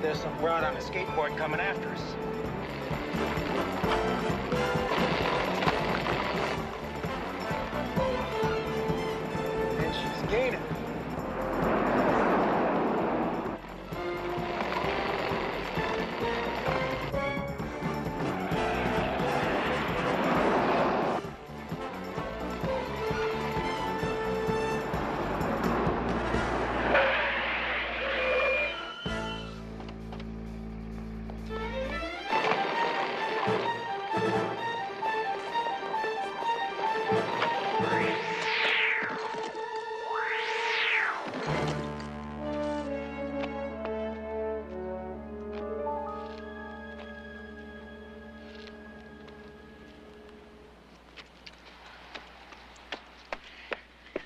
there's some broad on a skateboard coming after us. And she's gaining.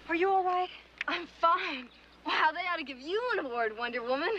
Are you all right? I'm fine. Wow, they ought to give you an award, Wonder Woman.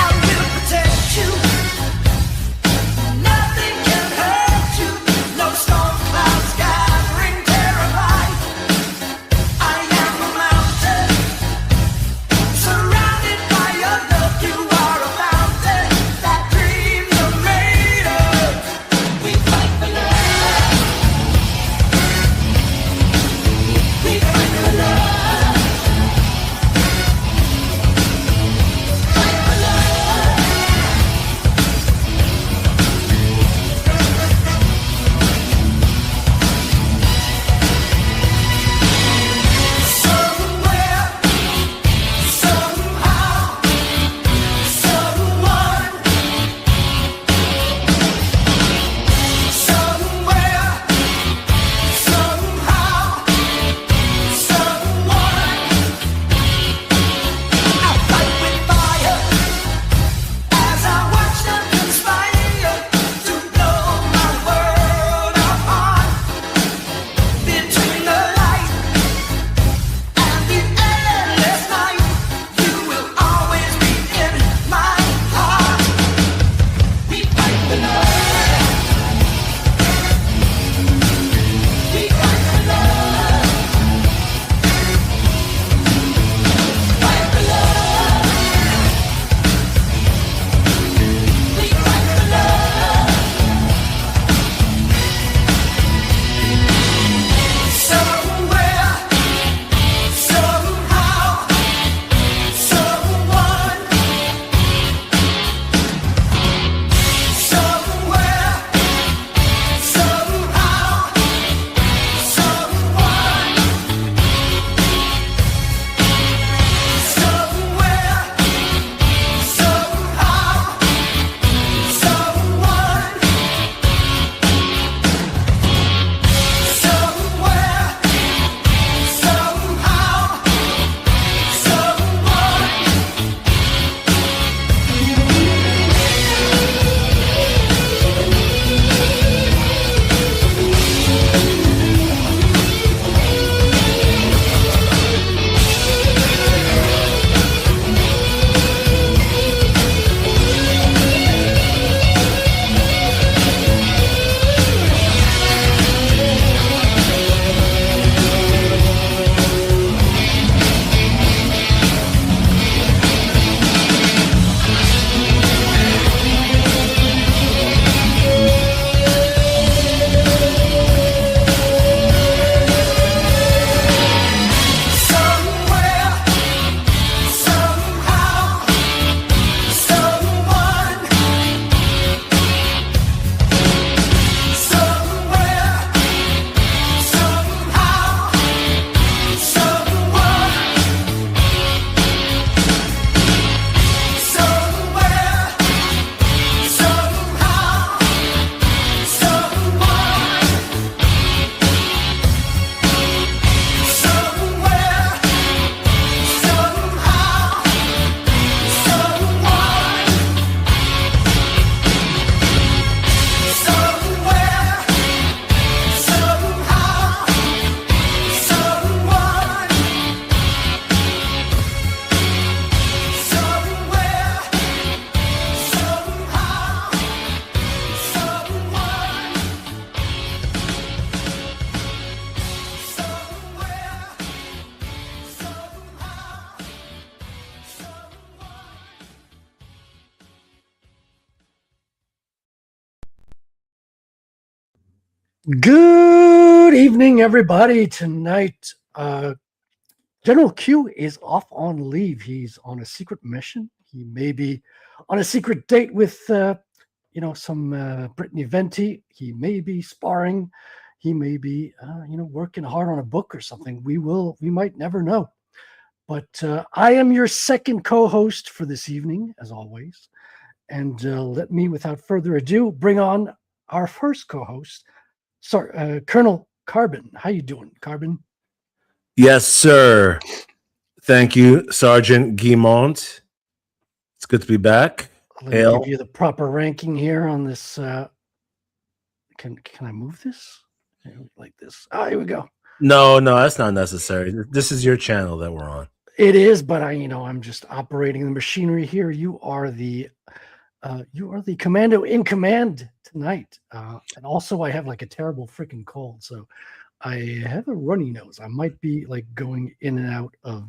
I will protect Good evening, everybody. Tonight, General Q is off on leave. He's on a secret mission. He may be on a secret date with, some Brittany Venti. He may be sparring. He may be, working hard on a book or something. We might never know. But I am your second co-host for this evening, as always. And let me, without further ado, bring on our first co-host. Sorry, Colonel Carbon. How you doing, Carbon? Yes, sir. Thank you, Sergeant Guimont. It's good to be back. Let me give you the proper ranking here on this. Can I move this? Like this? Oh, here we go. No, that's not necessary. This is your channel that we're on. It is, but I'm just operating the machinery here. You are the commando in command tonight. And also I have like a terrible freaking cold, so I have a runny nose. I might be like going in and out of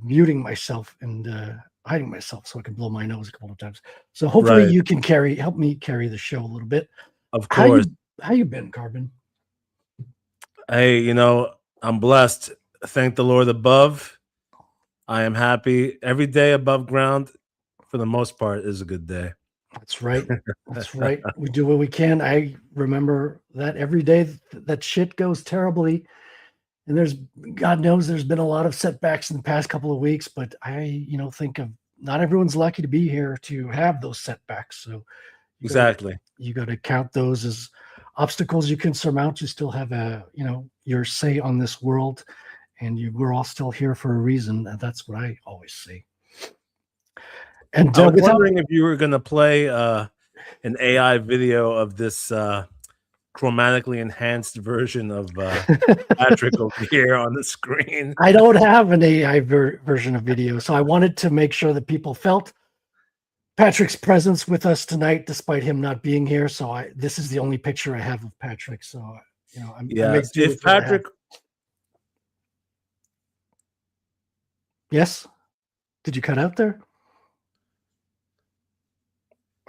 muting myself and hiding myself so I can blow my nose a couple of times. So hopefully you can help me carry the show a little bit. Of course. How you been, Carbon? Hey, I'm blessed. Thank the Lord above. I am happy. Every day above ground, for the most part, is a good day. That's right. That's right. We do what we can. I remember that every day that shit goes terribly. And God knows there's been a lot of setbacks in the past couple of weeks, but I, think of not everyone's lucky to be here to have those setbacks. So exactly. You got to count those as obstacles you can surmount. You still have your say on this world, and we're all still here for a reason. And that's what I always say. And I was wondering if you were going to play an AI video of this chromatically enhanced version of Patrick over here on the screen. I don't have an AI version of video, so I wanted to make sure that people felt Patrick's presence with us tonight, despite him not being here. So this is the only picture I have of Patrick. So if Patrick. Yes. Did you cut out there?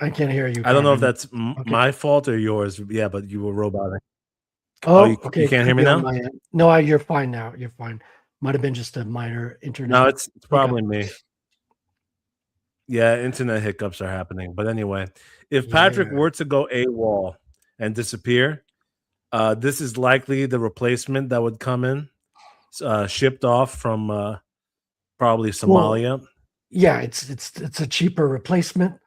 I can't hear you. I don't know if that's my fault or yours. Yeah, but you were robotic. Okay. You can't hear me now? No, you're fine now. You're fine. Might have been just a minor internet. No, it's probably me. Yeah, internet hiccups are happening. But anyway, if Patrick were to go AWOL and disappear, this is likely the replacement that would come in, shipped off from probably Somalia. Well, yeah, it's a cheaper replacement.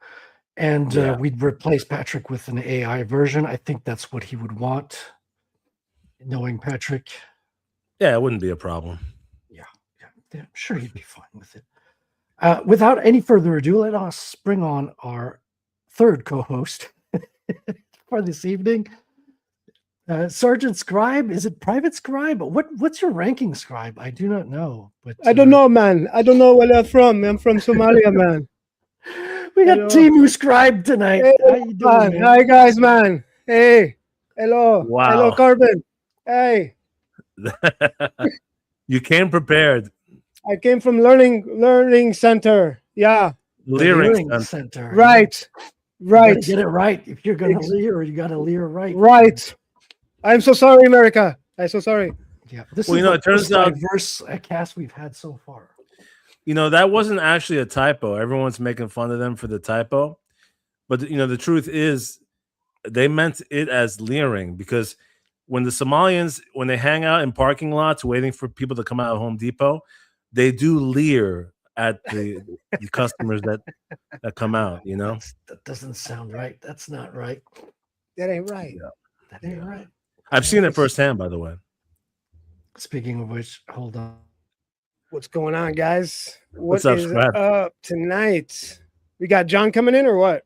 And we'd replace Patrick with an AI version. I think that's what he would want, knowing Patrick. Yeah, it wouldn't be a problem. Yeah, I'm sure he'd be fine with it. Without any further ado, let us bring on our third co-host for this evening. Sergeant Scribe. Is it Private Scribe? What's your ranking, Scribe? I do not know. But I don't know, man. I don't know where they're from. I'm from Somalia, man. We got Team Scribe tonight. Hey, how you doing, man? Hi, guys, man. Hey. Hello. Wow. Hello, Carbon. Hey. You came prepared. I came from Learning Center. Yeah. Leering Center. Right. Right. Get it right. If you're going to leer, you got to leer right. Right. I'm so sorry, America. I'm so sorry. Yeah. This is the most diverse cast we've had so far. That wasn't actually a typo. Everyone's making fun of them for the typo. But, the truth is they meant it as leering, because when the Somalians, when they hang out in parking lots waiting for people to come out of Home Depot, they do leer at the customers that come out, That doesn't sound right. That's not right. That ain't right. Yeah. That ain't right. I've seen it firsthand, by the way. Speaking of which, hold on. What's going on, guys? What's up, Scrap? Up tonight? We got John coming in or what?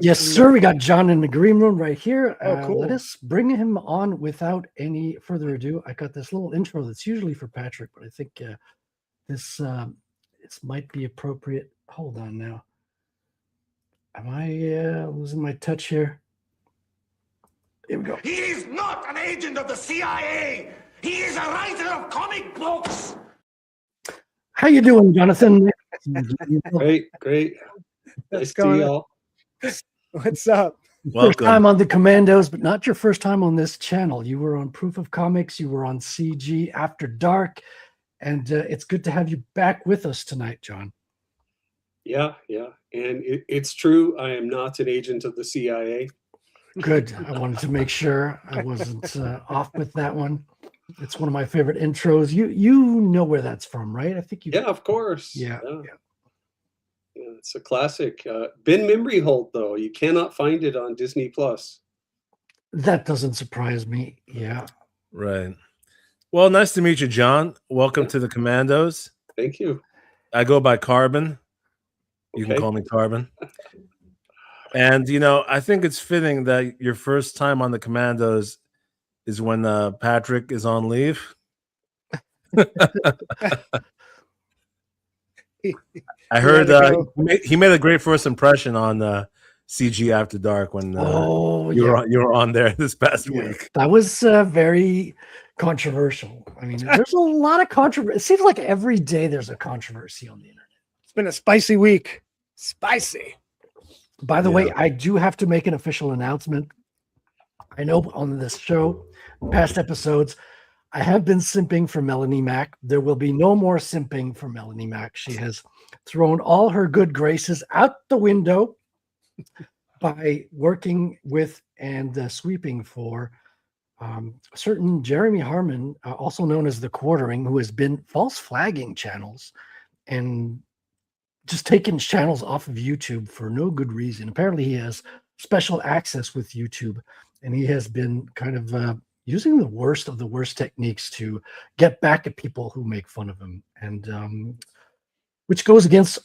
Yes, sir. We got John in the green room right here. Cool. Let us bring him on without any further ado. I got this little intro that's usually for Patrick, but I think this might be appropriate. Hold on now. Am I losing my touch here? Here we go. He is not an agent of the CIA. He is a writer of comic books. How you doing, Jonathan? Great. Nice to see y'all. What's up? First time Welcome. on the Commandos, but not your first time on this channel. You were on Proof of Comics, you were on CG After Dark, and it's good to have you back with us tonight, John. Yeah. And it's true. I am not an agent of the CIA. Good. I wanted to make sure I wasn't off with that one. It's one of my favorite intros. You know where that's from, right? I think you. Yeah, of course. Yeah. Yeah, it's a classic. Ben Memory Hold, though. You cannot find it on Disney Plus. That doesn't surprise me. Yeah. Right. Well, nice to meet you, John. Welcome to the Commandos. Thank you. I go by Carbon. You can Okay. call me Carbon. And, I think it's fitting that your first time on the Commandos is when Patrick is on leave. I heard he made a great first impression on CG After Dark when you were on there this past week. That was very controversial. I mean, there's a lot of controversy. It seems like every day there's a controversy on the internet. It's been a spicy week. Spicy. By the way, I do have to make an official announcement. I know on this show, past episodes, I have been simping for Melanie Mack. There will be no more simping for Melanie Mack. She has thrown all her good graces out the window by working with and sweeping for a certain Jeremy Harmon, also known as the Quartering, who has been false flagging channels and just taking channels off of YouTube for no good reason. Apparently he has special access with YouTube, and he has been kind of using the worst of the worst techniques to get back at people who make fun of him, and which goes against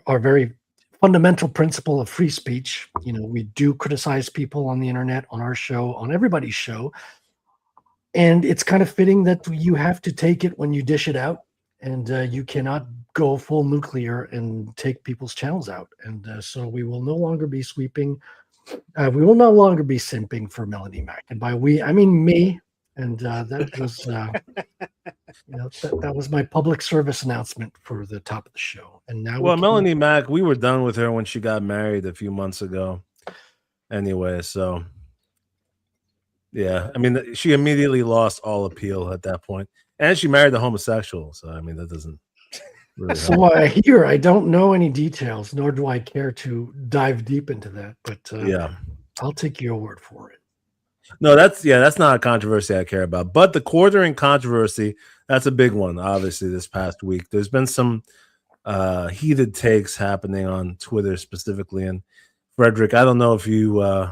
our very fundamental principle of free speech. We do criticize people on the internet, on our show, on everybody's show, and it's kind of fitting that you have to take it when you dish it out, and you cannot go full nuclear and take people's channels out. And so we will no longer be sweeping. We will no longer be simping for Melanie Mack. And by we, I mean me. And that was, that was my public service announcement for the top of the show. And now, Melanie Mack, we were done with her when she got married a few months ago. Anyway, so yeah, I mean, she immediately lost all appeal at that point, and she married a homosexual. So I mean, that doesn't. Really so I hear I don't know any details, nor do I care to dive deep into that. But I'll take your word for it. No, that's not a controversy I care about. But the Quartering controversy, that's a big one. Obviously, this past week, there's been some heated takes happening on Twitter specifically. And Frederick, I don't know if you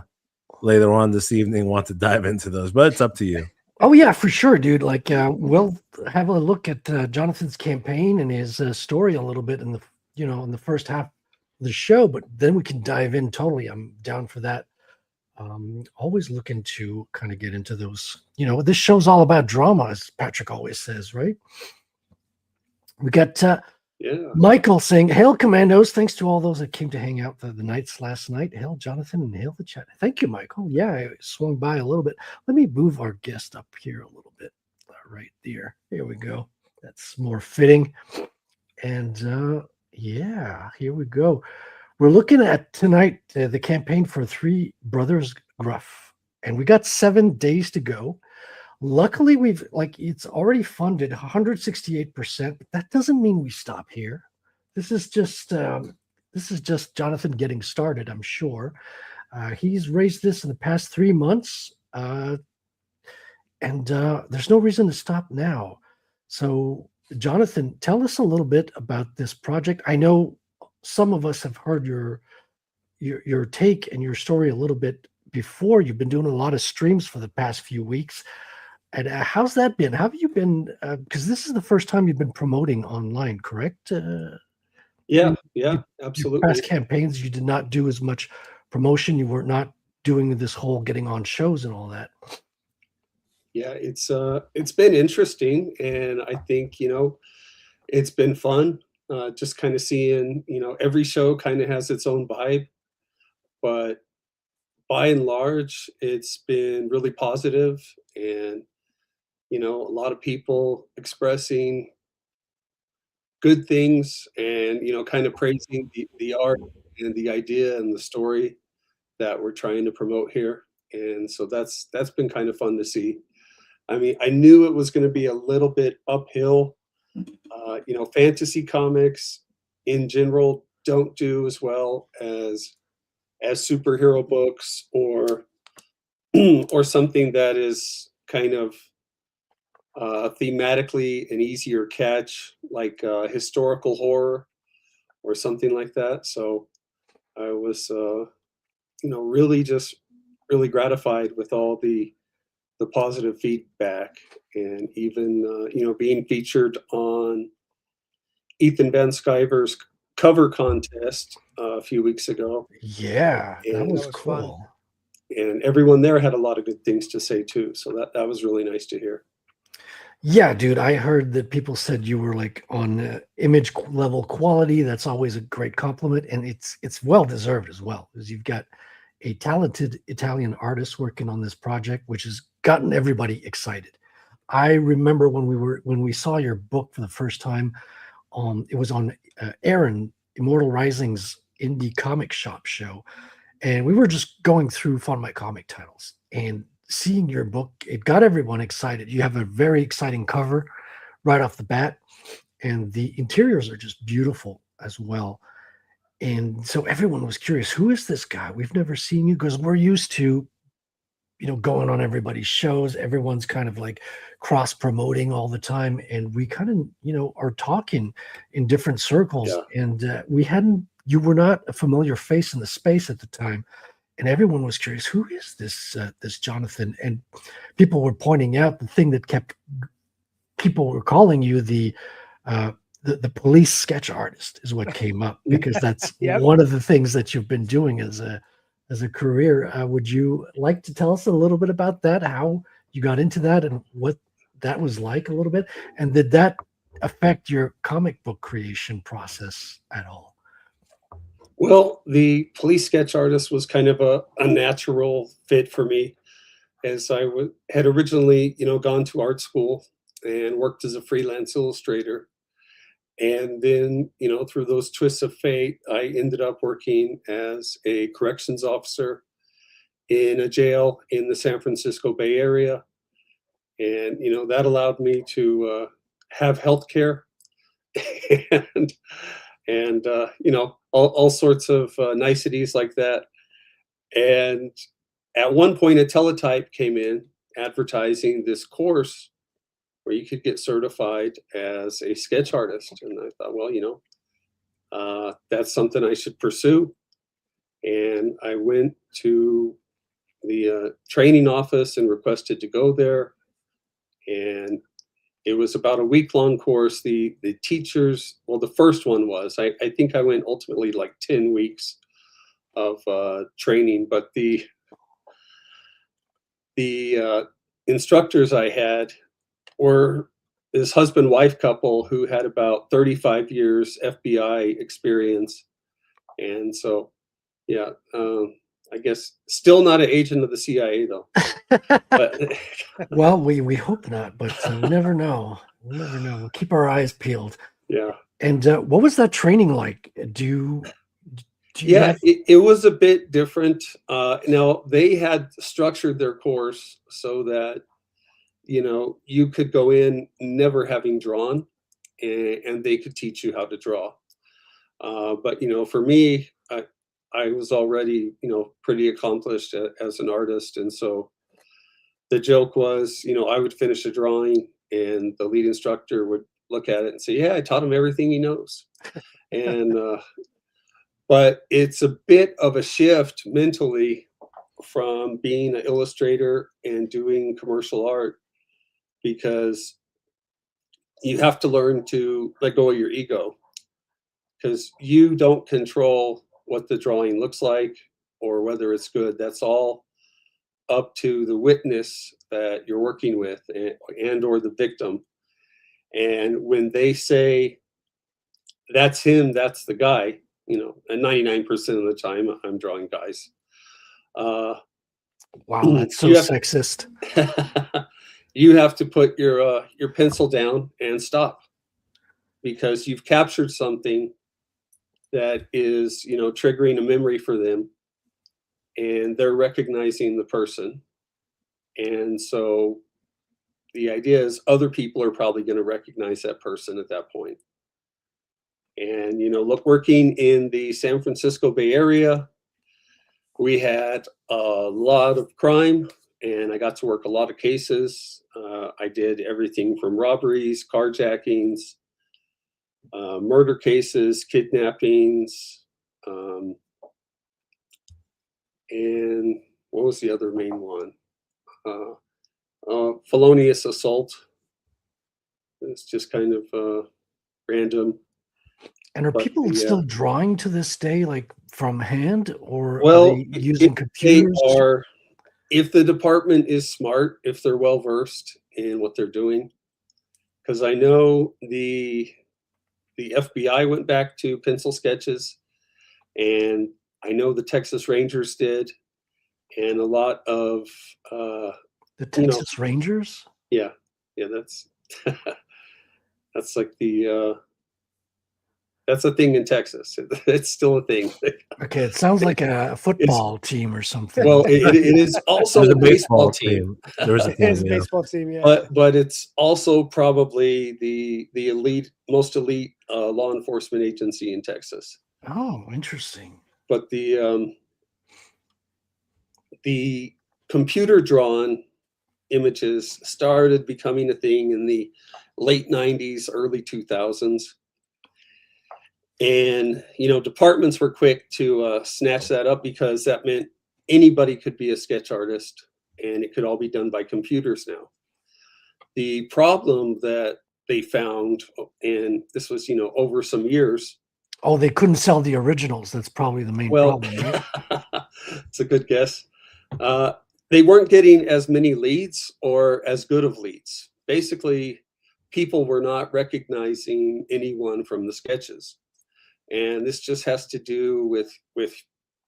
later on this evening want to dive into those, but it's up to you. Oh yeah, for sure, dude. Like we'll have a look at Jonathan's campaign and his story a little bit in the first half of the show, but then we can dive in totally. I'm down for that. Always looking to kind of get into those. This show's all about drama, as Patrick always says, right? We got Michael saying, "Hail Commandos! Thanks to all those that came to hang out the nights last night. Hail Jonathan and hail the chat." Thank you, Michael. Yeah, I swung by a little bit. Let me move our guest up here a little bit. Right there. Here we go. That's more fitting. And here we go. We're looking at tonight the campaign for Three Brothers Gruff, and we got 7 days to go. Luckily, it's already funded 168%, but that doesn't mean we stop here. This is just Jonathan getting started, I'm sure. He's raised this in the past 3 months, and there's no reason to stop now. So, Jonathan, tell us a little bit about this project. I know some of us have heard your take and your story a little bit before. You've been doing a lot of streams for the past few weeks. And how's that been? How have you been? Because this is the first time you've been promoting online, correct? Yeah, absolutely. Past campaigns, you did not do as much promotion. You were not doing this whole getting on shows and all that. Yeah, it's been interesting, and I think it's been fun. Just kind of seeing every show kind of has its own vibe, but by and large, it's been really positive, and a lot of people expressing good things and kind of praising the art and the idea and the story that we're trying to promote here. And so that's been kind of fun to see. I mean, I knew it was going to be a little bit uphill. Fantasy comics in general don't do as well as superhero books or or something that is kind of thematically an easier catch, like historical horror or something like that. So I was, really gratified with all the positive feedback, and even being featured on Ethan Van Sciver's cover contest a few weeks ago. Yeah, that And was That was fun. cool. and everyone there had a lot of good things to say too. So that was really nice to hear. Yeah, dude, I heard that people said you were like on image level quality. That's always a great compliment, and it's well deserved as well, because you've got a talented Italian artist working on this project, which has gotten everybody excited. I remember when we saw your book for the first time. It was on Aaron Immortal Rising's indie comic shop show, and we were just going through Fun My Comic titles and seeing your book. It got everyone excited. You have a very exciting cover right off the bat, and the interiors are just beautiful as well. And so everyone was curious, who is this guy? We've never seen you, because we're used to, going on everybody's shows. Everyone's kind of like cross promoting all the time. And we kind of, are talking in different circles. Yeah. And you were not a familiar face in the space at the time. And everyone was curious, who is this Jonathan? And people were pointing out the thing that people were calling you the police sketch artist is what came up, because that's Yep. one of the things that you've been doing as a career. Would you like to tell us a little bit about that, how you got into that and what that was like a little bit? And did that affect your comic book creation process at all? Well, the police sketch artist was kind of a natural fit for me, as I had originally, gone to art school and worked as a freelance illustrator. And then, through those twists of fate, I ended up working as a corrections officer in a jail in the San Francisco Bay Area. And, that allowed me to have health care and all sorts of niceties like that. And at one point, a teletype came in advertising this course where you could get certified as a sketch artist. And I thought, well, that's something I should pursue. And I went to the training office and requested to go there. And it was about a week-long course. The teachers, well, the first one was, I think I went ultimately like 10 weeks of training, but the instructors I had were this husband-wife couple who had about 35 years FBI experience. And so, yeah, I guess still not an agent of the CIA though. But Well, we hope not, but we never know. We'll never know. We'll keep our eyes peeled. yeah. And what was that training like? Do you Yeah, have- it was a bit different. Now they had structured their course so that, you could go in never having drawn, and they could teach you how to draw. But, for me, I was already, pretty accomplished as an artist. And so the joke was, I would finish a drawing and the lead instructor would look at it and say, yeah, I taught him everything he knows. And, but it's a bit of a shift mentally from being an illustrator and doing commercial art, because you have to learn to let go of your ego, because you don't control what the drawing looks like or whether it's good. That's all up to the witness that you're working with and or the victim. And when they say, that's him, that's the guy, and 99% of the time I'm drawing guys. Wow, that's so sexist. You have to put your pencil down and stop, because you've captured something that is, triggering a memory for them. and they're recognizing the person. And so the idea is other people are probably going to recognize that person at that point. And, look, working in the San Francisco Bay Area, we had a lot of crime, and I got to work a lot of cases. I did everything from robberies, carjackings, murder cases, kidnappings, and what was the other main one? Felonious assault. It's just kind of random. And are people still drawing to this day, like from hand, or well, are they using computers? They are, if the department is smart, if they're well versed in what they're doing, because I know the FBI went back to pencil sketches, and I know the Texas Rangers did, and a lot of the Texas Rangers. Yeah, that's that's like the that's a thing in Texas. It's still a thing. Okay, it sounds like a football team or something. Well, it is also a baseball team. There's a baseball team, yeah. But it's also probably the elite, most elite law enforcement agency in Texas. Oh, interesting. But the computer drawn images started becoming a thing in the late 90s, early 2000s. And, departments were quick to snatch that up, because that meant anybody could be a sketch artist, and it could all be done by computers now. The problem that they found, and this was, over some years. Oh, they couldn't sell the originals. That's probably the main problem. Right? It's a good guess. They weren't getting as many leads or as good of leads. Basically, people were not recognizing anyone from the sketches. And this just has to do with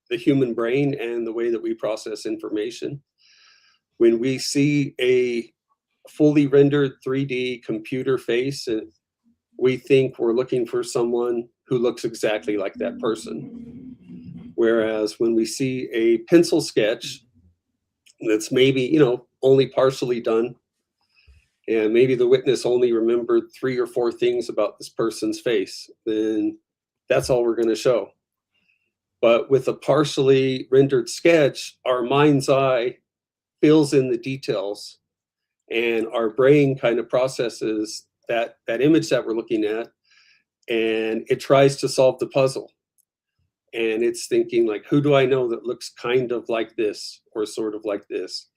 the human brain and the way that we process information. When we see a fully rendered 3D computer face, we think we're looking for someone who looks exactly like that person. Whereas when we see a pencil sketch that's maybe, only partially done, and maybe the witness only remembered 3 or 4 things about this person's face, then that's all we're going to show. But with a partially rendered sketch, our mind's eye fills in the details, and our brain kind of processes that image that we're looking at, and it tries to solve the puzzle. And it's thinking, like, who do I know that looks kind of like this or sort of like this?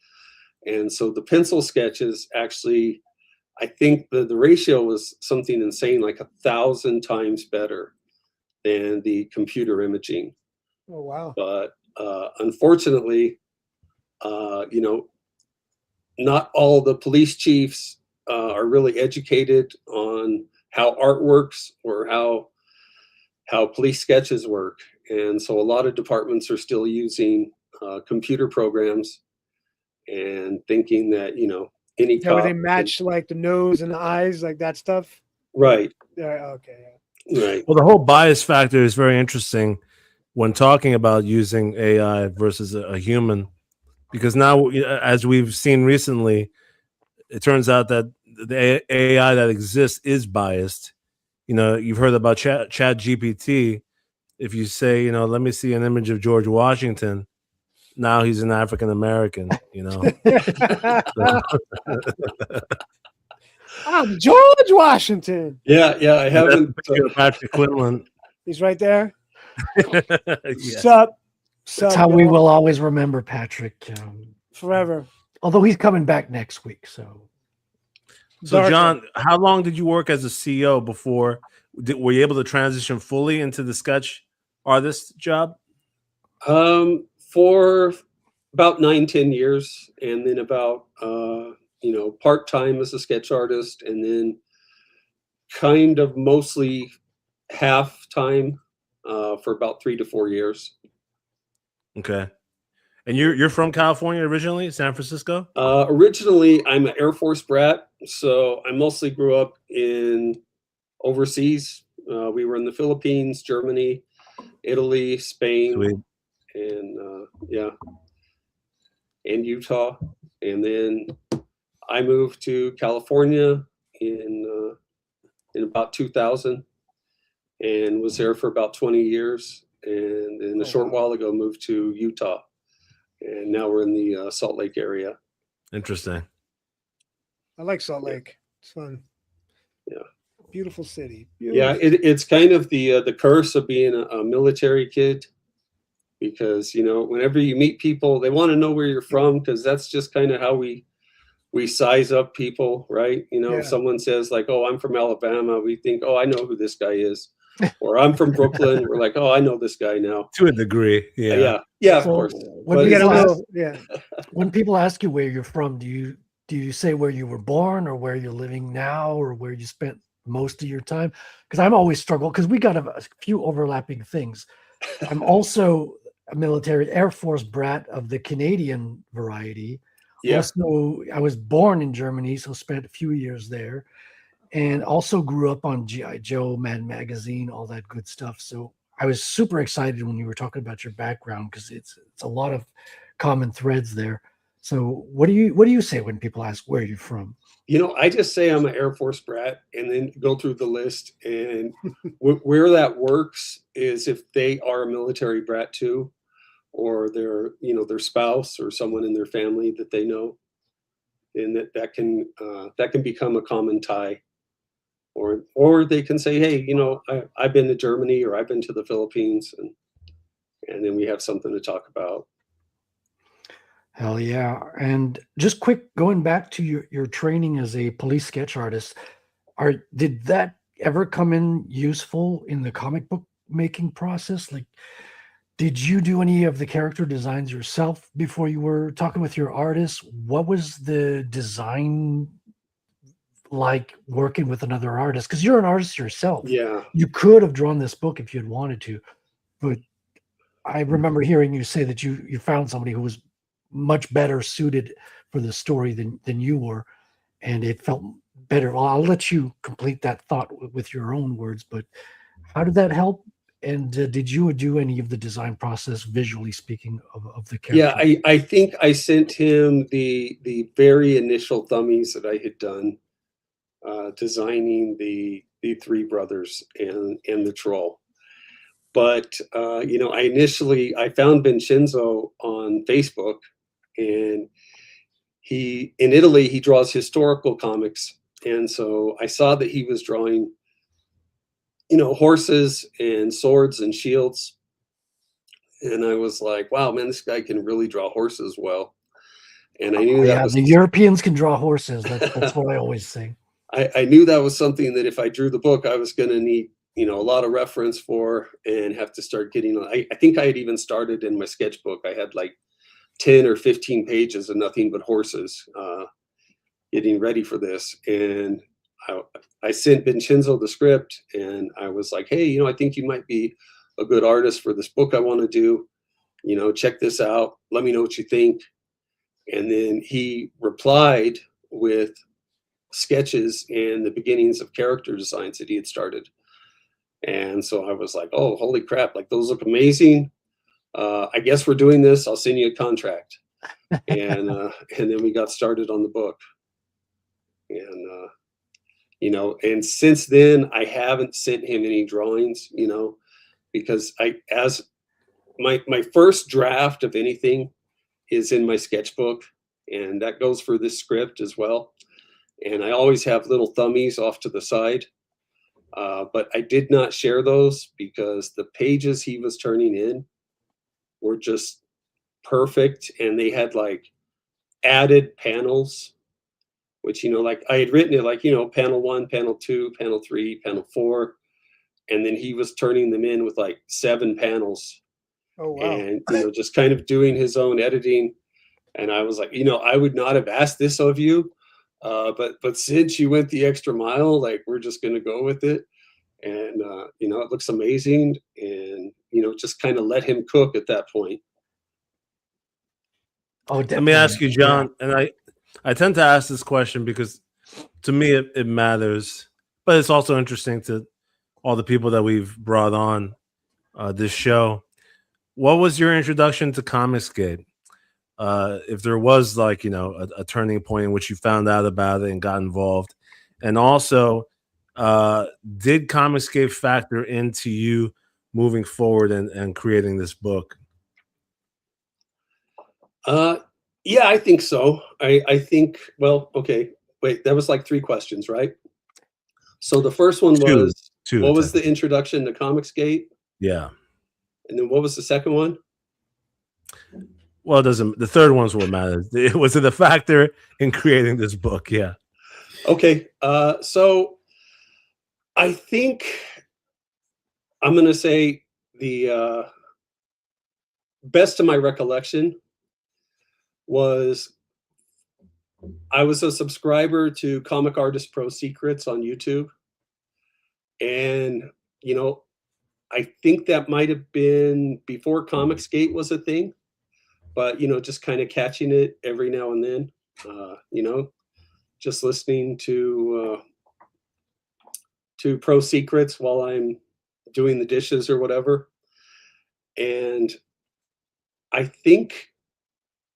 And so the pencil sketches actually, I think the ratio was something insane, like 1,000 times better than the computer imaging. Oh, wow. But unfortunately, not all the police chiefs are really educated on how art works or how police sketches work. And so a lot of departments are still using computer programs and thinking that, any cop where they match like the nose and the eyes, like that stuff. Right. Yeah. Okay. Right. Well, the whole bias factor is very interesting when talking about using AI versus a human, because now, as we've seen recently, it turns out that the AI that exists is biased. You've heard about Chat GPT. If you say, let me see an image of George Washington, now he's an African American. I'm George Washington. Yeah, I haven't. Patrick Quinlan. He's right there. Yes. Sup? That's how we will always remember Patrick. Forever. Although he's coming back next week. So John, how long did you work as a CEO before? Were you able to transition fully into the sketch artist job? For about 9-10 years, and then about part-time as a sketch artist, and then kind of mostly half-time for about 3 to 4 years. Okay. And you're from California originally, San Francisco? Originally, I'm an Air Force brat, so I mostly grew up in overseas. We were in the Philippines, Germany, Italy, Spain, Sweet. and yeah, and Utah, and then I moved to California in about 2000, and was there for about 20 years, and then a short while ago moved to Utah, and now we're in the Salt Lake area. Interesting. I like Salt Lake. It's fun. Yeah. Beautiful city. Yeah, Beautiful. it's kind of the curse of being a military kid, because whenever you meet people, they want to know where you're from, because that's just kind of how we size up people, right? Yeah. If someone says like, "Oh, I'm from Alabama," we think, "Oh, I know who this guy is," or "I'm from Brooklyn," we're like, "Oh, I know this guy now." To a degree, yeah. Yeah, of So course. when But You it's people gotta ask, know. Yeah. when people ask you where you're from, do you say where you were born, or where you're living now, or where you spent most of your time? Because I'm always struggle, because we got a few overlapping things. I'm also a military Air Force brat of the Canadian variety. Yeah. Also, I was born in Germany, so spent a few years there, and also grew up on G.I. Joe, Mad Magazine, all that good stuff. So I was super excited when you were talking about your background, because it's a lot of common threads there. So what do you say when people ask where you're from? I just say I'm an Air Force brat, and then go through the list. And where that works is if they are a military brat too, or their spouse or someone in their family that they know, and that can become a common tie. Or they can say, "Hey, I've been to Germany, or I've been to the Philippines," and then we have something to talk about. Hell yeah. And just quick, going back to your training as a police sketch artist, did that ever come in useful in the comic book making process? Like, did you do any of the character designs yourself before you were talking with your artists? What was the design like working with another artist? Because you're an artist yourself. Yeah. You could have drawn this book if you had wanted to, but I remember hearing you say that you found somebody who was much better suited for the story than you were, and it felt better. Well, I'll let you complete that thought with your own words, but how did that help? And did you do any of the design process, visually speaking, of the character? Yeah, I think I sent him the very initial thummies that I had done, designing the three brothers and the troll. But I found Vincenzo on Facebook, and in Italy he draws historical comics, and so I saw that he was drawing horses and swords and shields, and I was like, wow, man, this guy can really draw horses well. And I knew that was the Europeans can draw horses. That's what I always say. I knew that was something that if I drew the book, I was going to need a lot of reference for, and have to start getting. I think I had even started in my sketchbook. I had like 10 or 15 pages of nothing but horses, getting ready for this. And I sent Vincenzo the script, and I was like, hey, I think you might be a good artist for this book I want to do. Check this out. Let me know what you think. And then he replied with sketches and the beginnings of character designs that he had started. And so I was like, oh, holy crap, like those look amazing. I guess we're doing this. I'll send you a contract. And then we got started on the book. And and since then I haven't sent him any drawings, because as my first draft of anything is in my sketchbook, and that goes for this script as well. And I always have little thummies off to the side. But I did not share those because the pages he was turning in were just perfect. And they had like added panels, which, like I had written it like, panel 1, panel 2, panel 3, panel 4. And then he was turning them in with like 7 panels. Oh, wow. And, just kind of doing his own editing. And I was like, I would not have asked this of you. But since you went the extra mile, like we're just going to go with it. And, it looks amazing. And, just kind of let him cook at that point. Oh, let me ask you, John, and I tend to ask this question because to me it matters, but it's also interesting to all the people that we've brought on this show. what was your introduction to Comicsgate? If there was like, you know, a turning point in which you found out about it and got involved, and also did Comicsgate factor into you moving forward and creating this book? Yeah, I think so. I think, well, okay, wait, that was like 3 questions, right? So the first one was, Two, what was the technically. introduction to Comicsgate? Yeah. And then what was the second one? Well, it doesn't. The third one's what matters. Was it a factor in creating this book? Yeah. Okay, so I think I'm going to say the best of my recollection was I was a subscriber to Comic Artist Pro Secrets on YouTube. And, you know, I think that might have been before Comicsgate was a thing, but, you know, just kind of catching it every now and then, you know, just listening to Pro Secrets while I'm doing the dishes or whatever. And I think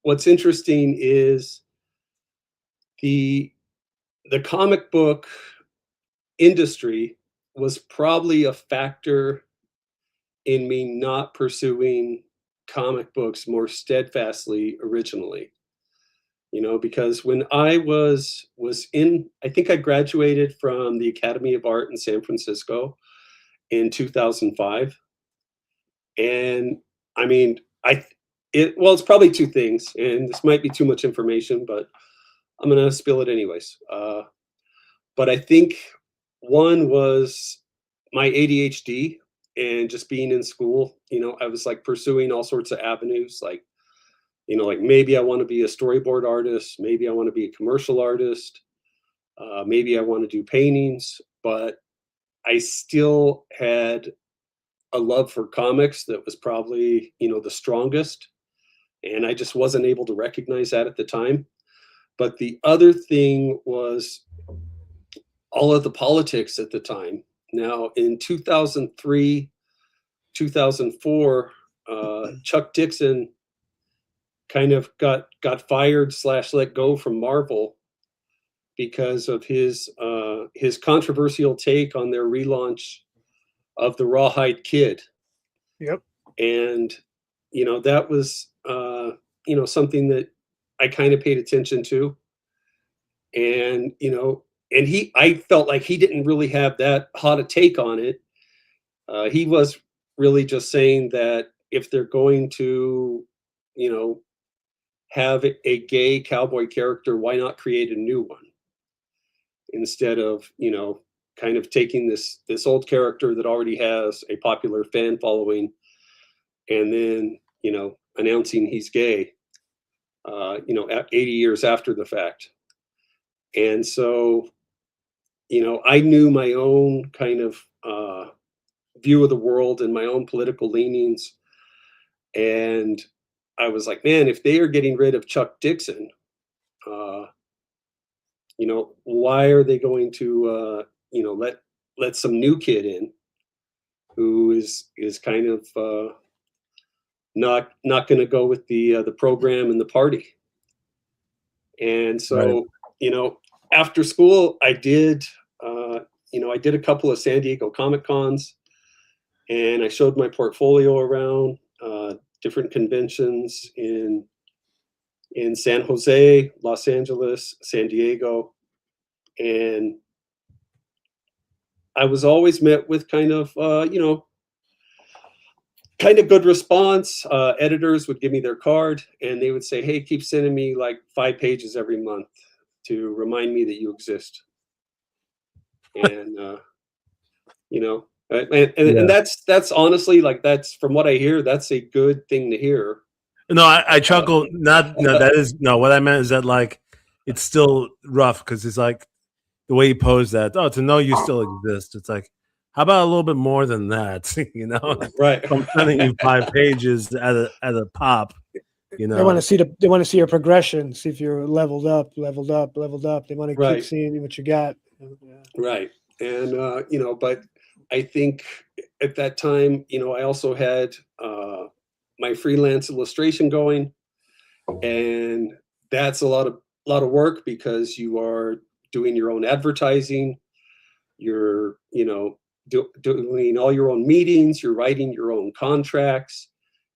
what's interesting is the comic book industry was probably a factor in me not pursuing comic books more steadfastly originally. You know, because when I was in, I think I graduated from the Academy of Art in San Francisco in 2005. And I mean, well, it's probably 2 things, and this might be too much information, but I'm going to spill it anyways. But I think one was my ADHD and just being in school. You know, I was like pursuing all sorts of avenues, like, you know, like maybe I want to be a storyboard artist, maybe I want to be a commercial artist, maybe I want to do paintings, but I still had a love for comics that was probably, you know, the strongest, and I just wasn't able to recognize that at the time. But the other thing was all of the politics at the time. Now, in 2003, 2004, Chuck Dixon kind of got fired / let go from Marvel because of his controversial take on their relaunch of the Rawhide Kid. Yep. And, you know, that was, you know, something that I kind of paid attention to. And, you know, and I felt like he didn't really have that hot a take on it. He was really just saying that if they're going to, you know, have a gay cowboy character, why not create a new one? Instead of, you know, kind of taking this old character that already has a popular fan following and then, you know, announcing he's gay, you know, 80 years after the fact. And so, you know, I knew my own kind of view of the world and my own political leanings. And I was like, man, if they are getting rid of Chuck Dixon, you know, why are they going to, you know, let some new kid in who is kind of not going to go with the program and the party? And so, Right. you know, after school, I did, you know, I did a couple of San Diego Comic Cons, and I showed my portfolio around different conventions in San Jose, Los Angeles, San Diego, and I was always met with kind of, you know, kind of good response. Editors would give me their card, and they would say, "Hey, keep sending me like 5 pages every month to remind me that you exist." And you know, and that's honestly, like, that's, from what I hear, that's a good thing to hear. No, I chuckle. Not no. That is no. What I meant is that like it's still rough because it's like the way you pose that. Oh, to know you still exist. It's like, how about a little bit more than that? You know, Right. I'm sending you 5 pages at a pop. You know, They want to see your progression, see if you're leveled up. They want to Right. keep seeing what you got. Yeah. Right. And you know, but I think at that time, you know, I also had my freelance illustration going, and that's a lot of work because you are doing your own advertising. You're, doing all your own meetings. You're writing your own contracts.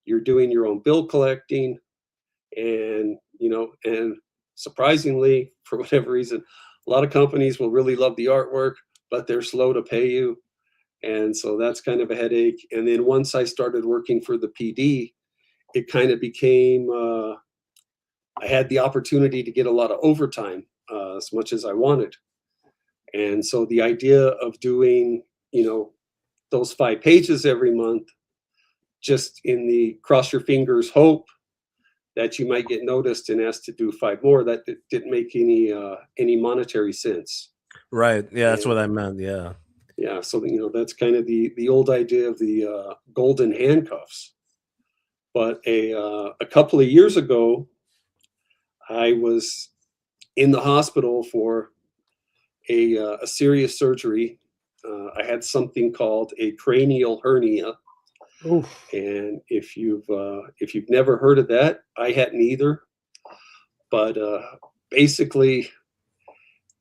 You're doing your own bill collecting, and and surprisingly, for whatever reason, a lot of companies will really love the artwork, but they're slow to pay you. And so that's kind of a headache. And then once I started working for the PD, it kind of became, I had the opportunity to get a lot of overtime, as much as I wanted. And so the idea of doing, those 5 pages every month, just in the cross your fingers hope that you might get noticed and asked to do 5 more, that didn't make any monetary sense. Right. Yeah, that's what I meant. Yeah. Yeah. So, that's kind of the old idea of the golden handcuffs. But a couple of years ago, I was in the hospital for a serious surgery. I had something called a cranial hernia. Oof. And if you've never heard of that, I hadn't either. But basically,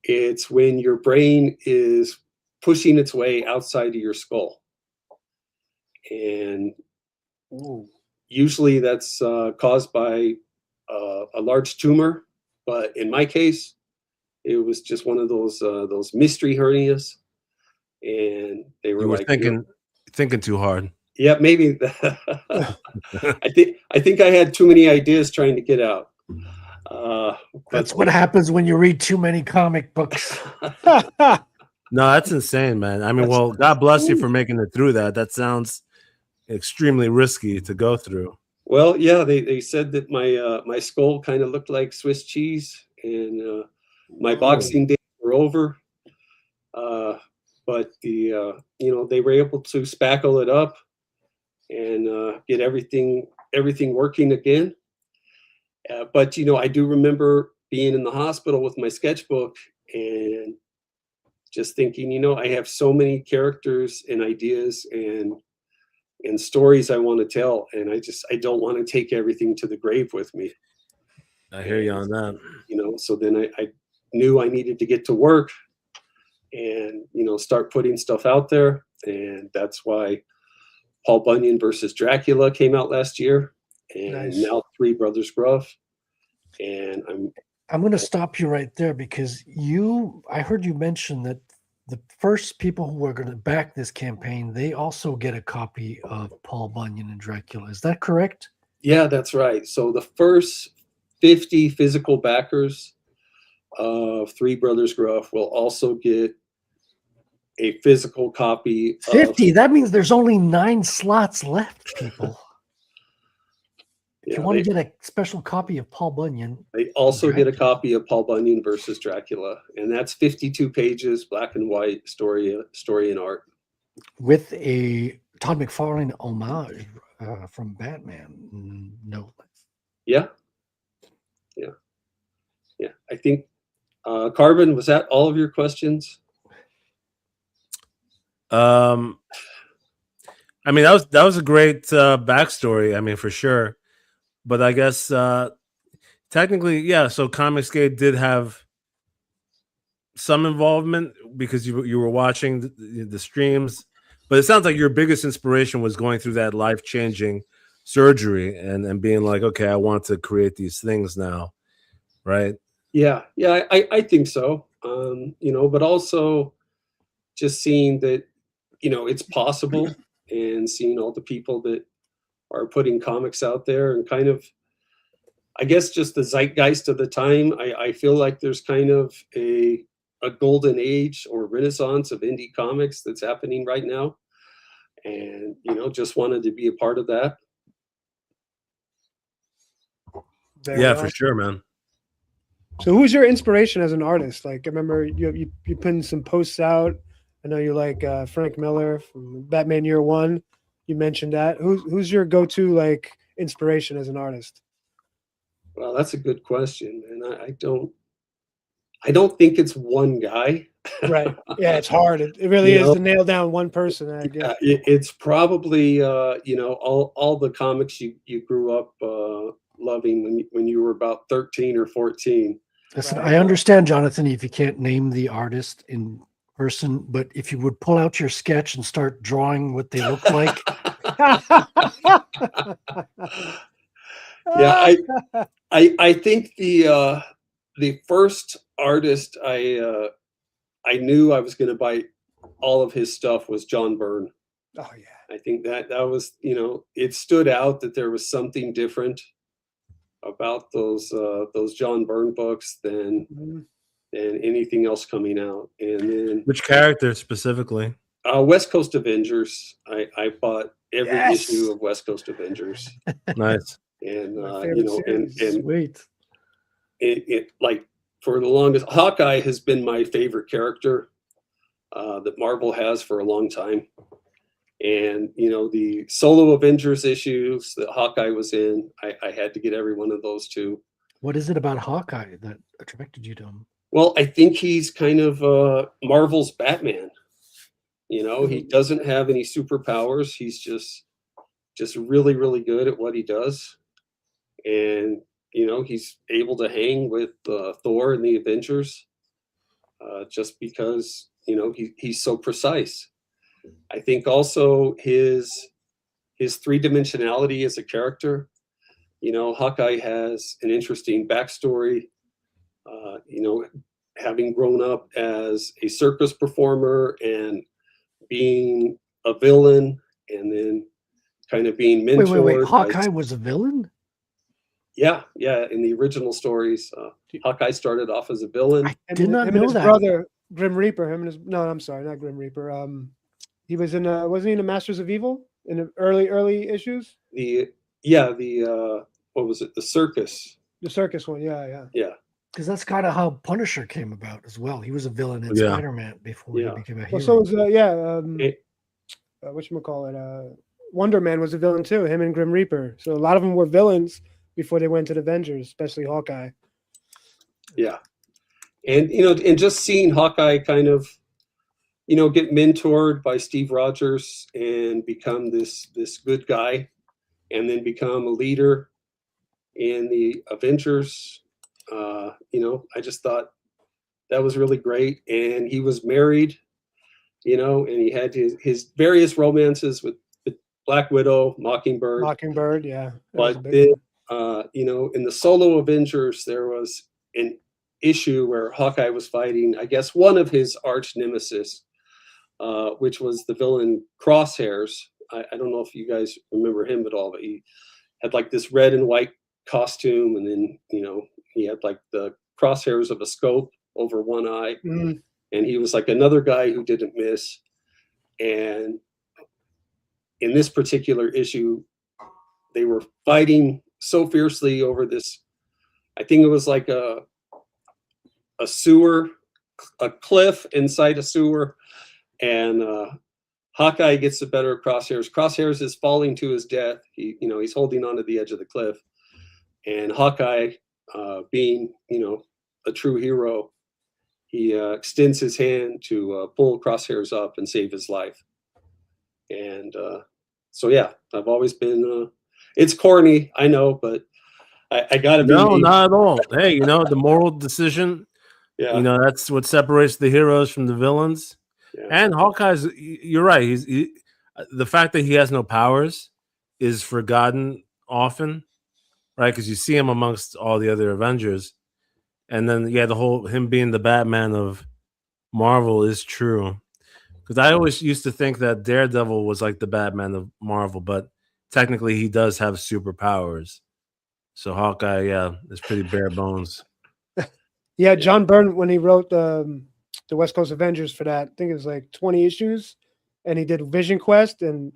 it's when your brain is pushing its way outside of your skull, and usually that's caused by a large tumor. But in my case, it was just one of those mystery hernias, and they were You were like, thinking too hard. Yeah, maybe. I think I had too many ideas trying to get out. That's what happens when you read too many comic books. No, that's insane, man. I mean, well, God bless you for making it through that. That sounds extremely risky to go through. Well, yeah, they said that my skull kind of looked like Swiss cheese, and my boxing days were over. But they were able to spackle it up and get everything working again. But I do remember being in the hospital with my sketchbook and just thinking, I have so many characters and ideas and stories I want to tell, and I don't want to take everything to the grave with me. I hear you on that. So then I knew I needed to get to work and start putting stuff out there, and that's why Paul Bunyan versus Dracula came out last year, and now Three Brothers Gruff. And I'm going to stop you right there because I heard you mention that the first people who are going to back this campaign, they also get a copy of Paul Bunyan and Dracula. Is that correct? Yeah, that's right. So the first 50 physical backers of Three Brothers Gruff will also get a physical copy. 50? That means there's only 9 slots left, people. If you want to get a special copy of Paul Bunyan, they also get a copy of Paul Bunyan versus Dracula, and that's 52 pages, black and white story and art, with a Todd McFarlane homage from Batman. No. Yeah. I think Carbon, was that all of your questions? I mean, that was a great backstory. I mean, for sure. But I guess technically, yeah. So Comicsgate did have some involvement because you were watching the streams, but it sounds like your biggest inspiration was going through that life-changing surgery and being like, okay, I want to create these things now, right? Yeah, I think so. But also just seeing that, it's possible, and seeing all the people that are putting comics out there, and kind of, I guess, just the zeitgeist of the time. I feel like there's kind of a golden age or renaissance of indie comics that's happening right now, and just wanted to be a part of that. Yeah, for sure, man. So who's your inspiration as an artist? Like, I remember you putting some posts out. I know you like Frank Miller from Batman Year One. You mentioned that. Who's your go-to like inspiration as an artist? Well, that's a good question, and I don't think it's one guy. Right. Yeah, it's hard. It really You is know? to nail down one person. I guess. It's probably all the comics you grew up loving when you were about 13 or 14. Listen, Right. I understand, Jonathan, if you can't name the artist in person, but if you would pull out your sketch and start drawing what they look like. Yeah, I think the first artist I knew I was going to buy all of his stuff was John Byrne. Oh yeah. I think that was, it stood out that there was something different about those John Byrne books than anything else coming out. And then Which character specifically? West Coast Avengers. I bought every Yes! issue of West Coast Avengers, Nice. and My favorite and series. Sweet. it like for the longest, Hawkeye has been my favorite character that Marvel has for a long time. And the solo Avengers issues that Hawkeye was in, I had to get every one of those too. What is it about Hawkeye that attracted you to him? Well, I think he's kind of Marvel's Batman. He doesn't have any superpowers. He's just really, really good at what he does. And, he's able to hang with Thor and the Avengers just because, he's so precise. I think also his three-dimensionality as a character. Hawkeye has an interesting backstory. Having grown up as a circus performer and being a villain, and then kind of being mentored. Wait. Hawkeye was a villain? Yeah. In the original stories, Hawkeye started off as a villain. I did not him know and his that. brother Grim Reaper. No, I'm sorry, not Grim Reaper. He was in wasn't he in the Masters of Evil in the early issues? What was it? The circus. The circus one. Yeah. Because that's kind of how Punisher came about as well. He was a villain in Yeah. Spider-Man before he became a hero. Well, so was whatchamacallit, Wonder Man was a villain too. Him and Grim Reaper. So a lot of them were villains before they went to the Avengers, especially Hawkeye. Yeah, and and just seeing Hawkeye kind of get mentored by Steve Rogers and become this good guy, and then become a leader in the Avengers. I just thought that was really great. And he was married, and he had his various romances with Black Widow, Mockingbird, yeah. But then, in the solo Avengers, there was an issue where Hawkeye was fighting, I guess, one of his arch nemesis, which was the villain Crosshairs. I don't know if you guys remember him at all, but he had like this red and white costume, and then he had like the crosshairs of a scope over one eye, and he was like another guy who didn't miss. And in this particular issue, they were fighting so fiercely over this. I think it was like a sewer, a cliff inside a sewer, and Hawkeye gets the better of Crosshairs. Crosshairs is falling to his death. He's holding onto the edge of the cliff, and Hawkeye, being a true hero, he extends his hand to pull Crosshairs up and save his life. And so yeah, I've always been. It's corny, I know, but I gotta be. No, not at all. Hey, the moral decision. Yeah. That's what separates the heroes from the villains. Yeah. And Hawkeye's, you're right. The fact that he has no powers is forgotten often, right? Because you see him amongst all the other Avengers, and then the whole him being the Batman of Marvel is true. Because I always used to think that Daredevil was like the Batman of Marvel, but technically he does have superpowers. So Hawkeye, is pretty bare bones. Yeah, John Byrne, when he wrote the West Coast Avengers for that, I think it was like 20 issues, and he did Vision Quest, and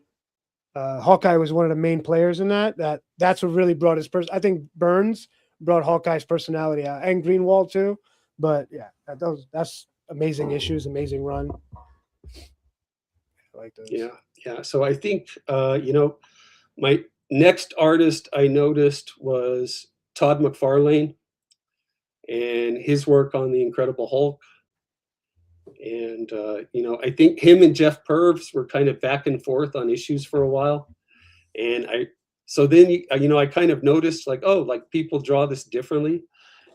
Hawkeye was one of the main players in that. That's what really brought his I think Burns brought Hawkeye's personality out, and Greenwald too. But yeah, that's amazing issues, amazing run. I like those. Yeah. So I think my next artist I noticed was Todd McFarlane. and his work on the Incredible Hulk. And I think him and Jeff Purves were kind of back and forth on issues for a while. And I kind of noticed like, oh, like people draw this differently.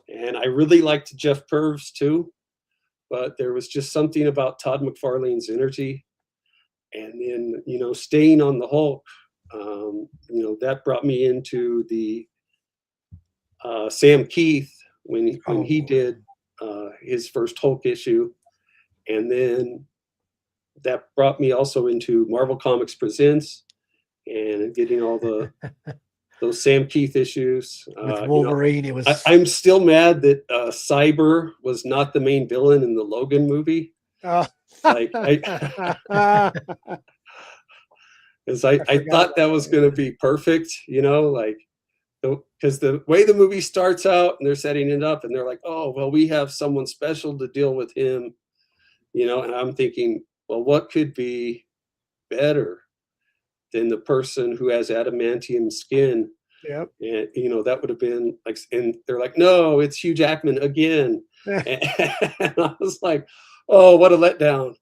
And I really liked Jeff Purves too, but there was just something about Todd McFarlane's energy. And then, staying on the Hulk, that brought me into the Sam Keith when he did his first Hulk issue. And then that brought me also into Marvel Comics Presents and getting all those Sam Keith issues. With Wolverine, it was. I'm still mad that Cyber was not the main villain in the Logan movie. Oh. Like because I thought that was going to be perfect, because the way the movie starts out and they're setting it up and they're like, oh, well, we have someone special to deal with him, and I'm thinking, well, what could be better than the person who has adamantium skin? Yep. And, that would have been like, and they're like, no, it's Hugh Jackman again. And I was like, oh, what a letdown.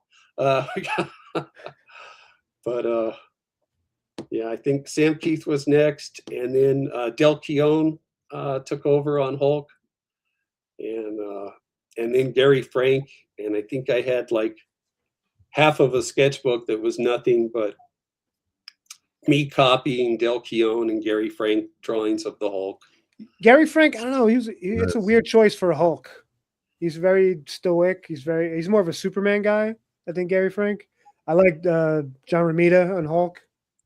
But yeah, I think Sam Keith was next, and then Del Keown took over on Hulk, and then Gary Frank, and I think I had like half of a sketchbook that was nothing but me copying Del Keown and Gary Frank drawings of the Hulk. Gary Frank, I don't know. It's a weird choice for a Hulk. He's very stoic. He's more of a Superman guy, I think, Gary Frank. I liked John Romita on Hulk.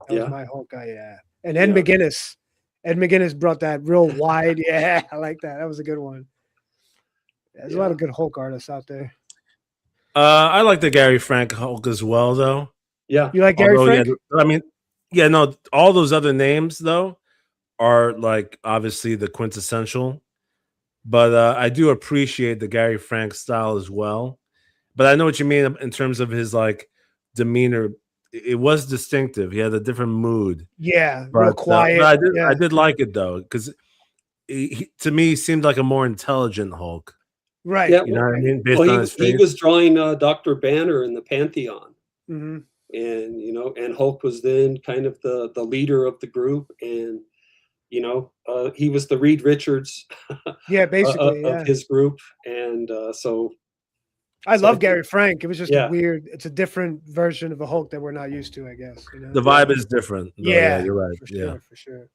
That was my Hulk guy, yeah. And Ed McGuinness. Ed McGuinness brought that real wide. Yeah, I like that. That was a good one. There's a lot of good Hulk artists out there. I like the Gary Frank Hulk as well, though. Yeah. You like Gary Frank? All those other names, though, are like obviously the quintessential. But I do appreciate the Gary Frank style as well. But I know what you mean in terms of his like demeanor. It was distinctive. He had a different mood. Yeah, but, real quiet. I did like it though, because to me he seemed like a more intelligent Hulk. Right. Yeah, you know what I mean? He was drawing Dr. Banner in the Pantheon. Mm-hmm. And and Hulk was then kind of the leader of the group, and he was the Reed Richards basically of his group. And so I love Gary Frank. It was just it's a different version of a Hulk that we're not used to, I guess. The vibe is different. Yeah, you're right. For sure.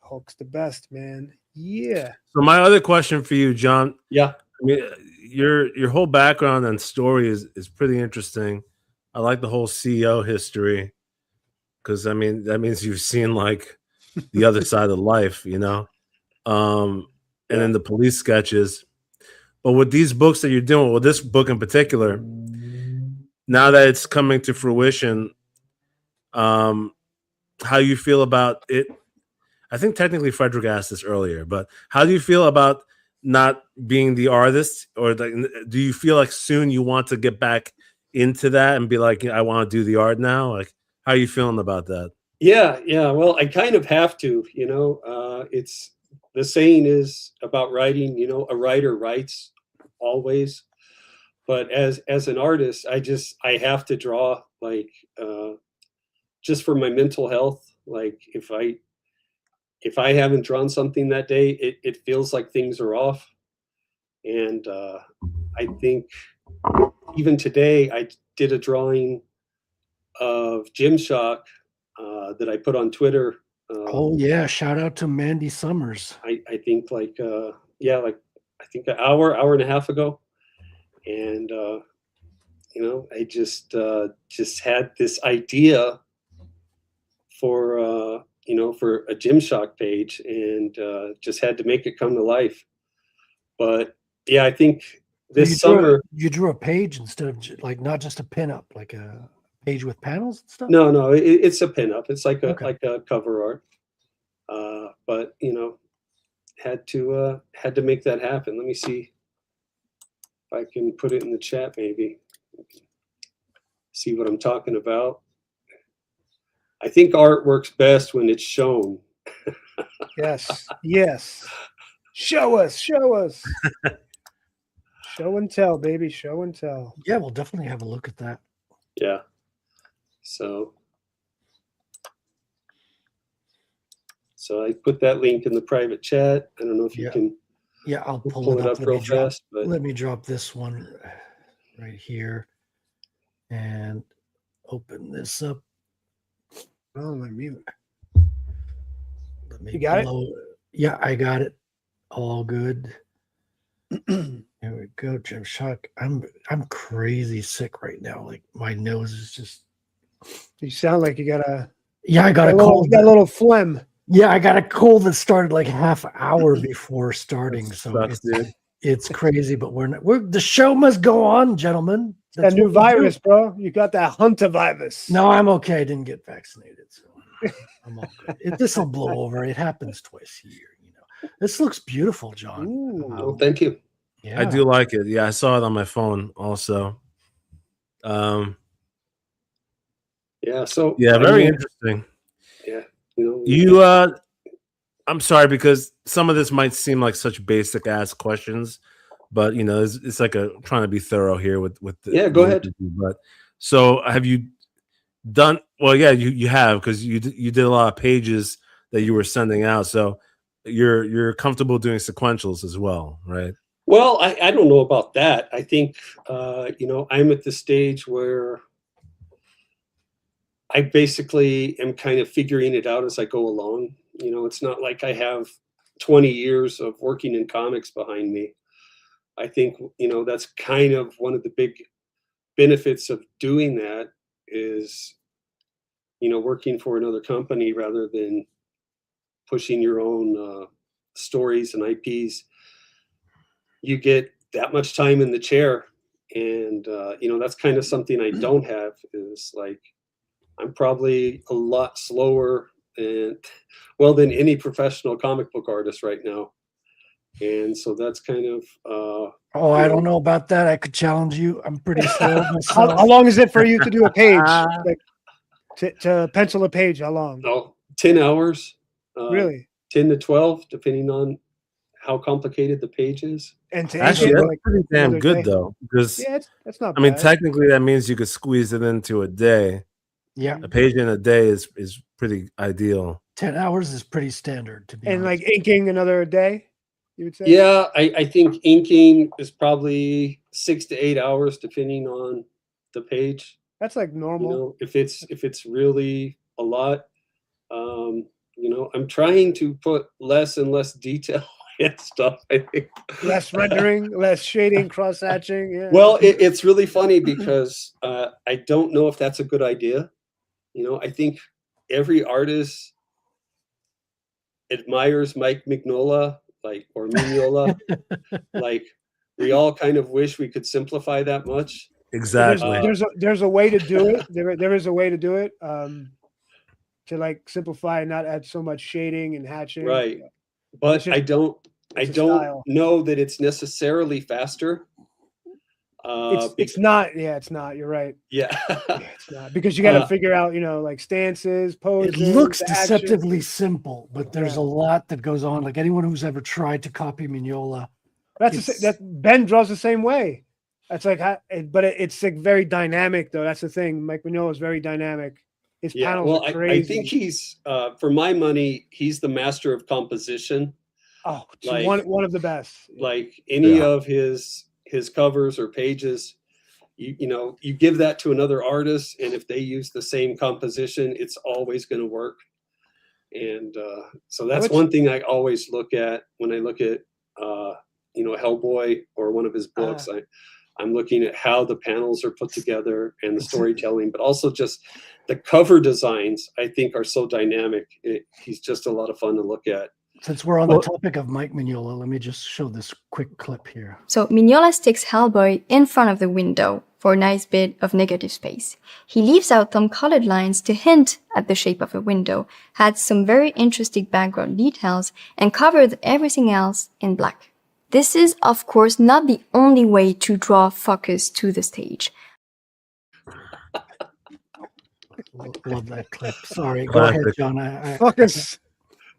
Hulk's the best, man. Yeah. So my other question for you, John. Yeah. I mean, your whole background and story is pretty interesting. I like the whole CEO history, because I mean that means you've seen like the other side of life, and then the police sketches. But with these books that you're doing, with this book in particular, now that it's coming to fruition, how you feel about it? I think technically Frederick asked this earlier, but how do you feel about not being the artist? Or do you feel like soon you want to get back into that and be like, I want to do the art now? Like, how are you feeling about that? Yeah. Well, I kind of have to, it's the saying is about writing, a writer writes always, but as an artist, I have to draw, like, just for my mental health. Like if I haven't drawn something that day, it feels like things are off. And I think even today I did a drawing of Gymshock that I put on Twitter. Shout out to Mandy Summers. I think like I think an hour and a half ago. And I just had this idea for a Gymshock page, and just had to make it come to life. But yeah, I think this summer you drew a page instead of like not just a pinup, like a page with panels and stuff. No, it's a pinup. It's like a cover art. But had to make that happen. Let me see if I can put it in the chat. Maybe see what I'm talking about. I think art works best when it's shown. Yes. Show us. Show and tell, baby. Show and tell. Yeah, we'll definitely have a look at that. Yeah. So I put that link in the private chat. I don't know if you can I'll pull it up Let real me drop, fast. But let me drop this one right here and open this up. Oh, my mute. Let me You got it? Yeah, I got it. All good. Here we go, Jim Shock. I'm crazy sick right now. Like my nose is just. You sound like you got a. Yeah, I got a cold. You got a little phlegm. Yeah, I got a cold that started like half hour before starting. So sucks, dude. it's crazy, but the show must go on, gentlemen. That new virus, bro. You got that Hunter virus. No, I'm okay. I didn't get vaccinated, so I'm all good. This will blow over. It happens twice a year, you know. This looks beautiful, John. well, thank you. Yeah, I do like it. Yeah, I saw it on my phone also. Yeah. So yeah, very interesting. Yeah. You know, I'm sorry because some of this might seem like such basic ass questions, but you know, it's like trying to be thorough here with the. Yeah, go ahead. But so have you done? Well, yeah, you have because you did a lot of pages that you were sending out, so you're comfortable doing sequentials as well, right? Well, I don't know about that. I think you know, I'm at the stage where I basically am kind of figuring it out as I go along. You know, it's not like I have 20 years of working in comics behind me. I think, you know, that's kind of one of the big benefits of doing that is, you know, working for another company rather than pushing your own stories and IPs. You get that much time in the chair. And, you know, that's kind of something I don't have is like, I'm probably a lot slower than any professional comic book artist right now. And so that's kind of I don't know about that. I could challenge you. I'm pretty slow myself. How long is it for you to do a page? Like, to pencil a page, how long? 10 hours. Really? 10 to 12, depending on how complicated the page is. And to Actually, that's like pretty damn good day. though, because that's not. I mean, bad. technically, that means you could squeeze it into a day. Yeah, a page in a day is pretty ideal. 10 hours is pretty standard to be honest. Like inking another day, you would say? Yeah, I think inking is probably 6 to 8 hours, depending on the page. That's like normal. You know, if it's really a lot, you know, I'm trying to put less and less detail and stuff. I think less rendering, less shading, cross hatching. Yeah. Well, it's really funny because I don't know if that's a good idea. You know, I think every artist admires Mike Mignola, or Mignola. Like, we all kind of wish we could simplify that much. Exactly. There's a way to do it. There is a way to do it. To like simplify and not add so much shading and hatching. Right. But I don't know that it's necessarily faster. It's not. Yeah, it's not. You're right. Yeah. It's not, because you got to figure out, you know, like stances, poses. It looks deceptively simple, but there's a lot that goes on. Like anyone who's ever tried to copy Mignola. That Ben draws the same way. That's like, but it's like very dynamic though. That's the thing. Mike Mignola is very dynamic. His panels are crazy. I think he's, for my money, he's the master of composition. Oh, one of the best. Like any of his covers or pages, you know, you give that to another artist, and if they use the same composition, it's always going to work. And so that's one thing I always look at when I look at, you know, Hellboy or one of his books. I'm looking at how the panels are put together and the storytelling, but also just the cover designs, I think, are so dynamic. He's just a lot of fun to look at. Since we're on the topic of Mike Mignola, let me just show this quick clip here. So Mignola sticks Hellboy in front of the window for a nice bit of negative space. He leaves out some colored lines to hint at the shape of a window, adds some very interesting background details, and covers everything else in black. This is, of course, not the only way to draw focus to the stage. Love that clip. Sorry, go ahead, John. Focus.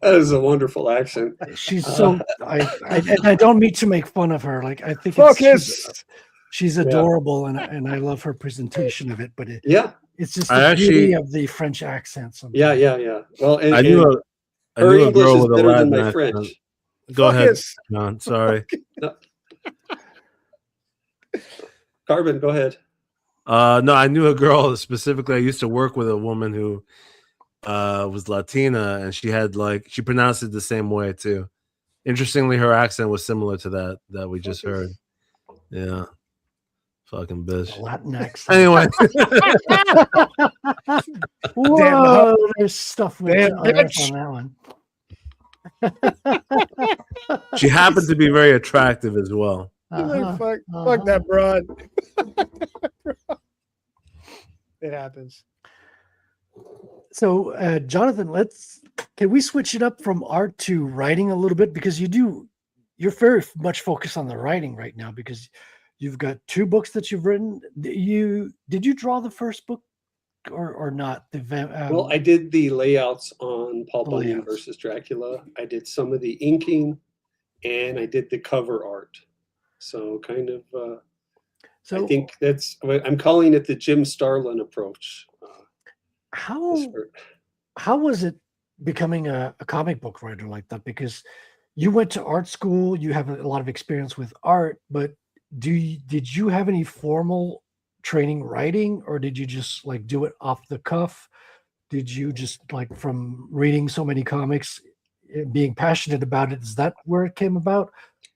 That is a wonderful accent. She's so I don't mean to make fun of her. Like I think Focus. she's adorable, and I love her presentation of it. But Yeah, it's just I the beauty actually- of the French accent. Sometimes. yeah. Well, and, I knew and I her knew a English girl is with a better than Latin my accent. French. Go Focus. ahead, John. Sorry. Carbon, go ahead. No, I knew a girl specifically. I used to work with a woman who was Latina, and she pronounced it the same way too. Interestingly, her accent was similar to that we just heard. Yeah, fucking bitch. Latin accent. Anyway, Whoa, there's stuff with Damn RF on that one. she happened to be very attractive as well. He's like, Uh-huh. fuck that broad. It happens. So, Jonathan, can we switch it up from art to writing a little bit? Because you're very much focused on the writing right now because you've got 2 books that you've written. Did you draw the first book or not? Well, I did the layouts on Paul Bunyan layouts. versus Dracula. I did some of the inking, and I did the cover art. So kind of, so I think I'm calling it the Jim Starlin approach. how was it becoming a comic book writer like that? Because you went to art school, you have a lot of experience with art, but did you have any formal training writing, or did you just like do it off the cuff? Did you just like from reading so many comics, being passionate about it? Is that where it came about?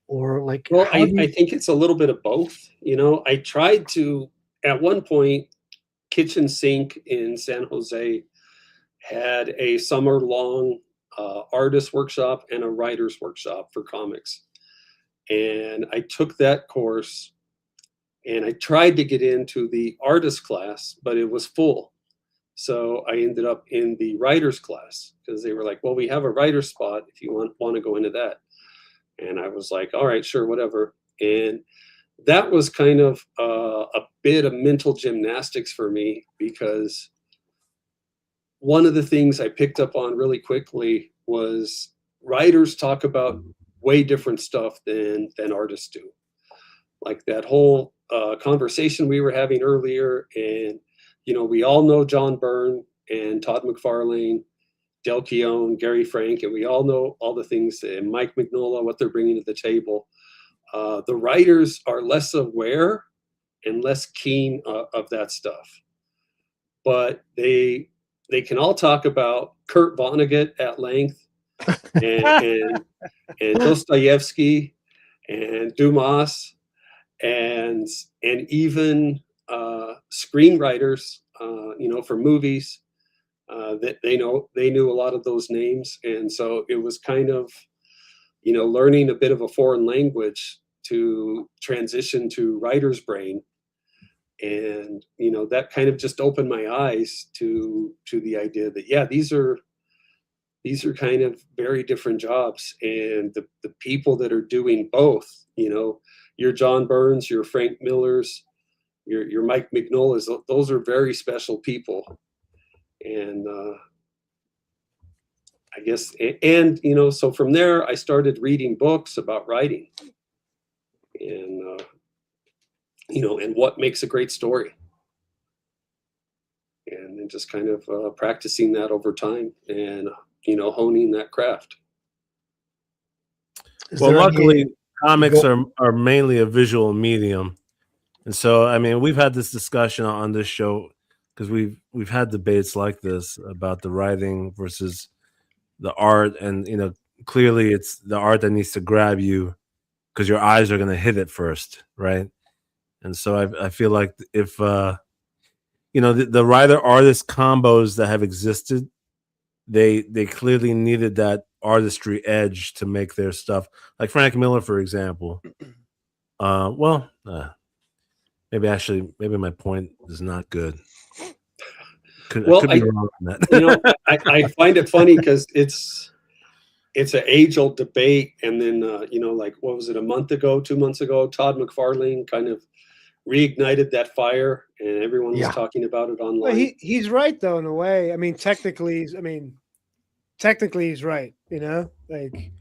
Or like, well, I think it's a little bit of both. I tried to, at one point, Kitchen Sink in San Jose had a summer-long artist workshop and a writer's workshop for comics. And I took that course and I tried to get into the artist class, but it was full. So I ended up in the writer's class because they were like, well, we have a writer's spot if you want to go into that. And I was like, all right, sure, whatever. And that was kind of a bit of mental gymnastics for me because one of the things I picked up on really quickly was writers talk about way different stuff than artists do. Like that whole conversation we were having earlier. And, we all know John Byrne and Todd McFarlane, Del Keown, Gary Frank, and we all know all the things, and Mike Mignola, what they're bringing to the table. The writers are less aware and less keen of that stuff. But they can all talk about Kurt Vonnegut at length and Dostoevsky and Dumas and even screenwriters, for movies. That they knew a lot of those names, and so it was kind of, learning a bit of a foreign language to transition to writer's brain, and that kind of just opened my eyes to the idea that these are kind of very different jobs, and the people that are doing both, your John Burns, your Frank Millers, your Mike Mignolas, those are very special people. And I guess, and so from there I started reading books about writing, and and what makes a great story, and then just kind of practicing that over time, and honing that craft. Well, luckily, comics are mainly a visual medium, and so I mean we've had this discussion on this show. Because we've had debates like this about the writing versus the art, and clearly it's the art that needs to grab you because your eyes are going to hit it first, right? And so I feel like if the writer artist combos that have existed, they clearly needed that artistry edge to make their stuff. Like Frank Miller, for example. Maybe my point is not good. I could be wrong on that. I find it funny because it's an age-old debate, and then like what was it, 2 months ago, Todd McFarlane kind of reignited that fire, and everyone was talking about it online. Well, he's right though in a way. I mean, technically, technically he's right. Like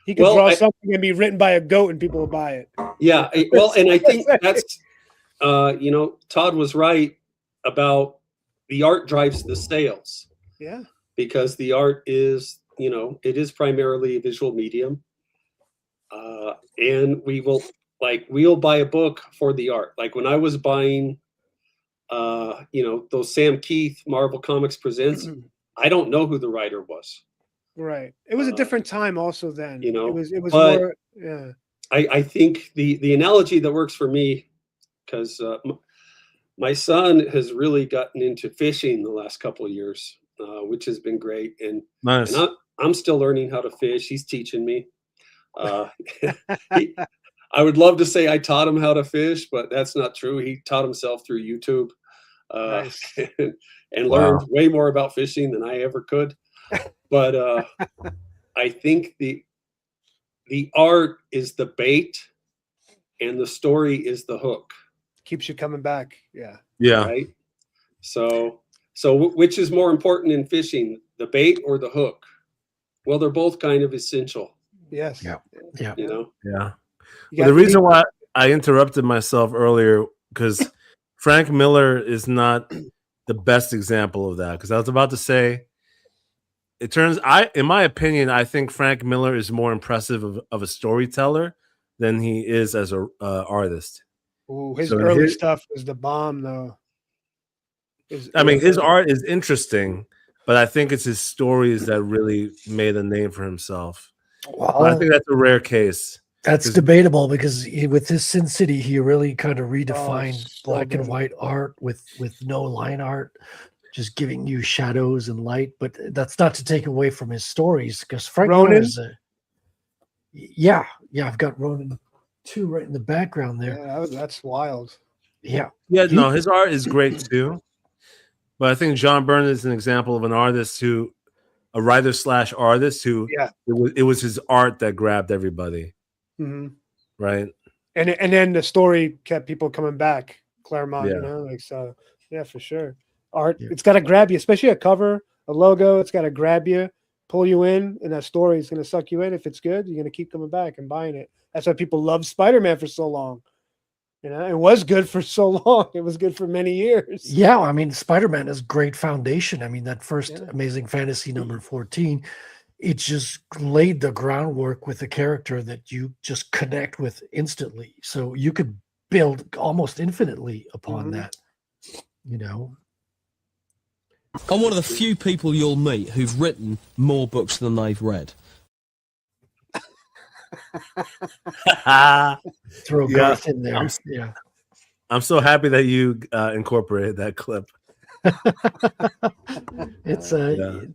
he could Well, draw something and be written by a goat and people will buy it. Yeah, well, and I think that's Todd was right about the art drives the sales. Yeah, because the art is it is primarily a visual medium, and we'll buy a book for the art. Like when I was buying those Sam Keith Marvel Comics Presents, I don't know who the writer was. Right. It was a different time also then. It was but more, yeah. I think the analogy that works for me, because my son has really gotten into fishing the last couple of years, which has been great. And, Nice. and I'm still learning how to fish. He's teaching me. I would love to say I taught him how to fish, but that's not true. He taught himself through YouTube, Nice. and learned way more about fishing than I ever could. But I think the art is the bait and the story is the hook. Keeps you coming back. Yeah. Yeah. Right. So which is more important in fishing, the bait or the hook? Well, they're both kind of essential. Yes. Yeah. Yeah. Yeah. Well, the reason why I interrupted myself earlier, because Frank Miller is not the best example of that. Because I was about to say, in my opinion, I think Frank Miller is more impressive of a storyteller than he is as a artist. Ooh, his early stuff was the bomb, though. His art is interesting, but I think it's his stories that really made a name for himself. Well, I think that's a rare case. That's debatable because with his Sin City, he really kind of redefined black and white art with no line art, just giving you shadows and light. But that's not to take away from his stories, because Frank Miller is I've got Ronin 2 right in the background there. Yeah, that's wild. Yeah. No, his art is great too. But I think John Byrne is an example of a writer/artist who it was his art that grabbed everybody. Mm-hmm. Right. And then the story kept people coming back. Claremont, so yeah, for sure. Art, it's got to grab you, especially a cover, a logo. It's got to grab you, pull you in, and that story is going to suck you in. If it's good, you're going to keep coming back and buying it. That's why people loved Spider-Man for so long. It was good for so long. It was good for many years. Yeah, I mean, Spider-Man is great foundation. I mean, that first Amazing Fantasy number 14, it just laid the groundwork with a character that you just connect with instantly. So you could build almost infinitely upon that, I'm one of the few people you'll meet who've written more books than they've read. Throw Garth in there. I'm so happy that you incorporated that clip. It's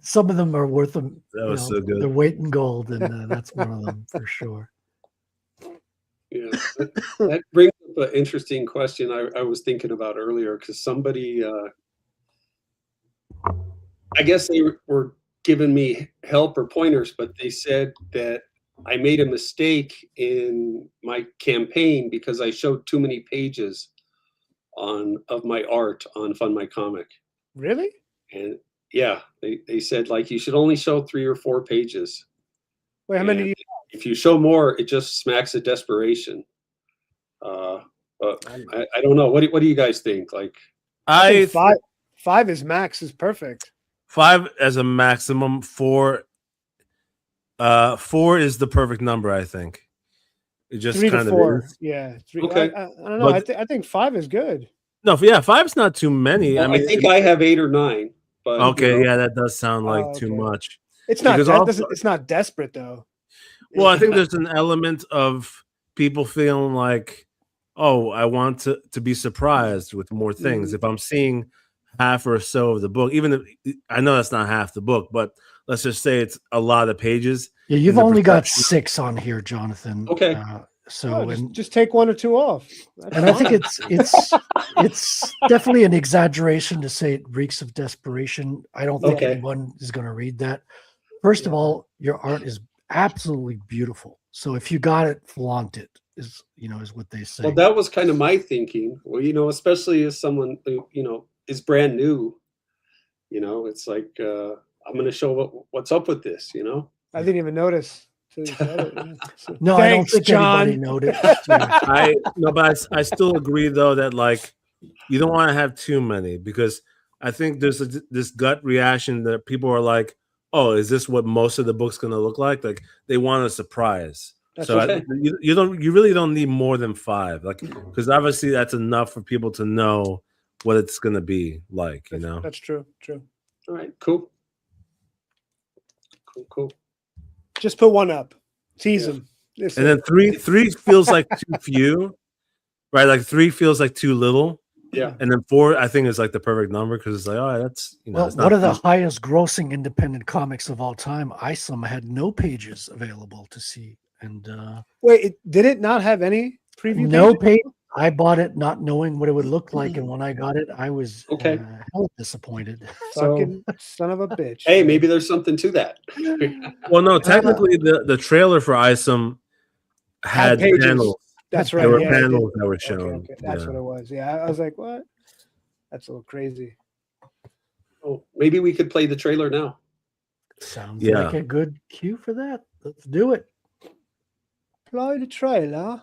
some of them are worth them. That was so good. Their weight in gold, and that's one of them for sure. Yeah, that brings up an interesting question I was thinking about earlier, because somebody, I guess they were giving me help or pointers, but they said that I made a mistake in my campaign because I showed too many pages of my art on Fund My Comic. Really? And yeah, they said like you should only show 3 or 4 pages. Wait, how many? If you show more, it just smacks of desperation. But I don't know. What do you guys think? Like, I think five is max is perfect. 5 as a maximum. 4 is the perfect number, I think. It just 3 kind to of 4. is. Yeah. 3. Okay. I don't know. I think 5 is good. No, 5's not too many. Well, I think I have 8 or 9. But okay, that does sound like too much. It's not. It's not desperate though. Well, I think there's an element of people feeling like, oh, I want to be surprised with more things. Mm-hmm. If I'm seeing half or so of the book, even if I know that's not half the book, but let's just say it's a lot of pages. Yeah, you've only got 6 on here, Jonathan. Okay. Just take 1 or 2 off. And I think it's definitely an exaggeration to say it reeks of desperation. I don't think anyone is going to read that. First of all, your art is absolutely beautiful. So if you got it, flaunt it, is what they say. Well, that was kind of my thinking. Well, especially as someone who, is brand new, it's like, I'm going to show what's up with this, you know? I didn't even notice. So you said it. Yeah. So, No, thanks, I don't think John. anybody noticed. Yeah. But I still agree though that like you don't want to have too many, because I think there's this gut reaction that people are like, oh, is this what most of the book's going to look like? Like they want a surprise. That's So okay. you really don't need more than 5, like, because obviously that's enough for people to know what it's going to be like, you know. That's true. True. All right, cool. Cool. Just put one up. Tease Yeah. them. And then three feels like too few, right? Like 3 feels like too little. Yeah. And then 4, I think, is like the perfect number, because it's like, oh, that's, you know, Well, it's one not of the highest grossing independent comics of all time, Isom, had no pages available to see. And wait, did it not have any preview? no pages? page. I bought it not knowing what it would look like. And when I got it, I was Okay. hell disappointed. Fucking son of a bitch. Hey, maybe there's something to that. Well, no, technically the trailer for Isom had pages. panels. That's right. There were yeah, it panels did. that were Okay, shown. okay. That's what it was. Yeah, I was like, what? That's a little crazy. Oh, maybe we could play the trailer now. Sounds Yeah. like a good cue for that. Let's do it. Play the trailer.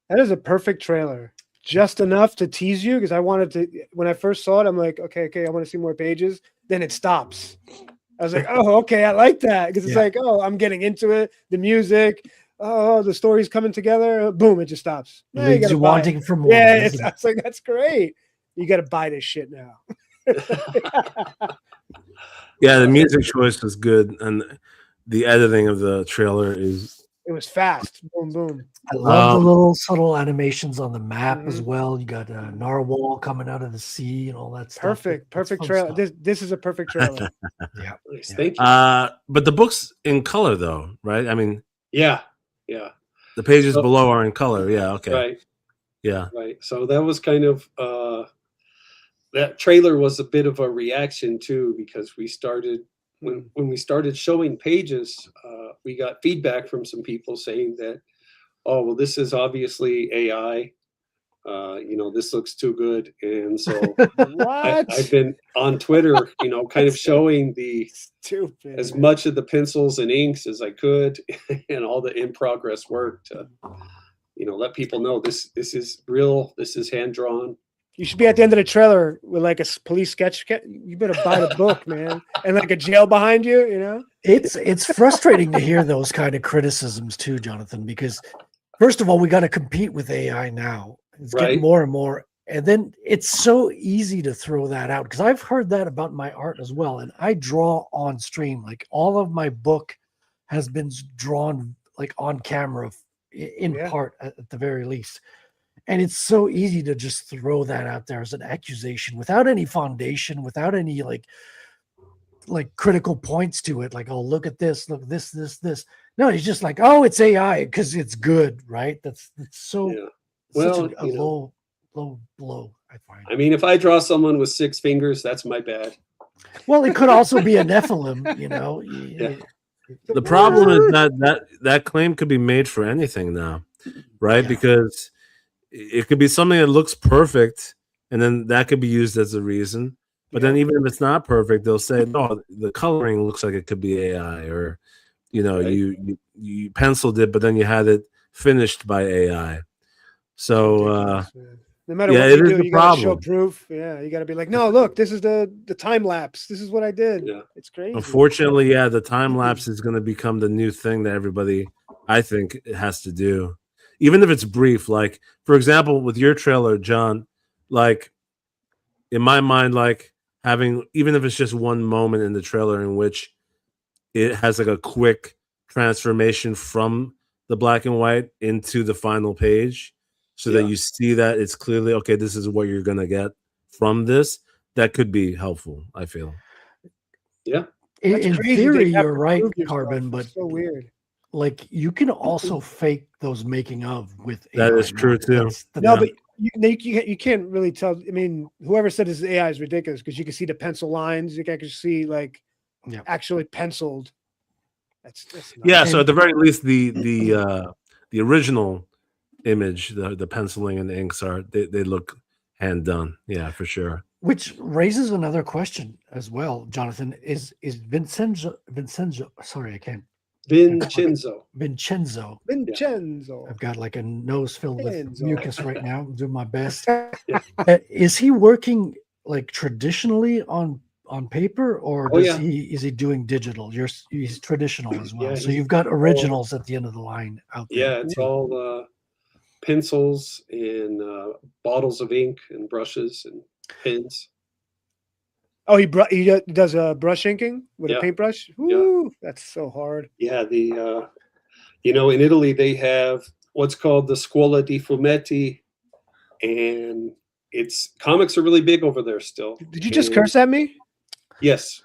That is a perfect trailer. Just enough to tease you, because I wanted to. When I first saw it, I'm like, okay, I want to see more pages. Then it stops. I was like, oh, okay, I like that, because it's like, oh, I'm getting into it. The music, oh, the story's coming together. Boom, it just stops. It leaves you wanting for more. Yeah, doesn't I was like, that's great. You got to buy this shit now. Yeah, the music choice was good, and the editing of the trailer is. It was fast. Boom, boom. I love the little subtle animations on the map as well. You got narwhal coming out of the sea and all that stuff. Perfect trailer. This is a perfect trailer. Yeah. Nice, thank you. But the book's in color though, right? I mean, yeah. the pages below are in color. Yeah. Okay. Right. Yeah. Right. So that was kind of that trailer was a bit of a reaction too, because we started when we started showing pages, we got feedback from some people saying that, oh, well, this is obviously AI. This looks too good. And so I've been on Twitter, kind of showing as much of the pencils and inks as I could and all the in progress work to, let people know this is real. This is hand drawn. You should be at the end of the trailer with like a police sketch. You better buy the book, man, and like a jail behind you. It's frustrating to hear those kind of criticisms too, Jonathan, because first of all, we got to compete with AI now. It's getting more and more. And then it's so easy to throw that out, because I've heard that about my art as well. And I draw on stream. Like all of my book has been drawn like on camera in part at the very least. And it's so easy to just throw that out there as an accusation without any foundation, without any like critical points to it. Like, oh, look at this, look this. No, he's just like, oh, it's AI because it's good, right? That's so such a low blow, I find. I mean, if I draw someone with 6 fingers, that's my bad. Well, it could also be a Nephilim, Yeah. The problem is that claim could be made for anything now, right? Yeah. Because it could be something that looks perfect, and then that could be used as a reason. But then even if it's not perfect, they'll say, no, the coloring looks like it could be AI, or Right. you penciled it, but then you had it finished by AI. So Ridiculous, man. No matter yeah, what it you is do, the you gotta show problem. proof. Yeah, you gotta be like, no, look, this is the time lapse. This is what I did. Yeah. It's crazy. Unfortunately, yeah, the time lapse is going to become the new thing that everybody, I think, has to do, even if it's brief. Like, for example, with your trailer, John, like in my mind, like having, even if it's just one moment in the trailer in which it has like a quick transformation from the black and white into the final page, so that Yeah. you see that it's clearly, okay, this is what you're going to get from this. That could be helpful, I feel. Yeah. That's In crazy. theory, They have you're to right, prove yourself. Carbon, but It's so weird. like you can also fake those making of with That AI is true, now. too. That's No, Yeah. but you can't really tell. I mean, whoever said this AI is ridiculous because you can see the pencil lines. You can actually see like Yeah. actually penciled. That's nuts. Yeah, so at the very least, the original image, the penciling and the inks they look hand done. Yeah, for sure. Which raises another question as well, Jonathan. Is Vincenzo? Sorry, I can't. Vincenzo. Vincenzo. I've got like a nose filled with Vincenzo. mucus right now. I'm doing my best. Is he working like traditionally on paper, or Oh, does yeah. is he doing digital? He's traditional as well. Yeah, So he's you've got originals at the end of the line out there. Yeah, it's all pencils and bottles of ink and brushes and pens. Oh, he does a brush inking with a Yeah. paintbrush. Yeah. Woo, that's so hard. Yeah, the in Italy they have what's called the Scuola di Fumetti, and it's comics are really big over there still. Did you just And- curse at me? Yes.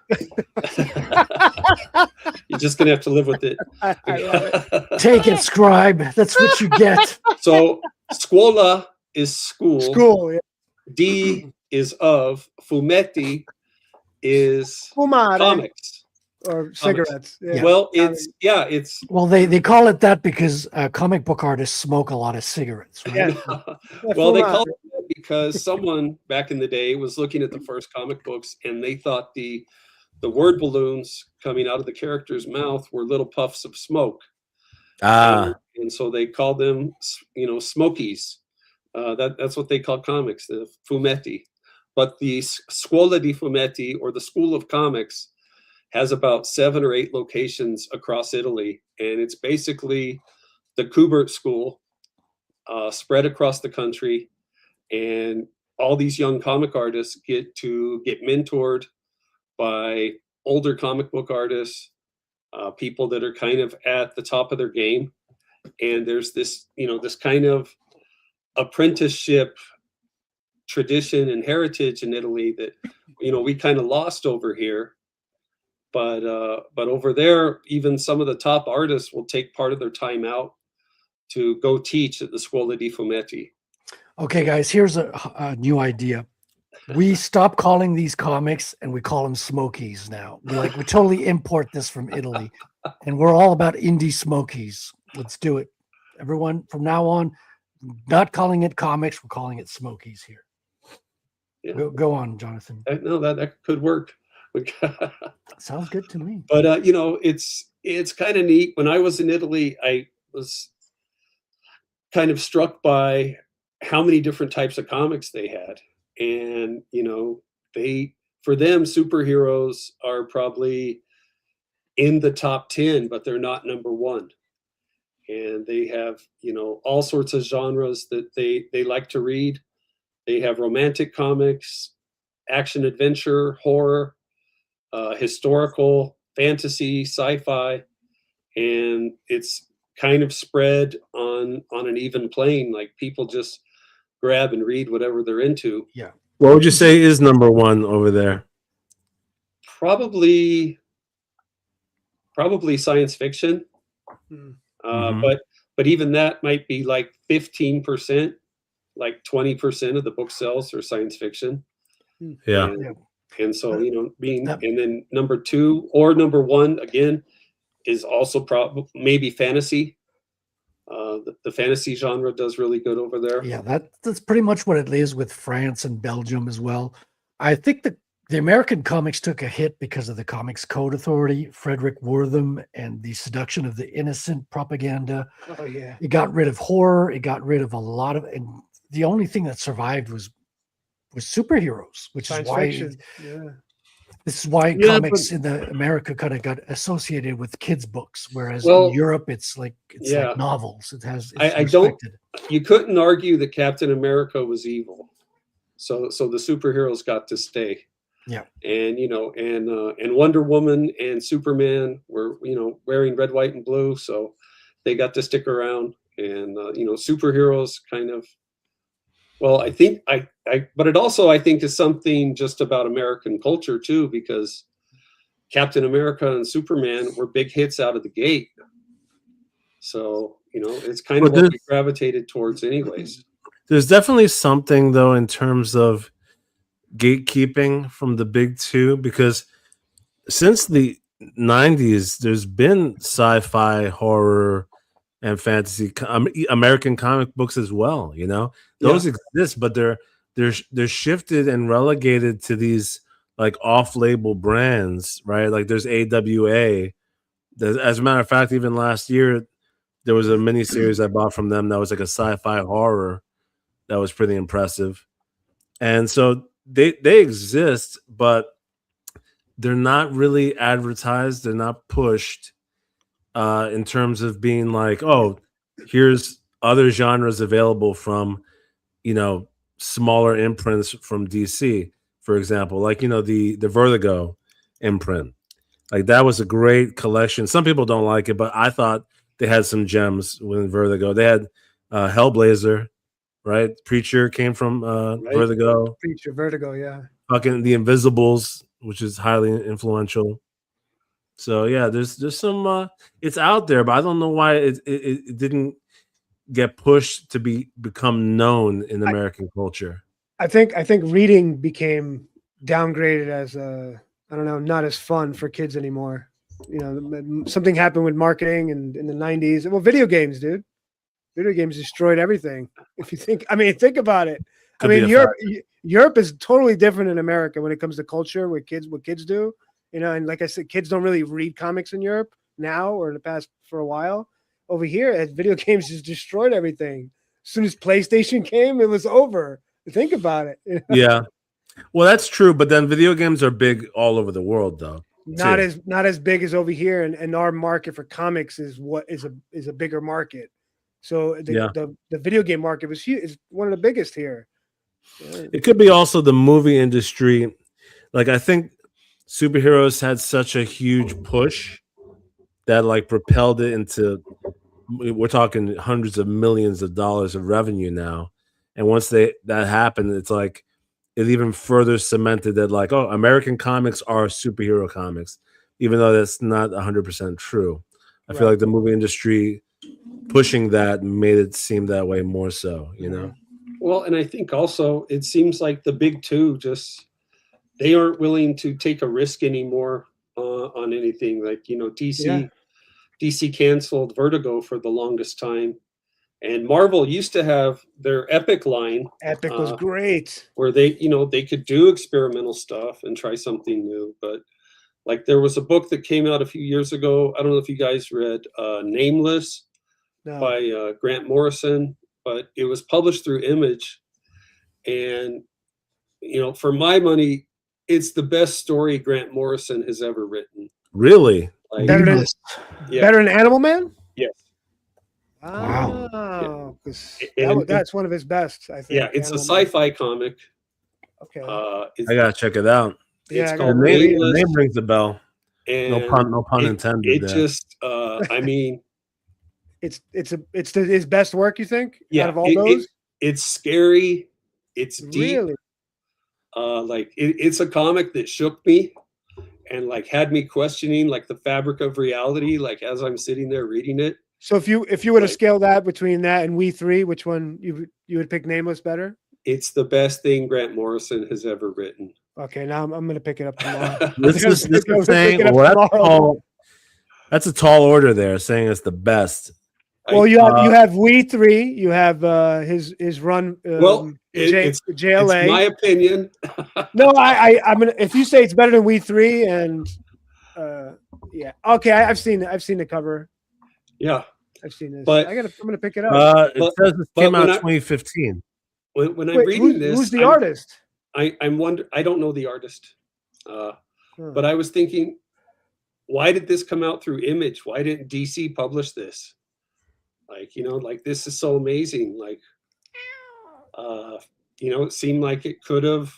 You're just gonna have to live with it. I love it. Take it, scribe. That's what you get. So Scuola is school. School. Yeah. D is of. Fumetti is Fumare comics. or cigarettes. Yeah. Well, it's Well, they call it that because comic book artists smoke a lot of cigarettes, right? Yeah. well, they Fumare. call it that because someone back in the day was looking at the first comic books and they thought the word balloons coming out of the character's mouth were little puffs of smoke. And so they called them, smokies. That's what they call comics, the fumetti. But the Scuola di Fumetti, or the School of Comics, has about 7 or 8 locations across Italy, and it's basically the Kubert School spread across the country, and all these young comic artists get mentored by older comic book artists, people that are kind of at the top of their game, and there's this kind of apprenticeship tradition and heritage in Italy that we kind of lost over here. But over there, even some of the top artists will take part of their time out to go teach at the Scuola di Fumetti. Okay, guys, here's a new idea. We stop calling these comics and we call them smokies now. We totally import this from Italy, and we're all about indie smokies. Let's do it, everyone. From now on, not calling it comics, we're calling it smokies here. Yeah. Go on, Jonathan. No, that could work. Sounds good to me. But it's kind of neat. When I was in Italy, I was kind of struck by how many different types of comics they had. And for them, superheroes are probably in the top 10, but they're not number 1. And they have all sorts of genres that they like to read. They have romantic comics, action adventure, horror, historical, fantasy, sci-fi, and it's kind of spread on an even plane. Like people just grab and read whatever they're into. Yeah. What would you say is number 1 over there? Probably science fiction. But even that might be like 15%, like 20% of the book sales are science fiction. Yeah. And so, and then number 2 or number 1 again is also maybe fantasy. The fantasy genre does really good over there. Yeah, that's pretty much what it is with France and Belgium as well. I think the The American comics took a hit because of the Comics Code Authority, Frederick Wortham, and the seduction of the innocent propaganda. Oh yeah. It got rid of horror. It got rid of a lot of, and the only thing that survived was superheroes, which Science is why fiction. Yeah. this is why Yeah, comics in the America kind of got associated with kids' books, whereas Well, in Europe it's like yeah. novels. It's I don't. respected. You couldn't argue that Captain America was evil, so the superheroes got to stay. Yeah. And and Wonder Woman and Superman were wearing red, white, and blue, so they got to stick around. And superheroes kind of. Well, I think but it also I think is something just about American culture too, because Captain America and Superman were big hits out of the gate. So it's kind of what we gravitated towards, anyways. There's definitely something though in terms of gatekeeping from the big two, because since the 90s there's been sci-fi, horror, and fantasy American comic books as well. Those exist, but they're shifted and relegated to these like off-label brands, right? Like there's AWA. As a matter of fact, even last year there was a mini series I bought from them that was like a sci-fi horror that was pretty impressive. And so they exist, but they're not really advertised. They're not pushed in terms of being like, oh, here's other genres available from, smaller imprints from DC, for example, like, the Vertigo imprint. Like that was a great collection. Some people don't like it, but I thought they had some gems within Vertigo. They had Hellblazer, right? Preacher came from Vertigo. Preacher, Vertigo, yeah. Fucking The Invisibles, which is highly influential. So yeah, there's some it's out there, but I don't know why it didn't get pushed to become known in American culture. I think reading became downgraded as I don't know, not as fun for kids anymore. Something happened with marketing and in the 90s. Well, video games, dude. Video games destroyed everything. If you think about it. Europe is totally different in America when it comes to culture, what kids do. And like I said, kids don't really read comics in Europe now or in the past for a while. Over here, video games just destroyed everything. As soon as PlayStation came, it was over. Think about it. Yeah. Well, that's true, but then video games are big all over the world, though. Not as big as over here, and our market for comics is a bigger market. So the video game market was huge. Is one of the biggest here. It could be also the movie industry. Like I think superheroes had such a huge push that like propelled it into, we're talking hundreds of millions of dollars of revenue now. And once that happened, it's like it even further cemented that like, oh, American comics are superhero comics, even though that's not 100% true. I feel like the movie industry pushing that made it seem that way more so, Well, and I think also it seems like the big two they aren't willing to take a risk anymore on anything. Like DC canceled Vertigo for the longest time, and Marvel used to have their Epic line. Epic was great, where they could do experimental stuff and try something new. But like there was a book that came out a few years ago. I don't know if you guys read Nameless by Grant Morrison, but it was published through Image, and for my money, it's the best story Grant Morrison has ever written. Really? Like, better than Animal Man? Yes. Wow. Yeah. That's one of his best, I think. Yeah, it's Animal a sci-fi comic. Okay. I gotta check it out. It's called the name rings a bell. And no pun intended. It just I mean it's his best work, you think? Yeah, out of all those? It's scary. It's deep. Really? It's a comic that shook me and like had me questioning like the fabric of reality, like as I'm sitting there reading it. So if you were to scale that between that and We Three, which one you would pick Nameless better? It's the best thing Grant Morrison has ever written. Okay, now I'm going to pick it up tomorrow. This is saying, well, that's a tall order there, saying it's the best. Well, you have We Three. You have his run. Well, it's JLA. my opinion. No, I'm gonna. If you say it's better than We Three, and yeah, okay, I've seen the cover. Yeah, I've seen this. But I'm gonna pick it up. It says this came out in 2015. When I'm reading this, who's the artist? I'm wondering. I don't know the artist, but I was thinking, why did this come out through Image? Why didn't DC publish this? Like, like this is so amazing. Like, it seemed like it could have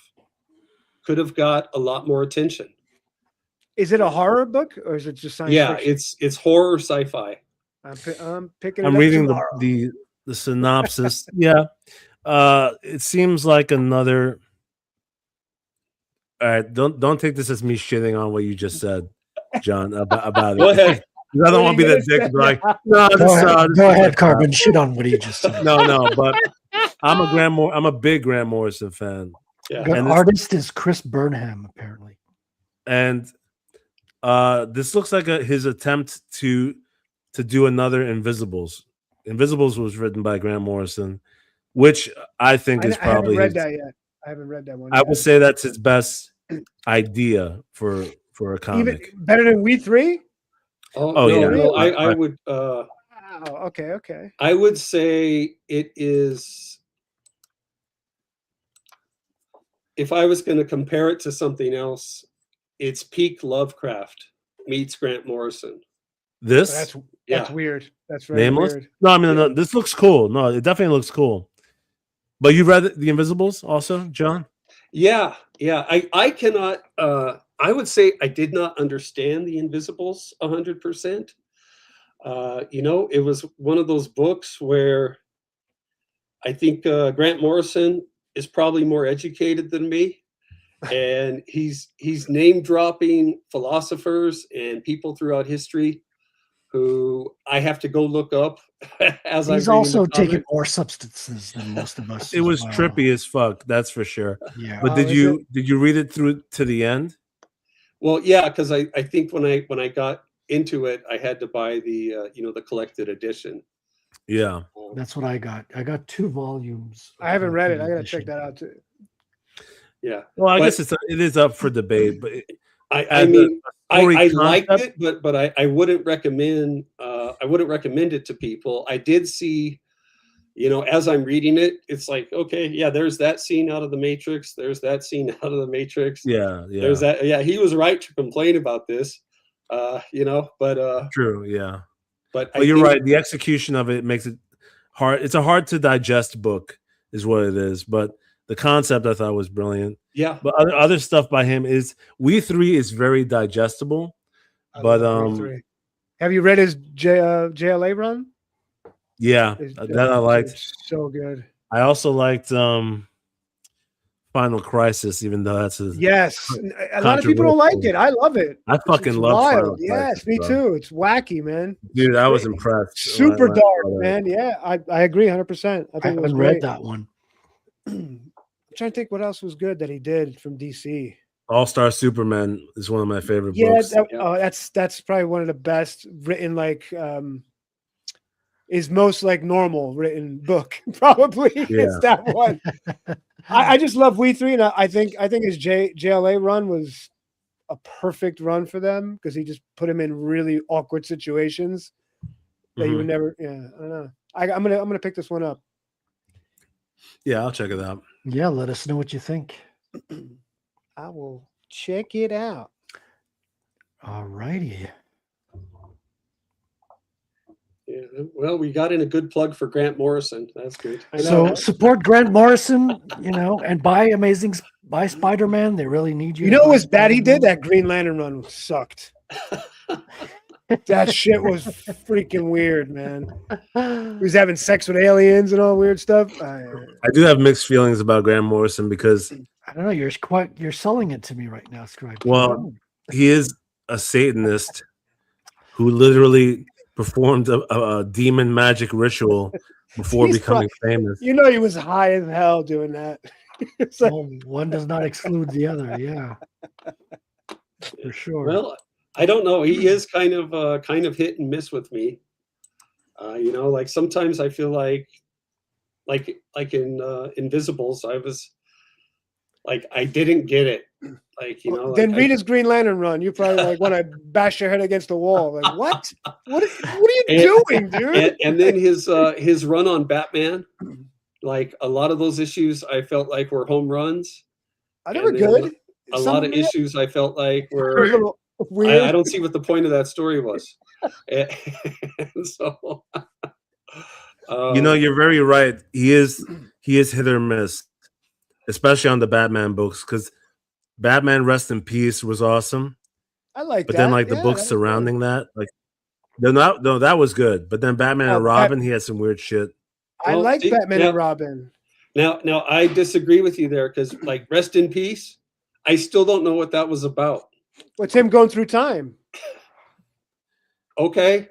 got a lot more attention. Is it a horror book or is it just science fiction? It's horror sci-fi. I'm picking. I'm reading the synopsis. Yeah, it seems like another. All right, don't take this as me shitting on what you just said, John, about it. Go ahead. I don't want to be that dick. Like, no, go ahead, Carbon. Shit on what he just said. No, but I'm a big Grant Morrison fan. Yeah. The artist is Chris Burnham, apparently. And this looks like his attempt to do another Invisibles. Invisibles was written by Grant Morrison, which I think is probably. I haven't read that yet. I haven't read that one. I would say that's his best idea for a comic. Even better than We Three. Oh no, yeah, really? no, I would. Wow. Okay. I would say it is. If I was going to compare it to something else, it's peak Lovecraft meets Grant Morrison. This? That's weird. That's very Nameless? weird. No, I mean, no, this looks cool. No, it definitely looks cool. But you read The Invisibles also, John? Yeah. I cannot. I would say I did not understand The Invisibles 100%. It was one of those books where I think Grant Morrison is probably more educated than me, and he's name dropping philosophers and people throughout history who I have to go look up as he's also taking more substances than most of us. It was trippy as fuck, that's for sure. Yeah. But did you read it through to the end? Well, yeah, because I think when I got into it, I had to buy the the collected edition. Yeah, that's what I got. I got 2 volumes. I haven't read it. I gotta check that out too. Yeah. Well, I guess it is up for debate, but I mean, I liked it, but I wouldn't recommend it to people. I did see, as I'm reading it, it's like, okay, yeah, there's that scene out of The Matrix. There's that scene out of The Matrix. Yeah. There's that. Yeah, he was right to complain about this. But true. Yeah. But you're right. The execution of it makes it hard. It's a hard to digest book, is what it is. But the concept I thought was brilliant. Yeah. But other stuff by him is We Three is very digestible. But have you read his JLA run? Yeah, that I liked. It's so good. I also liked Final Crisis, even though that's a lot of people don't like it. I love it. I fucking love Final Yes, Crisis, me bro. too. It's wacky, man. Dude, I was impressed. Super dark, man. Yeah, I agree 100%. I haven't read that one. I'm trying to think what else was good that he did from DC. All-Star Superman is one of my favorite books. That's probably one of the best written, like is most like normal written book. Probably it's that one. I just love We Three, and I think his JLA run was a perfect run for them because he just put him in really awkward situations that you would never. Yeah, I don't know. I'm gonna pick this one up. Yeah, I'll check it out. Yeah, let us know what you think. I will check it out. All righty. Yeah, well, we got in a good plug for Grant Morrison. That's good. So support Grant Morrison, and buy Spider-Man. They really need you. You know what was bad? He did that Green Lantern run sucked. That shit was freaking weird, man. He was having sex with aliens and all weird stuff. I do have mixed feelings about Grant Morrison because I don't know. You're selling it to me right now, Scribe. Well, he is a Satanist who literally performed a demon magic ritual before becoming famous. He was high as hell doing that. Well, one does not exclude the other. Yeah, for sure. Well, I don't know. He is kind of hit and miss with me. You know, like sometimes I feel like in Invisibles, I was like, I didn't get it. Like, you know, Then like read his Green Lantern run. You probably like want to bash your head against the wall. Like, what? What are you doing, dude? and then his run on Batman, like a lot of those issues I felt like were home runs. They were And then good. A Some lot of them- issues I felt like were a were little weird. I don't see what the point of that story was. And so You know, you're very right. He is hit or miss, especially on the Batman books, because Batman Rest in Peace was awesome. I like But that. then like the Yeah, books that was surrounding that, like no, that was good. But then Batman Oh, and Robin, he had some weird shit. good. I like see, Batman now- and Robin. now I disagree with you there, because like Rest in Peace, I still don't know what that was about. What's him going through time? Okay.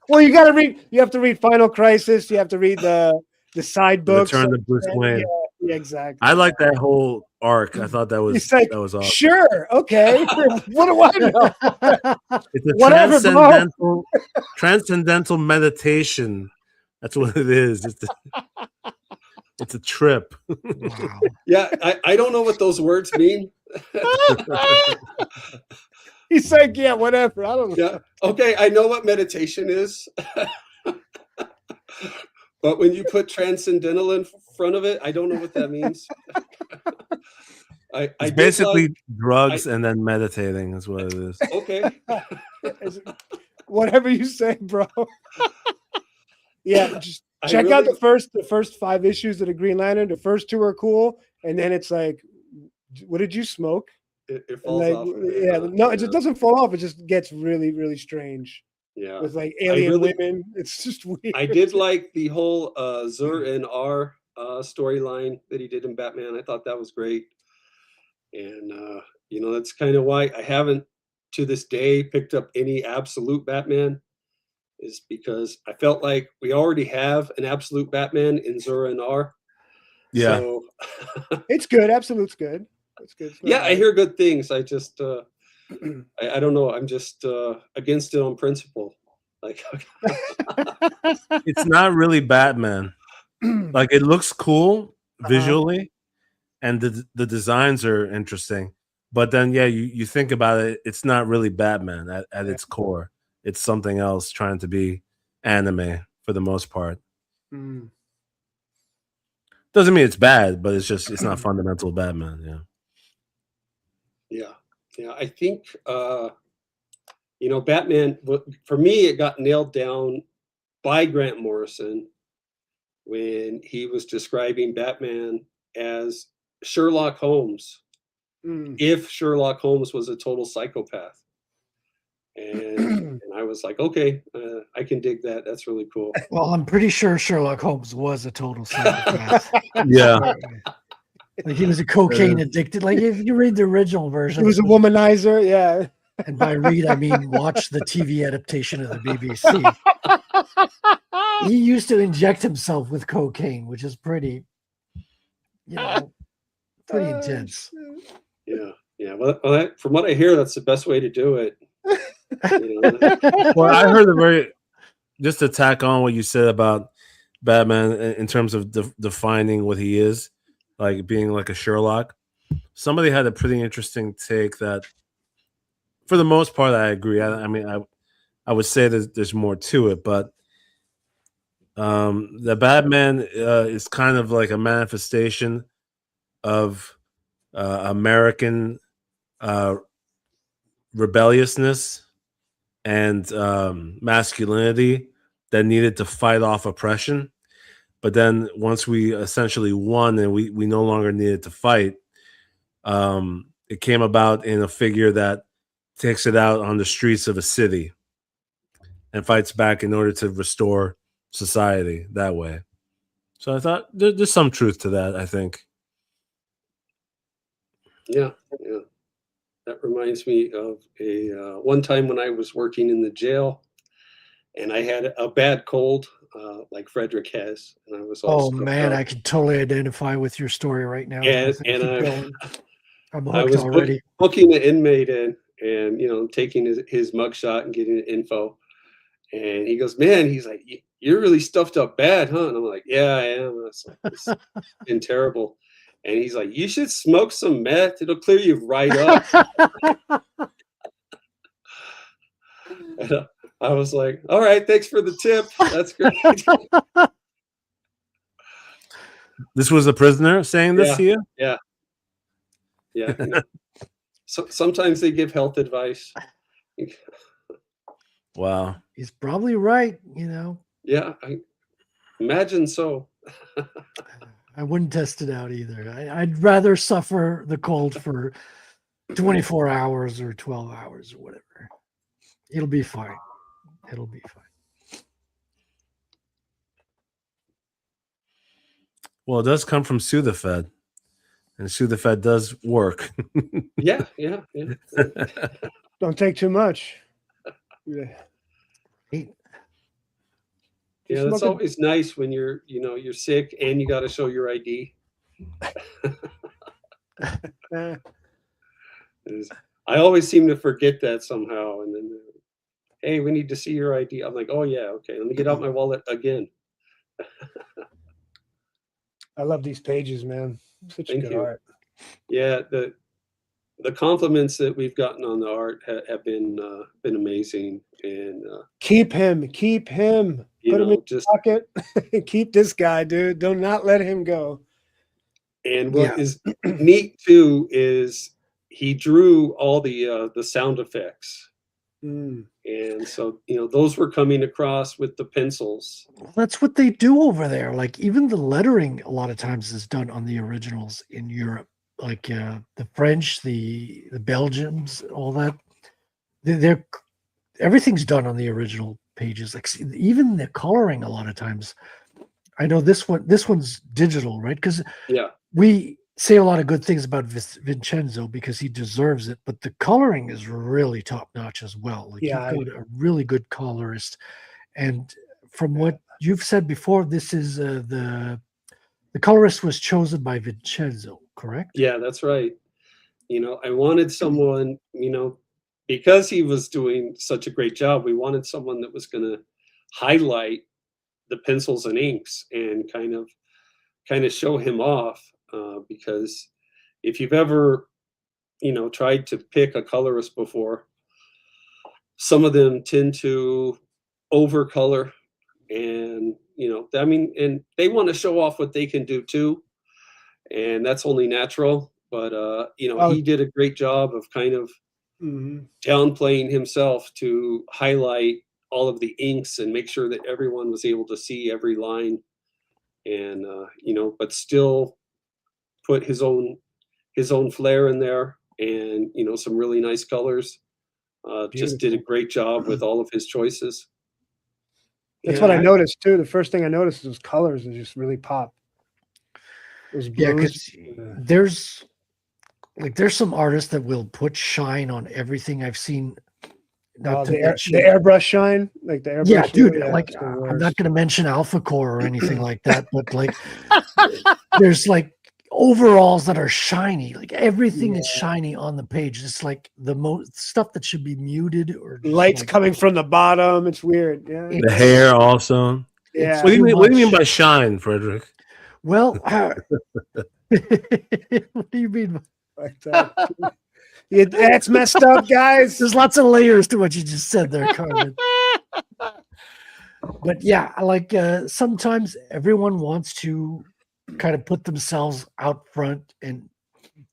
Well, you got to read. You have to read Final Crisis. You have to read the side books. Return to Bruce Wayne. Yeah, exactly. I like that whole arc. I thought that was He's like, that was awesome. sure, okay. What do I know? It's a Whatever, bro. transcendental meditation. That's what it is. It's a trip. Wow. Yeah, I don't know what those words mean. He's like, yeah, whatever. I don't know. Yeah. Okay, I know what meditation is. But when you put transcendental in front of it, I don't know what that means. I It's did basically like- drugs and then meditating is what it is. okay. Whatever you say, bro. Yeah, just I check out really- the first 5 issues of the Green Lantern. The first 2 are cool, and then it's like, what did you smoke? It And falls like, off. yeah, no, it just doesn't fall off. It just gets really, really strange Yeah. with like alien really- women. It's just weird. I did like the whole Zur and R storyline that he did in Batman. I thought that was great. And you know, that's kind of why I haven't to this day picked up any absolute Batman, is because I felt like we already have an absolute Batman in Zur and R. Yeah. So, It's good. Absolute's good. It's good. It's not yeah, I bad. hear good things. I just I don't know. I'm just against it on principle. Like It's not really Batman. Like it looks cool visually, and the designs are interesting. But then, yeah, you think about it, it's not really Batman at its core. It's something else trying to be anime for the most part. Mm. Doesn't mean it's bad, but it's not fundamental Batman. Yeah. Yeah, I think you know, Batman, for me, it got nailed down by Grant Morrison when he was describing Batman as Sherlock Holmes, Mm. if Sherlock Holmes was a total psychopath. And I was like, okay, I can dig that. That's really cool. Well, I'm pretty sure Sherlock Holmes was a total psychopath. Yeah. Like he was a cocaine addicted. Like if you read the original version, He was a womanizer. Yeah. and by read I mean watch the TV adaptation of the BBC. He used to inject himself with cocaine, which is pretty, you know, pretty intense. Yeah. Well, from what I hear, that's the best way to do it. You know? Well, I heard just to tack on what you said about Batman in terms of defining what he is, like being like a Sherlock. Somebody had a pretty interesting take that, for the most part, I agree. I mean, I would say that there's more to it, but the Batman is kind of like a manifestation of American rebelliousness and masculinity that needed to fight off oppression. But then once we essentially won and we no longer needed to fight, it came about in a figure that takes it out on the streets of a city and fights back in order to restore society that way. So I thought there's some truth to that, I think. Yeah. That reminds me of a one time when I was working in the jail, and I had a bad cold, like Frederick has, and I was all Oh stuffed man, up. I can totally identify with your story right now. And Keep going. I'm I hooked was already. booking the inmate in, and you know, taking his mugshot and getting the info, And he goes, man, he's like, you're really stuffed up bad, huh? And I'm like, yeah, I am. It's been terrible. And he's like, you should smoke some meth. It'll clear you right up. And I was like, all right, thanks for the tip. That's great. This was a prisoner saying this to you? Yeah. Yeah. You know, so sometimes they give health advice. Wow. He's probably right, you know. Yeah, I imagine so. I wouldn't test it out either. I'd rather suffer the cold for 24 hours or 12 hours or whatever. It'll be fine. It'll be fine. Well, it does come from Sudafed, and Sudafed does work. Yeah. Don't take too much. Yeah. Yeah, that's always nice when you're sick and you got to show your ID. I always seem to forget that somehow, and then, hey, we need to see your ID. I'm like, oh yeah, okay, let me get out my wallet again. I love these pages, man. Such Thank good you. art. Yeah, the compliments that we've gotten on the art have been amazing, and keep him. Put him in your pocket. Keep this guy, dude. Do not let him go. And what is neat too is he drew all the sound effects, and so those were coming across with the pencils. That's what they do over there. Like even the lettering, a lot of times is done on the originals in Europe. Like the French, the Belgians, all that. They're everything's done on the original pages. Like even the coloring, a lot of times. I know this one's digital, right? Because we say a lot of good things about Vincenzo because he deserves it, but the coloring is really top notch as well. Like you've got a really good colorist, and from what you've said before, this is the colorist was chosen by Vincenzo, correct? Yeah, that's right. I wanted someone, because he was doing such a great job, we wanted someone that was going to highlight the pencils and inks and kind of show him off, because if you've ever tried to pick a colorist before, some of them tend to overcolor, and and they want to show off what they can do too, and that's only natural. But he did a great job of kind of downplaying himself to highlight all of the inks and make sure that everyone was able to see every line, and but still put his own flair in there, and some really nice colors. Just did a great job with all of his choices. That's what I noticed too. The first thing I noticed was colors and just really pop. Those blues. Because there's some artists that will put shine on everything. I've seen. The airbrush shine, like the airbrush. Yeah, dude. Like I'm not going to mention Alpha Core or anything like that, but like there's like overalls that are shiny. Like everything is shiny on the page. It's like the most stuff that should be muted or lights coming from the bottom. It's weird. Yeah, the hair also. Yeah. What do you mean by shine, Frederick? Well, what do you mean? Like that? That's messed up, guys. There's lots of layers to what you just said there, Carmen. But yeah, like sometimes everyone wants to kind of put themselves out front and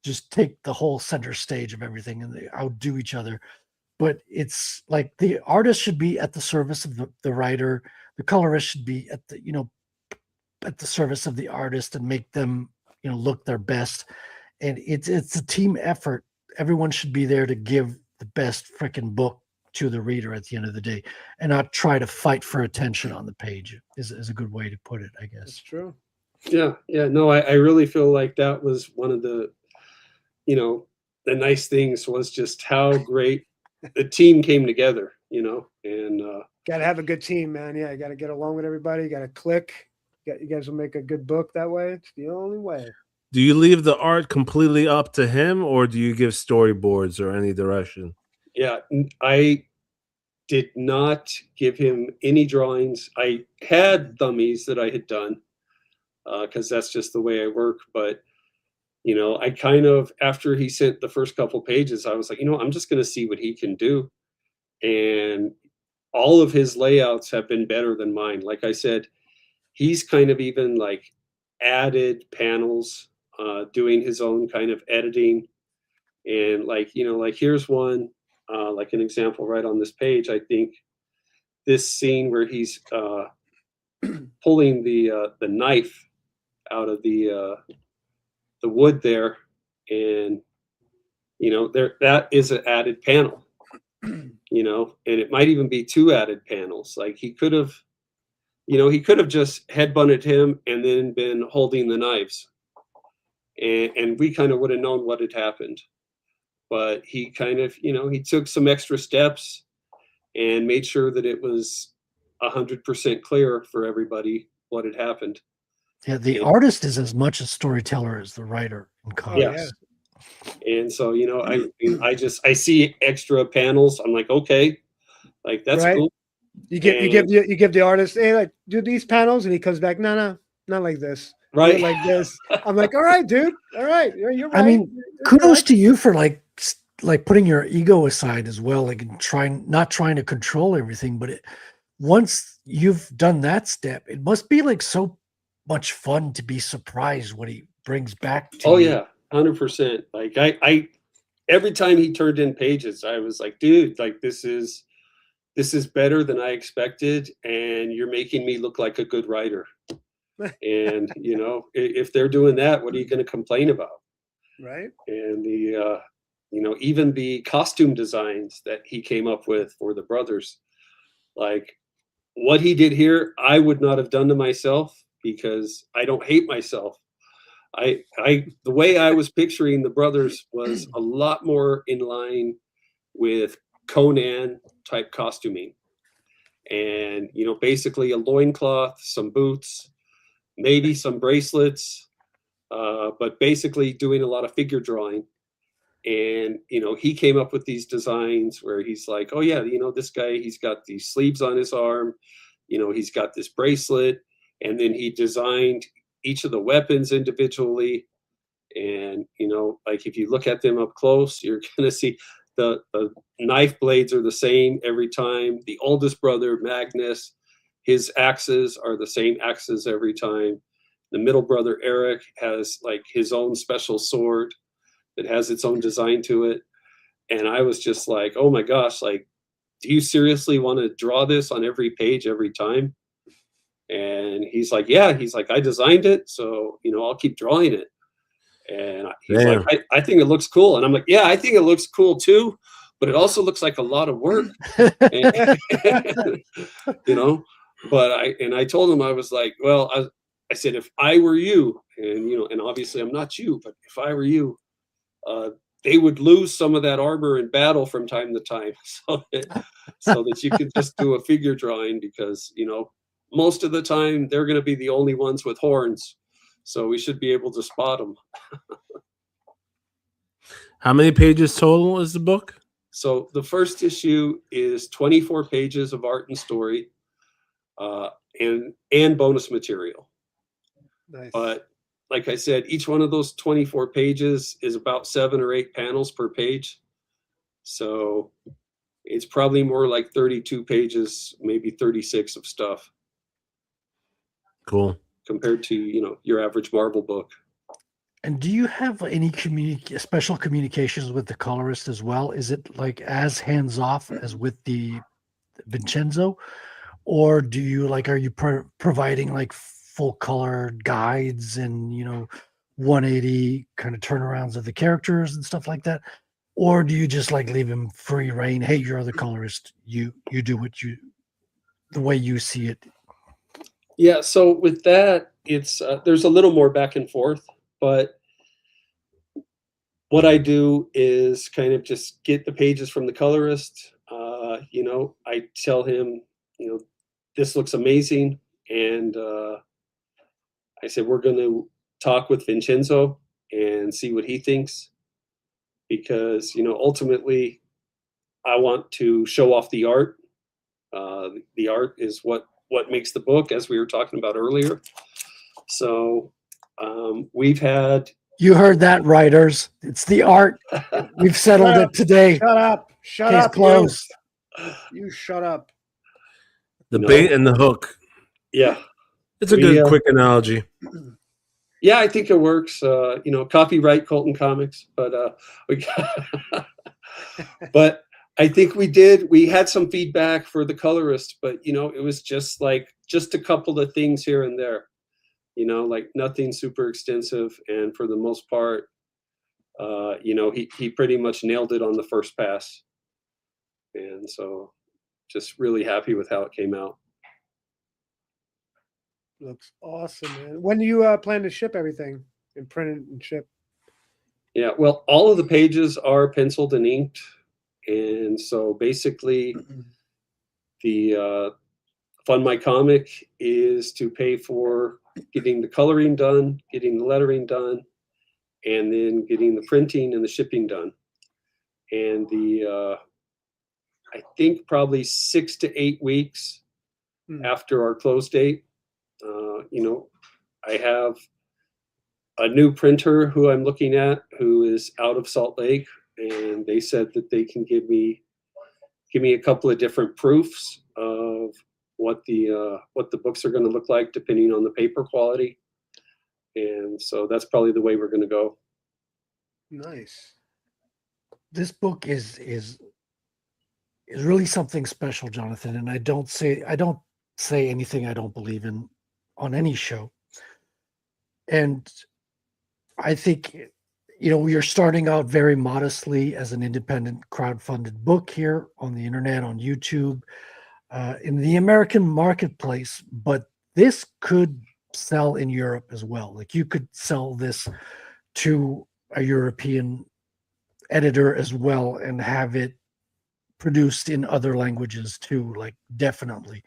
just take the whole center stage of everything, and they outdo each other. But it's like the artist should be at the service of the writer. The colorist should be at the at the service of the artist and make them look their best. And it's a team effort. Everyone should be there to give the best freaking book to the reader at the end of the day, and not try to fight for attention on the page is a good way to put it, I guess. That's true. Yeah. No, I really feel like that was one of the nice things was just how great the team came together, and got to have a good team, man. Yeah, you got to get along with everybody. You got to click. You guys will make a good book that way. It's the only way. Do you leave the art completely up to him, or do you give storyboards or any direction? Yeah, I did not give him any drawings. I had dummies that I had done because that's just the way I work. But, you know, I kind of, after he sent the first couple pages, I was like, you know, I'm just going to see what he can do. And all of his layouts have been better than mine. Like I said, he's kind of even like added panels, doing his own kind of editing. And like, you know, like here's one, like an example right on this page. I think this scene where he's pulling the knife out of the wood there, and you know, that is an added panel. You know, and it might even be 2 added panels. Like he could have, you know, he could have just headbutted him and then been holding the knives, and we kind of would have known what had happened. But he kind of, you know, he took some extra steps and made sure that it was 100% clear for everybody what had happened. Yeah, the artist is as much a storyteller as the writer in comics. Yes. And so, you know, I see extra panels. I'm like, okay, like that's Right. cool. You give the artist, hey, like, do these panels, and he comes back, no, not like this. Right. Like this. I'm like, all right, dude. All right. You're right. I mean, You're kudos right. to you for like putting your ego aside as well, like not trying to control everything. But once you've done that step, it must be like so much fun to be surprised what he brings back to you. Oh yeah, 100%. Like I every time he turned in pages, I was like, dude, like this is better than I expected, and you're making me look like a good writer. And you know, if they're doing that, what are you going to complain about? Right. And the you know, even the costume designs that he came up with for the brothers, like what he did here, I would not have done to myself because I don't hate myself. The way I was picturing the brothers was a lot more in line with Conan type costuming. And, you know, basically a loincloth, some boots, maybe some bracelets, but basically doing a lot of figure drawing. And, you know, he came up with these designs where he's like, oh yeah, you know, this guy, he's got these sleeves on his arm, you know, he's got this bracelet, and then he designed each of the weapons individually. And, you know, like if you look at them up close, you're going to see the knife blades are the same every time. The oldest brother, Magnus, his axes are the same axes every time. The middle brother, Eric, has like his own special sword that has its own design to it. And I was just like, oh my gosh, like, do you seriously want to draw this on every page every time? And he's like, yeah, he's like, I designed it, so, you know, I'll keep drawing it. And he's Damn. like, I think it looks cool. And I'm like, yeah, I think it looks cool too, but it also looks like a lot of work. And, you know, but I told him, I was like, well, I said, if I were you, and, you know, and obviously I'm not you, but if I were you, they would lose some of that armor in battle from time to time, so that you could just do a figure drawing, because, you know, most of the time they're going to be the only ones with horns, so we should be able to spot them. How many pages total is the book? So the first issue is 24 pages of art and story, and bonus material. Nice. But like I said, each one of those 24 pages is about 7 or 8 panels per page. So it's probably more like 32 pages, maybe 36 of stuff. Cool. Compared to, you know, your average Marvel book. And do you have any special communications with the colorist as well? Is it like as hands off as with the Vincenzo, or do you like, are you providing like full color guides and, you know, 180 kind of turnarounds of the characters and stuff like that? Or do you just like leave him free reign? Hey, you're the colorist. You do the way you see it. Yeah. So with that, it's, there's a little more back and forth, but what I do is kind of just get the pages from the colorist. You know, I tell him, you know, this looks amazing. And, I said, we're going to talk with Vincenzo and see what he thinks, because, you know, ultimately I want to show off the art The art is what makes the book, as we were talking about earlier. So we've had. You heard that, writers. It's the art. We've settled it today. Shut up. Shut Case up. closed. You shut up. The bait and the hook. Yeah. It's a good quick analogy. Yeah, I think it works. Copyright Colton Comics, but but I think we had some feedback for the colorist, but it was just a couple of things here and there, like nothing super extensive. And for the most part, he pretty much nailed it on the first pass. And so just really happy with how it came out. Looks awesome, man. When do you plan to ship everything and print it and ship? Yeah, well, all of the pages are penciled and inked. And so basically the Fund My Comic is to pay for getting the coloring done, getting the lettering done, and then getting the printing and the shipping done. And I think probably 6 to 8 weeks after our close date, I have a new printer who I'm looking at who is out of Salt Lake, and they said that they can give me a couple of different proofs of what the books are going to look like depending on the paper quality. And so that's probably the way we're going to go. Nice. This book is really something special, Jonathan. And I don't say anything I don't believe in on any show. And I think, we are starting out very modestly as an independent crowdfunded book here on the internet, on YouTube, in the American marketplace, but this could sell in Europe as well. Like you could sell this to a European editor as well and have it produced in other languages too, like definitely.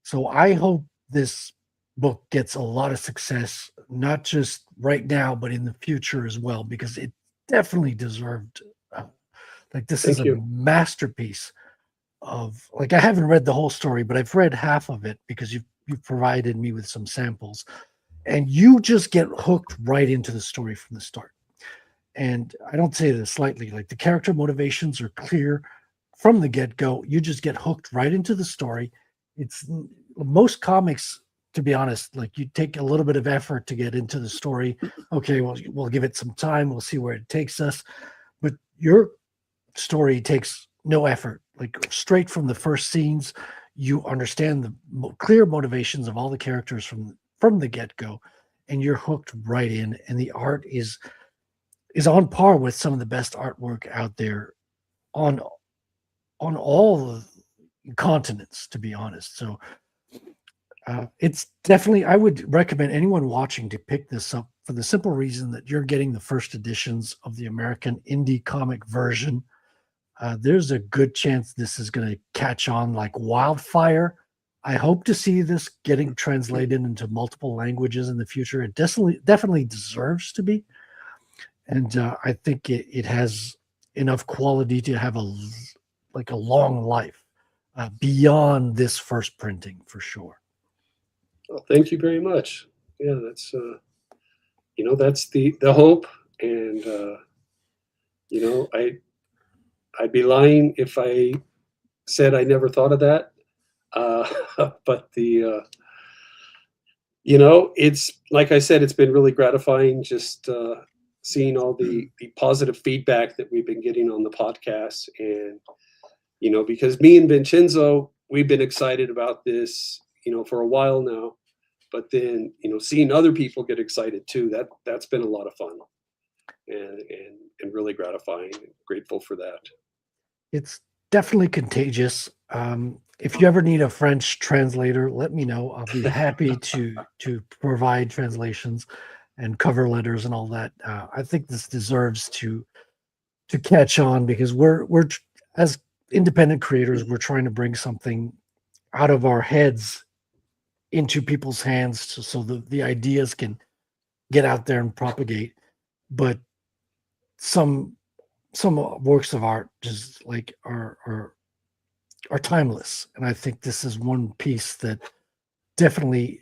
So I hope this book gets a lot of success, not just right now, but in the future as well, because it definitely deserved, this is a masterpiece of, I haven't read the whole story, but I've read half of it because you've provided me with some samples, and you just get hooked right into the story from the start. And I don't say this lightly, the character motivations are clear from the get-go. You just get hooked right into the story. It's most comics, to be honest, you take a little bit of effort to get into the story. Okay, well, we'll give it some time. We'll see where it takes us. But your story takes no effort. Straight from the first scenes, you understand the clear motivations of all the characters from the get-go, and you're hooked right in. And the art is on par with some of the best artwork out there on all the continents, to be honest. So it's definitely, I would recommend anyone watching to pick this up for the simple reason that you're getting the first editions of the American indie comic version. There's a good chance this is going to catch on like wildfire. I hope to see this getting translated into multiple languages in the future. It definitely deserves to be. And I think it has enough quality to have a long life beyond this first printing, for sure. Well, thank you very much. Yeah, that's that's the hope, and I'd be lying if I said I never thought of that. But it's like I said, it's been really gratifying just seeing all the positive feedback that we've been getting on the podcast. And, because me and Vincenzo, we've been excited about this, for a while now, but then, seeing other people get excited too, that's been a lot of fun and really gratifying, and grateful for that. It's definitely contagious. If you ever need a French translator, let me know. I'll be happy to provide translations and cover letters and all that. I think this deserves to catch on, because we're as independent creators, we're trying to bring something out of our heads into people's hands so the ideas can get out there and propagate. But some works of art just are are timeless, and I think this is one piece that definitely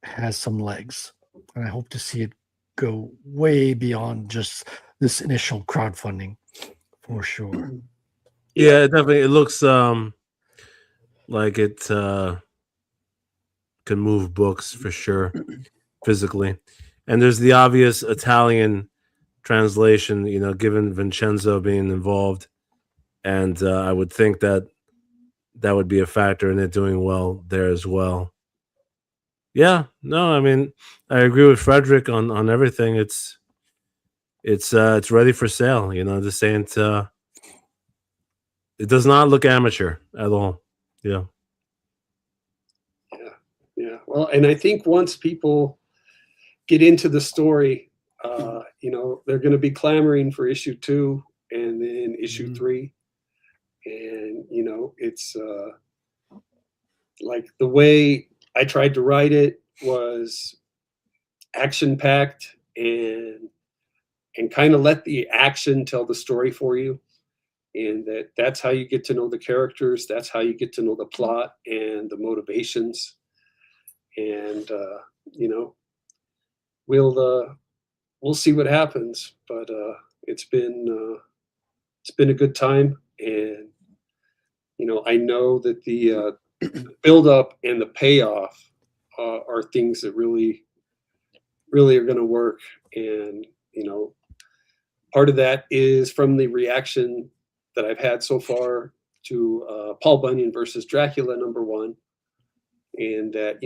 has some legs, and I hope to see it go way beyond just this initial crowdfunding for sure. Yeah, definitely. It looks like it can move books for sure, physically. And there's the obvious Italian translation, given Vincenzo being involved, and I would think that would be a factor in it doing well there as well. Yeah, no, I mean, I agree with Frederick on everything. It's ready for sale. This ain't. It does not look amateur at all. Yeah. Yeah. Well, and I think once people get into the story, they're going to be clamoring for issue 2 and then issue 3. And, it's like the way I tried to write it was action packed and kind of let the action tell the story for you. And that's how you get to know the characters. That's how you get to know the plot and the motivations. And, we'll see what happens, but it's been a good time. And, I know that the build up and the payoff are things that really, really are going to work. And, part of that is from the reaction that I've had so far to Paul Bunyan versus Dracula #1. And that,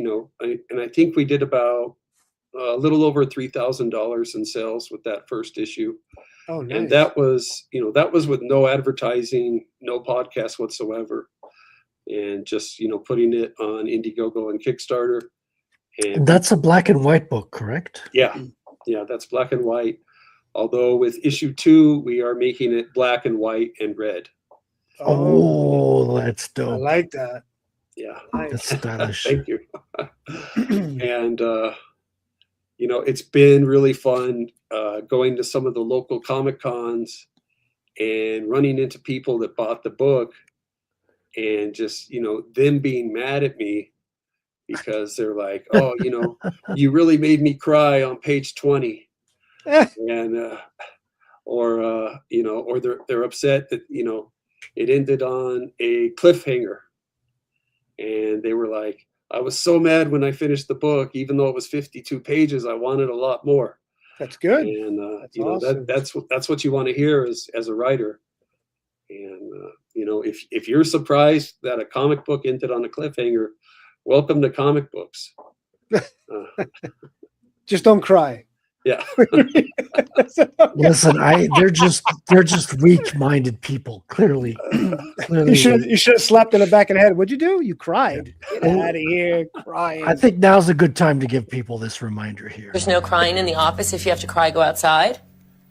I think we did about a little over $3,000 in sales with that first issue. Oh, nice. And that was with no advertising, no podcast whatsoever. And just, putting it on Indiegogo and Kickstarter. And that's a black and white book, correct? Yeah. Yeah, that's black and white. Although with issue 2, we are making it black and white and red. Oh, that's dope. I like that. Yeah. That's stylish. Thank you. And, it's been really fun going to some of the local Comic Cons and running into people that bought the book and just, them being mad at me because they're like, oh, you really made me cry on page 20. And, or they're upset that, it ended on a cliffhanger. And they were like, I was so mad when I finished the book, even though it was 52 pages, I wanted a lot more. That's good. And that's awesome. that's what you want to hear as a writer. And if you're surprised that a comic book ended on a cliffhanger, welcome to comic books. Just don't cry. Yeah. Listen, they're just weak-minded people. Clearly. You should have slapped in the back of the head. What'd you do? You cried. Get out of here, crying. I think now's a good time to give people this reminder here. There's no crying in the office. If you have to cry, go outside.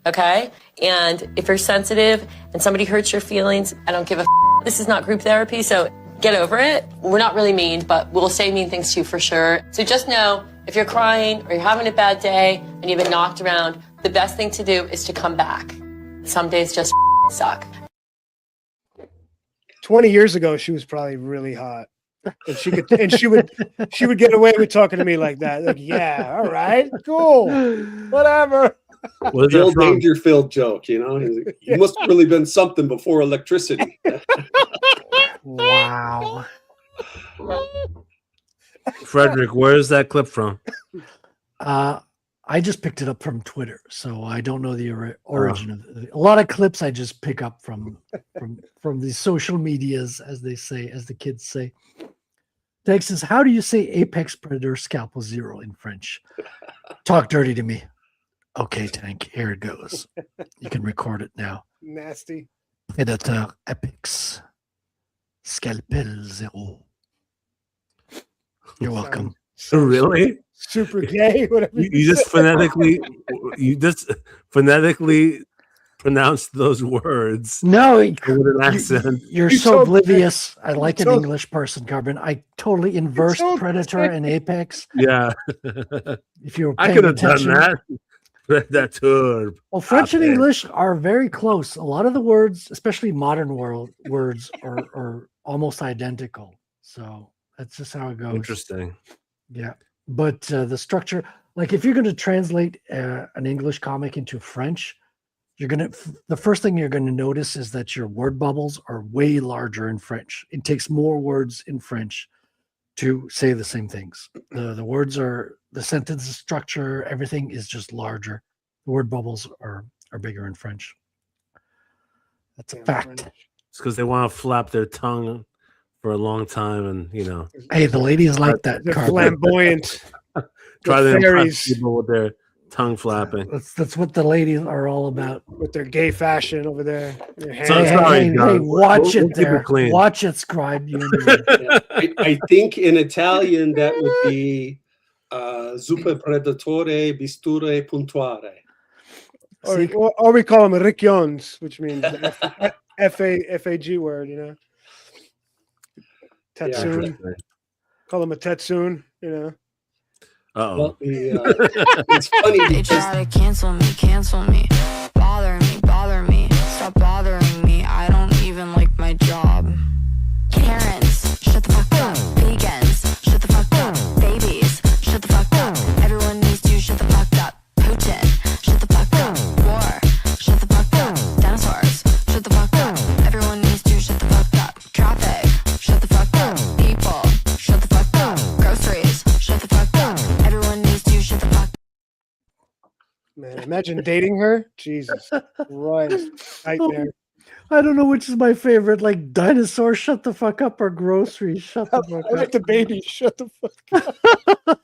Okay? And if you're sensitive and somebody hurts your feelings, I don't give a This is not group therapy, so get over it. We're not really mean, but we'll say mean things to you for sure. So just know, if you're crying or you're having a bad day and you've been knocked around, the best thing to do is to come back. Some days just suck. 20 years ago, she was probably really hot. And she would get away with talking to me like that. Like, yeah, all right, cool, whatever. The old Dangerfield joke, you must have really been something before electricity. Wow. Frederick, where's that clip from? I just picked it up from Twitter, so I don't know the origin of it. A lot of clips I just pick up from the social medias, as they say, as the kids say. Text says, how do you say Apex Predator Scalpel Zero in French? Talk dirty to me. Okay, Tank, here it goes. You can record it now. Nasty. Predator Apex Scalpel Zero. You're welcome. Really? Super gay. Whatever. You just phonetically pronounced those words. No, with an accent. You're so oblivious. I like an English person, Carbon. I totally inversed Predator and Apex. Yeah. If you were I paying could have attention. done that. Predator. Well, French and English are very close. A lot of the words, especially modern words, are almost identical. So that's just how it goes. Interesting. Yeah. But the structure, like if you're going to translate an English comic into French, the first thing you're going to notice is that your word bubbles are way larger in French. It takes more words in French to say the same things. The words are, the sentence structure, everything is just larger. The word bubbles are bigger in French. That's a fact. It's because they want to flap their tongue for a long time, and Hey, the ladies like that. They're Carbon. flamboyant. try to impress fairies. people with their tongue flapping. That's what the ladies are all about. With their gay fashion over there. Their Hey, hands. sorry, hey, John. watch We'll it keep it there. clean. Watch it, scribe. You and me. I think in Italian that would be super predatore bisture puntuare. Or we call them ricchions, which means the F-A-G word, Tetsoon. Yeah. Call them a Tetsoon, Uh-oh. It's funny They because try to cancel me, bother me, stop bothering me. I don't even like my job. Karens, shut the fuck up. Vegans, shut the fuck up. Babies, shut the fuck up. Everyone needs to shut the fuck up. Putin, shut the fuck up. War, shut the fuck up. Dinosaurs, shut the fuck up. Everyone needs to shut the fuck up. Traffic, shut the fuck up. People, shut the fuck up. Groceries, shut the fuck up. Everyone needs to shut the fuck up. Man, imagine dating her. Jesus Christ. Nightmare. I don't know which is my favorite, like dinosaur, shut the fuck up, or groceries, shut the fuck I like up. the baby. Shut the fuck up.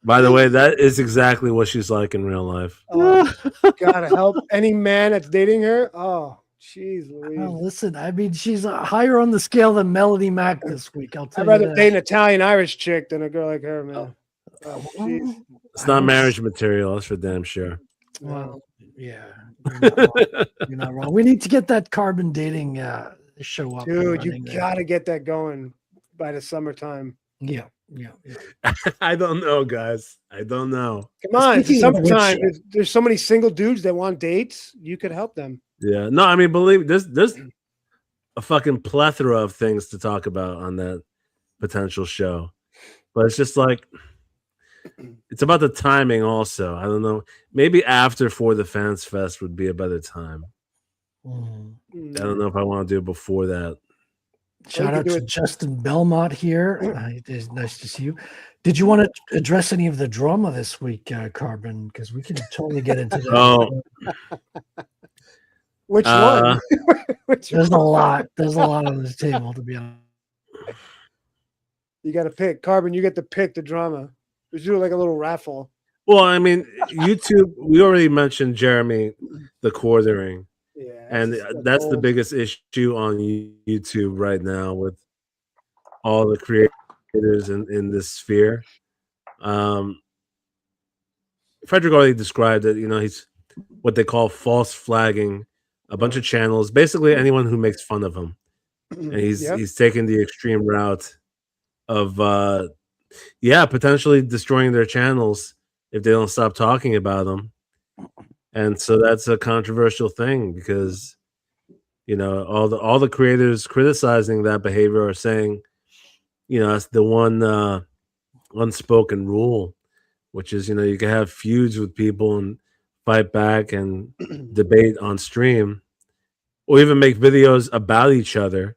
By the way, that is exactly what she's like in real life. Oh, gotta help any man that's dating her. Oh, jeez Oh, Louise. listen, I mean, she's higher on the scale than Melody Mack this week. I'll tell I'd you rather that. date an Italian-Irish chick than a girl like her, man. Oh, jeez. It's not marriage material, that's for damn sure. Well, yeah, you're not wrong. You're not wrong. We need to get that carbon dating show up. and Dude, you running there. gotta get that going by the summertime. Yeah. I don't know, guys. I don't know. Come on, it's the Speaking of which, summertime. There's so many single dudes that want dates. You could help them. Yeah. No, I mean, believe there's a fucking plethora of things to talk about on that potential show. But it's just like it's about the timing also. I don't know. Maybe after For the Fans Fest would be a better time. I don't know if I want to do it before that. Shout out to Justin Belmont here. It is nice to see you. Did you want to address any of the drama this week, Carbon? Because we can totally get into that. Oh. Which one? There's a lot. There's a lot on this table, to be honest. You got to pick. Carbon, you get to pick the drama. We should do like a little raffle. Well, I mean, YouTube, we already mentioned Jeremy the Quartering. Yeah. And that's the biggest issue on YouTube right now with all the creators in this sphere. Frederick already described it. He's what they call false flagging a bunch of channels, basically anyone who makes fun of him. And he's taking the extreme route of potentially destroying their channels if they don't stop talking about them. And so that's a controversial thing because all the creators criticizing that behavior are saying that's the one unspoken rule, which is you can have feuds with people and fight back and debate on stream or even make videos about each other,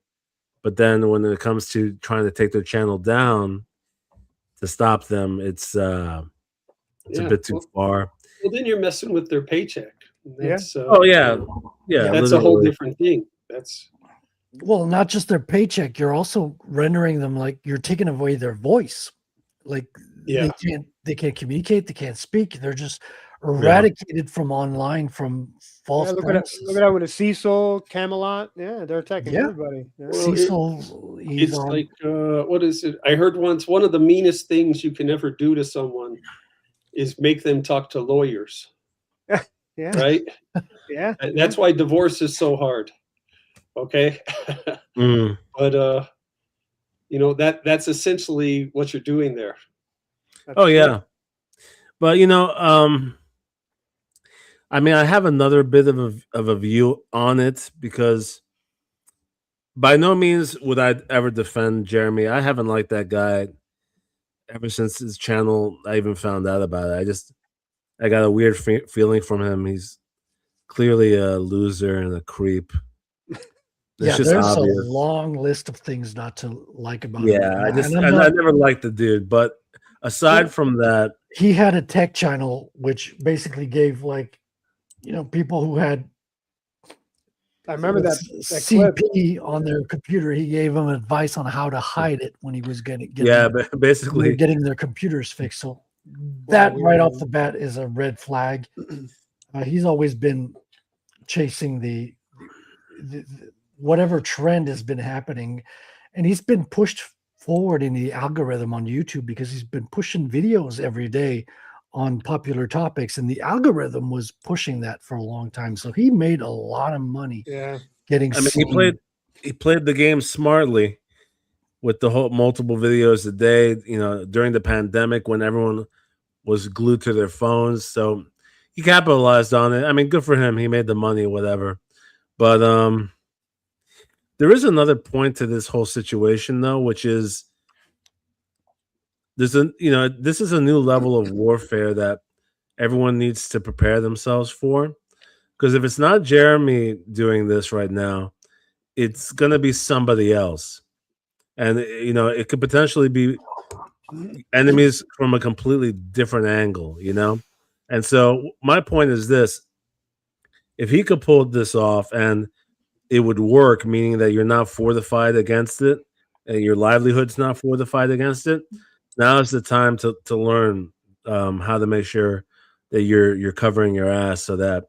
but then when it comes to trying to take their channel down to stop them, it's a bit too far. Well, then you're messing with their paycheck. That's, yeah. Yeah. That's a whole different thing. That's well, not just their paycheck. You're also rendering them like you're taking away their voice. Like they can't communicate. They can't speak. They're just eradicated from online from false. Look at that with a Cecil, Camelot. Yeah, they're attacking everybody. Yeah. Cecil, it's like what is it? I heard once one of the meanest things you can ever do to someone is make them talk to lawyers. Yeah. Right? Yeah. That's why divorce is so hard. Okay. But that's essentially what you're doing there. Oh yeah. But I mean, I have another bit of a view on it because by no means would I ever defend Jeremy. I haven't liked that guy ever since his channel. I even found out about it. I got a weird feeling from him. He's clearly a loser and a creep. It's just there's obvious. a long list of things not to like about him. Yeah, I never liked the dude. But aside from that, he had a tech channel which basically gave people who had I remember that CP on their computer. He gave them advice on how to hide it when he was basically getting their computers fixed. So that right off the bat is a red flag. He's always been chasing the whatever trend has been happening, and he's been pushed forward in the algorithm on YouTube because he's been pushing videos every day on popular topics, and the algorithm was pushing that for a long time. So he made a lot of money. Yeah, he played the game smartly with the whole multiple videos a day. During the pandemic when everyone was glued to their phones, so he capitalized on it. I mean, good for him. He made the money, whatever. But there is another point to this whole situation, though, which is this is a new level of warfare that everyone needs to prepare themselves for. Because if it's not Jeremy doing this right now, it's going to be somebody else. And, it could potentially be enemies from a completely different angle, And so my point is this. If he could pull this off and it would work, meaning that you're not fortified against it and your livelihood's not fortified against it, now is the time to learn how to make sure that you're covering your ass so that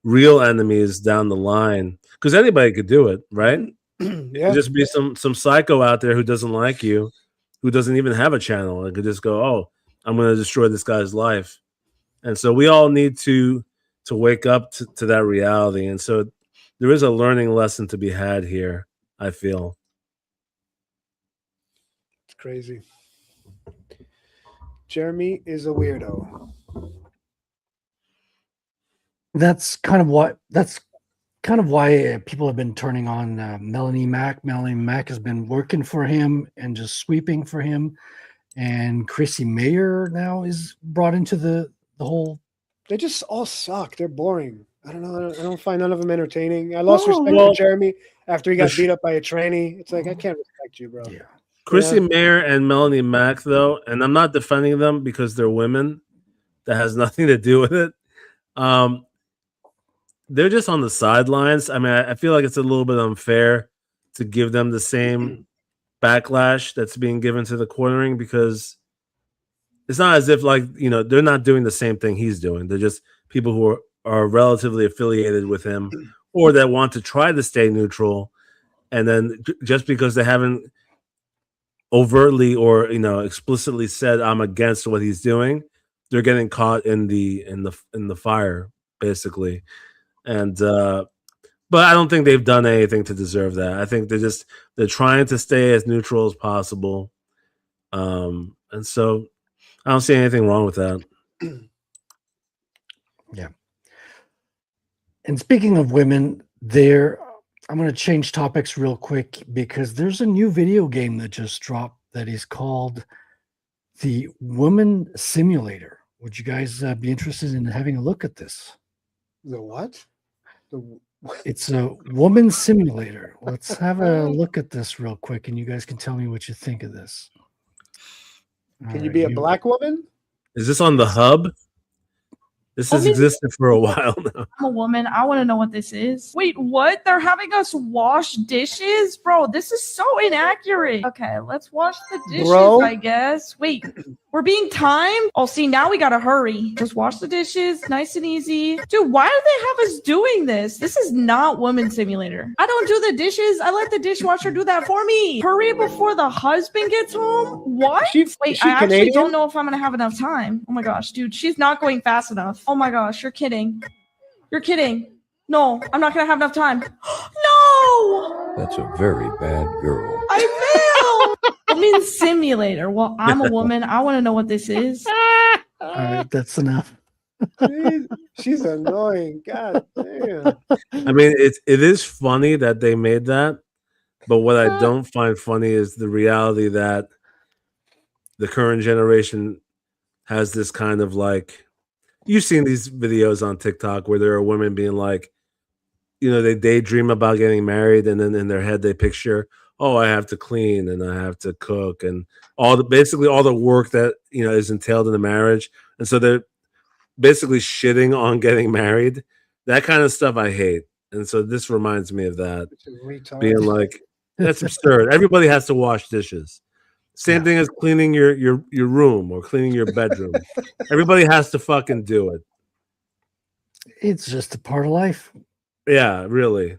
real enemies down the line, because anybody could do it, right? Yeah. Just be some psycho out there who doesn't like you, who doesn't even have a channel, and could just go, "Oh, I'm going to destroy this guy's life." And so we all need to wake up to that reality. And so there is a learning lesson to be had here, I feel. It's crazy. Jeremy is a weirdo. That's kind of why people have been turning on Melanie Mack. Melanie Mack has been working for him and just sweeping for him. And Chrissy Mayer now is brought into the whole. They just all suck. They're boring. I don't know. I don't find none of them entertaining. I lost respect for Jeremy after he got beat up by a tranny. It's like, I can't respect you, bro. Yeah. Chrissy Mayer and Melanie Mack, though, and I'm not defending them because they're women. That has nothing to do with it. They're just on the sidelines. I mean, I feel like it's a little bit unfair to give them the same backlash that's being given to the cornering, because it's not as if they're not doing the same thing he's doing. They're just people who are relatively affiliated with him or that want to try to stay neutral. And then just because they haven't overtly or explicitly said I'm against what he's doing, they're getting caught in the fire, basically. And but I don't think they've done anything to deserve that. I think they're trying to stay as neutral as possible. And so I don't see anything wrong with that. Yeah. And speaking of women, I'm going to change topics real quick because there's a new video game that just dropped that is called the Woman Simulator. Would you guys be interested in having a look at this? The what? It's a woman simulator. Let's have a look at this real quick, and you guys can tell me what you think of this. Can you be a black woman? Is this on the hub? This has existed for a while now. I'm a woman. I want to know what this is. Wait, what? They're having us wash dishes? Bro, this is so inaccurate. Okay, let's wash the dishes, I guess. Wait, we're being timed? Oh, see, now we got to hurry. Just wash the dishes. Nice and easy. Dude, why do they have us doing this? This is not Woman Simulator. I don't do the dishes. I let the dishwasher do that for me. Hurry before the husband gets home? What? Wait, I actually don't know if I'm going to have enough time. Oh my gosh, dude, she's not going fast enough. Oh my gosh, you're kidding. You're kidding. No, I'm not going to have enough time. No! That's a very bad girl. I failed! Woman Simulator. Well, I'm a woman. I want to know what this is. All right, that's enough. She's annoying. God damn. I mean, it is funny that they made that, But what I don't find funny is the reality that the current generation has this kind of like, you've seen these videos on TikTok where there are women being like, they daydream about getting married, and then in their head they picture, oh, I have to clean and I have to cook and basically all the work that is entailed in the marriage, and so they're basically shitting on getting married. That kind of stuff I hate, and so this reminds me of that, being like, that's absurd. Everybody has to wash dishes. Same thing as cleaning your room or cleaning your bedroom. Everybody has to fucking do it. It's just a part of life. Yeah, really.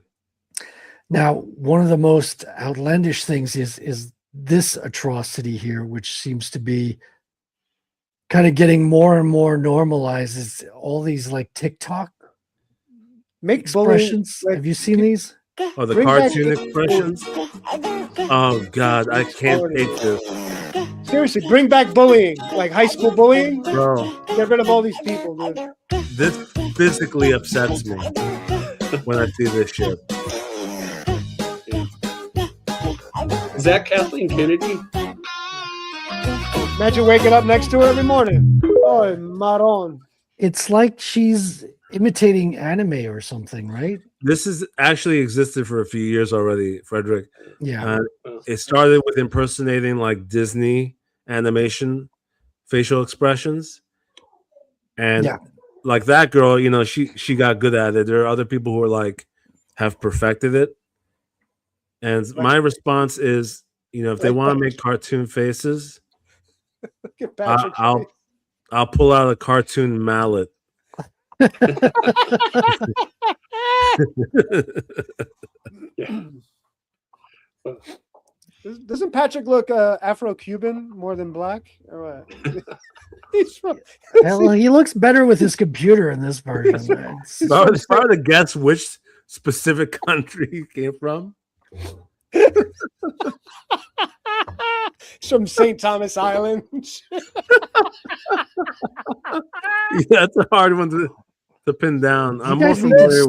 Now, one of the most outlandish things is this atrocity here, which seems to be kind of getting more and more normalized. Is all these like TikTok expressions? Have you seen these? Oh, the cartoon expressions. Oh God, I can't take this. Seriously, bring back bullying, like high school bullying. Bro, get rid of all these people, dude. This physically upsets me when I see this shit. Is that Kathleen Kennedy? Imagine waking up next to her every morning. Oh, maron. It's like she's imitating anime or something, right? This has actually existed for a few years already, Frederick. Yeah. It started with impersonating like Disney animation facial expressions. And like that girl, she got good at it. There are other people who are like have perfected it. And my response is, if they want to make cartoon faces, I'll pull out a cartoon mallet. Doesn't Patrick look Afro-Cuban more than black? Or what? Well, he looks better with his computer in this version. If I was to guess which specific country he came from. From St. Thomas Island. That's a hard one to pin down. I'm more familiar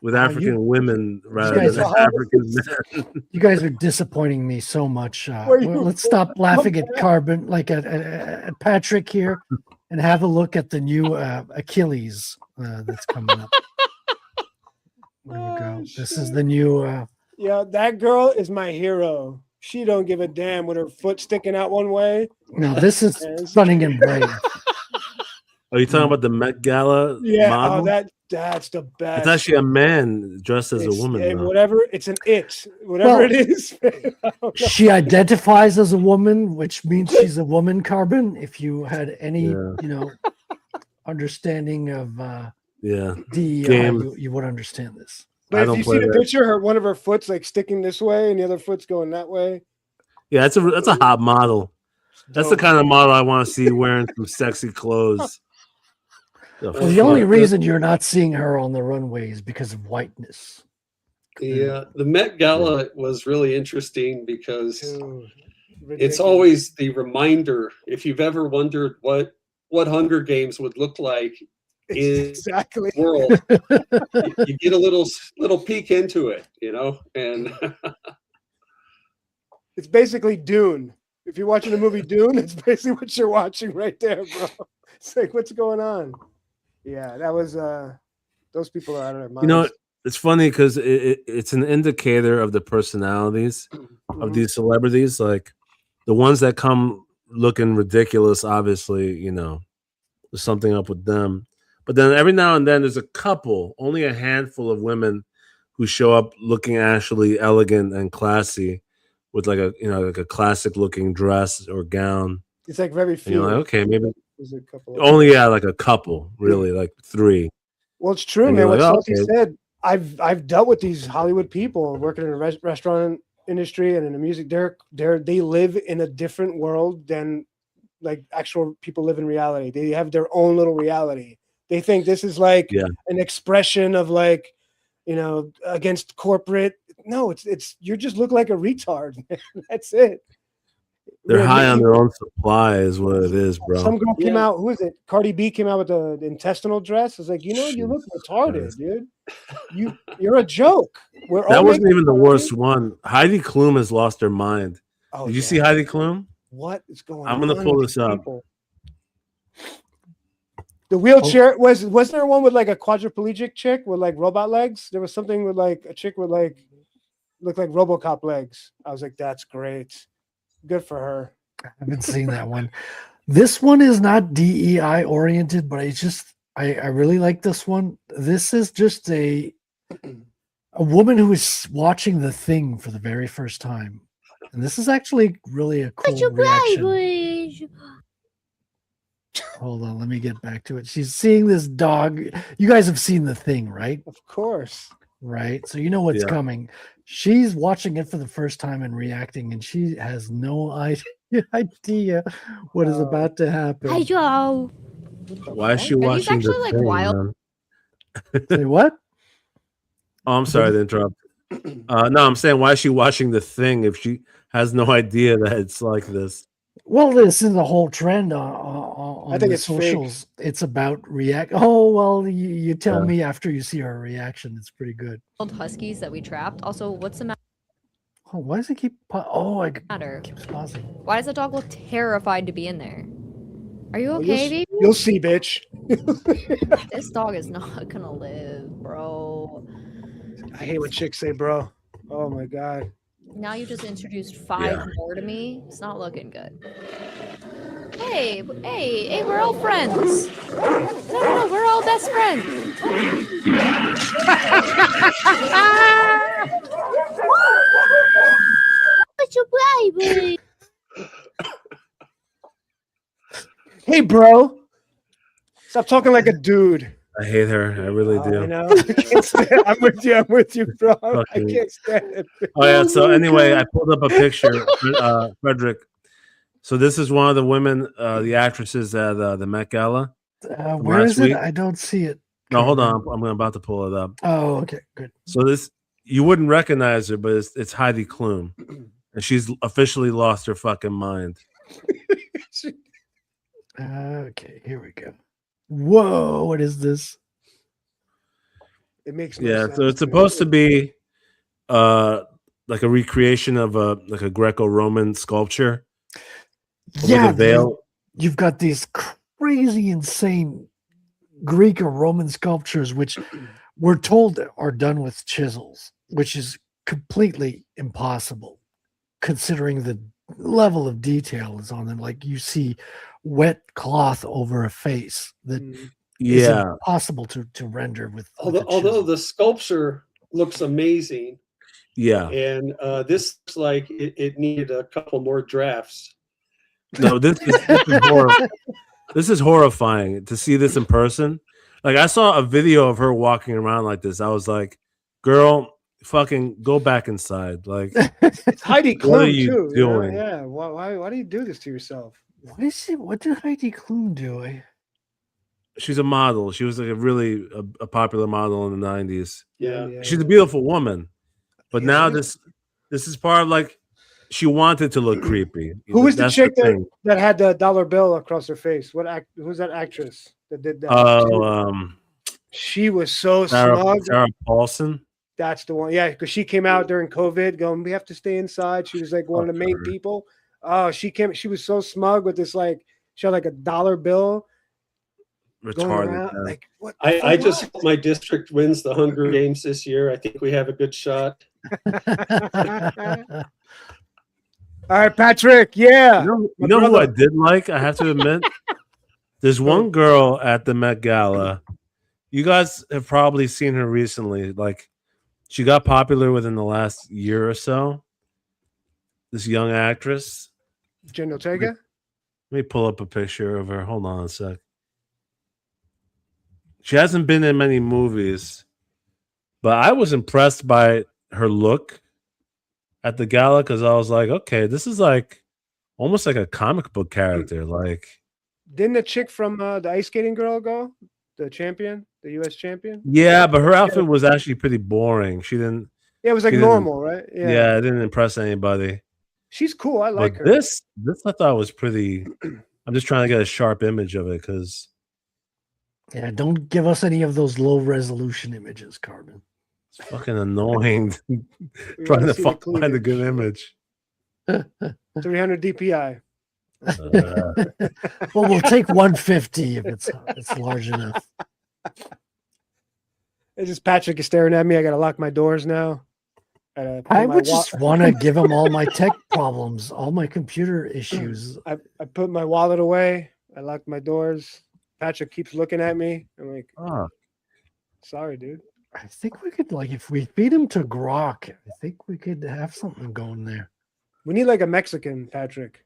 with African women rather than African men. You guys are disappointing me so much. Let's stop laughing at Carbon, like at Patrick here, and have a look at the new Achilles that's coming up. There we go. This is the new. Yeah, that girl is my hero. She don't give a damn with her foot sticking out one way. No, this is stunning and brave. Are you talking about the Met Gala? Yeah, model? That's the best. It's actually a man dressed as a woman. Whatever, it's an it. Whatever it is. She identifies as a woman, which means she's a woman, Carbon. If you had any, understanding of DEI, you would understand this. But if you see the picture, one of her foot's like sticking this way and the other foot's going that way. Yeah, that's a hot model. That's the kind of model I want to see wearing some sexy clothes. Well, the only reason you're not seeing her on the runway is because of whiteness. Yeah, the Met Gala was really interesting because it's always the reminder. If you've ever wondered what Hunger Games would look like in the world, you get a little peek into it, and it's basically Dune. If you're watching the movie Dune, it's basically what you're watching right there, bro. It's like, what's going on? Yeah, that was those people are out of their minds. It's funny because it's an indicator of the personalities of these celebrities. Like the ones that come looking ridiculous, obviously, there's something up with them. But then every now and then there's a couple, only a handful of women who show up looking actually elegant and classy with like a classic looking dress or gown. It's like very few. And you're like, okay, maybe there's a couple. Only like a couple, really, like 3. Well, it's true, man. What Salty said. I've dealt with these Hollywood people working in the restaurant industry and in the music. They live in a different world than like actual people live in reality. They have their own little reality. They think this is like an expression of like, against corporate. No, it's you just look like a retard. Man. That's it. They're Yeah, high on Nicki- their own supply, is what it is, bro. Some girl came Yeah. out. Who is it? Cardi B came out with the intestinal dress. It's like, you look retarded, dude. You're a joke. We're all That wasn't making even the fun of worst you. one. Heidi Klum has lost her mind. Oh, Did you yeah. see Heidi Klum? What is going on? I'm gonna pull with this up. people? The wheelchair wasn't there one with like a quadriplegic chick with like robot legs? There was something with like a chick with like looked like RoboCop legs. I was like, that's great. Good for her. I haven't seen that one. This one is not DEI oriented, but I really like this one. This is just a woman who is watching The Thing for the very first time. And this is actually really a cool reaction. Hold on, let me get back to it. She's seeing this dog. You guys have seen The Thing, right? Of course. Right. So you know what's coming. She's watching it for the first time and reacting, and she has no idea what is about to happen. Hey, Joe. Why is she watching actually, The like, Thing, wild. man? Say what? Oh, I'm sorry to interrupt. No, I'm saying, why is she watching The Thing if she has no idea that it's like this? Well, this is the whole trend on I think the it's fake. socials. It's about react. Oh, well, you tell Yeah. me after you see her reaction. It's pretty good. Huskies that we trapped. Also, what's the Oh, why does it keep? I matter? keeps pausing. Why does the dog look terrified to be in there? Are you okay, baby? You'll see, bitch. This dog is not gonna live, bro. I hate when chicks say bro. Oh my god. Now you just introduced 5 more to me. It's not looking good. Hey, we're all friends. No, we're all best friends. What's your baby? Hey, bro. Stop talking like a dude. I hate her. I really do. I know. I can't stand it. I'm with you, bro. I Fucking- can't stand it. Oh yeah. So anyway, I pulled up a picture, Frederick. So this is one of the women, the actresses at the Met Gala. Where last is it? week. I don't see it. No, hold on. I'm about to pull it up. Oh, okay, good. So this, you wouldn't recognize her, but it's Heidi Klum, and she's officially lost her fucking mind. Okay, here we go. Whoa, what is this? It makes no Yeah. sense. So it's supposed to be, like a recreation of a Greco-Roman sculpture. With Yeah, a veil. you've got these crazy, insane Greek or Roman sculptures, which we're told are done with chisels, which is completely impossible considering the level of detail is on them. Like you see wet cloth over a face that is Yeah. impossible to render with. Although the sculpture looks amazing, Yeah. and this looks like it needed a couple more drafts. No, this is this is horrifying to see this in person. Like I saw a video of her walking around like this. I was like, "Girl, fucking go back inside." Like, It's Heidi Klum what are you too. doing? Yeah. Why do you do this to yourself? What is it? What did Heidi Klum do? She's a model. She was like a popular model in the 90s. Yeah. She's a beautiful woman. But now this is part of like she wanted to look creepy. Who was the That's chick thing. that had the dollar bill across her face? Who's that actress that did that? Oh, she was so Sarah smug. Paulson. That's the one. Yeah, because she came out during COVID going, we have to stay inside. She was like one of the main people. Oh, she was so smug with this, like, she had like a dollar bill. going Retarded. around, yeah. like, what? I just hope my district wins the Hunger Games this year. I think we have a good shot. All right, Patrick. Yeah. You know who I did like? I have to admit, there's one girl at the Met Gala. You guys have probably seen her recently. Like, she got popular within the last year or so. This young actress. Jen Ortega? Let me pull up a picture of her. Hold on a sec. She hasn't been in many movies, but I was impressed by her look at the gala because I was like, okay, this is like almost like a comic book character. Like, Didn't the chick from the ice skating girl go? The champion? The U.S. champion? yeah, but her outfit was actually pretty boring. She didn't. Yeah, it was like she didn't- normal, right? Yeah, it didn't impress anybody. She's cool. I like her. This I thought was pretty. I'm just trying to get a sharp image of it because Yeah, don't give us any of those low resolution images, Carbon. it's fucking annoying We trying wanna to see the find a good cleavage. image. 300 DPI. Well, we'll take 150 if it's large enough. It's just Patrick is staring at me. I gotta lock my doors now. I would just want to give him all my tech problems, all my computer issues. I put my wallet away. I locked my doors. Patrick keeps looking at me. I'm like, sorry, dude. I think we could, like, if we feed him to Grok, I think we could have something going there. We need like a Mexican Patrick.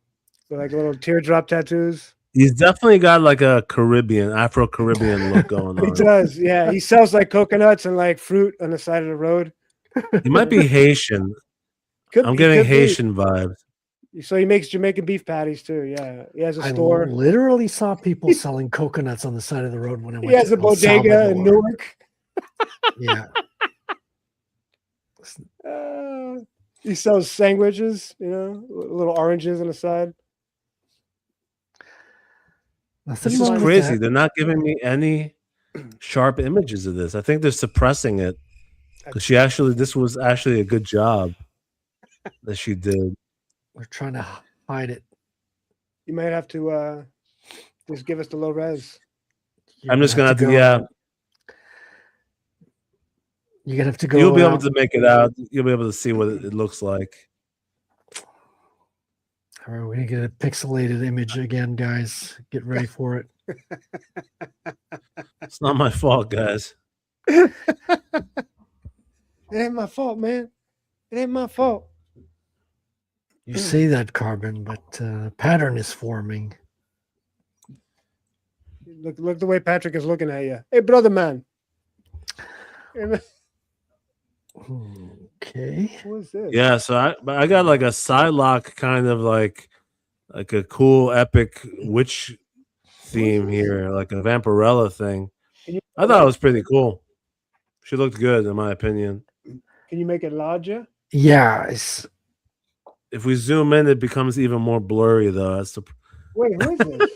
So like little teardrop tattoos. He's definitely got like a Afro-Caribbean look going on. He does, yeah. He sells like coconuts and like fruit on the side of the road. He might be Haitian. I'm getting Haitian vibes. So he makes Jamaican beef patties too. Yeah, he has a I store. literally saw people selling coconuts on the side of the road when I went. He has to a bodega El in Salvador. Newark. Yeah. He sells sandwiches, little oranges on the side. This is crazy. They're not giving me any sharp images of this. I think they're suppressing it because this was actually a good job that she did. We're trying to hide it. You might have to just give us the low res. I'm just gonna have to, yeah. You're gonna have to go. You'll be able to make it out. You'll be able to see what it looks like. All right, we're gonna get a pixelated image again, guys. Get ready for it. It's not my fault, guys. It ain't my fault, man. It ain't my fault. You say that, Carbon, but pattern is forming. Look the way Patrick is looking at you. Hey, brother, man. Okay. What is this? Yeah, so I got like a Psylocke kind of like a cool epic witch theme here, like a Vampirella thing. I thought it was pretty cool. She looked good, in my opinion. Can you make it larger? Yeah. If we zoom in, it becomes even more blurry, though. That's the... Wait, who is this?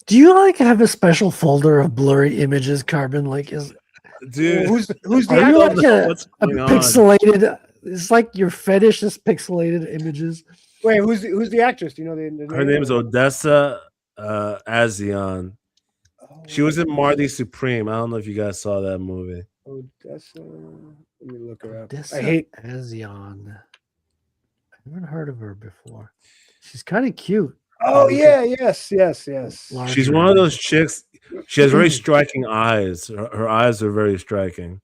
Do you like have a special folder of blurry images, Carbon? Like, dude, who's are the you like what's a going on? pixelated? It's like your fetish is pixelated images. Wait, who's the actress? Do you know the Her name is Odessa Azion. She was in Marty Supreme. I don't know if you guys saw that movie. Odessa. Let me look her up. Odessa I hate Azion. I haven't heard of her before. She's kind of cute. Oh yeah, yes. She's one of those chicks. She has very striking eyes. Her eyes are very striking.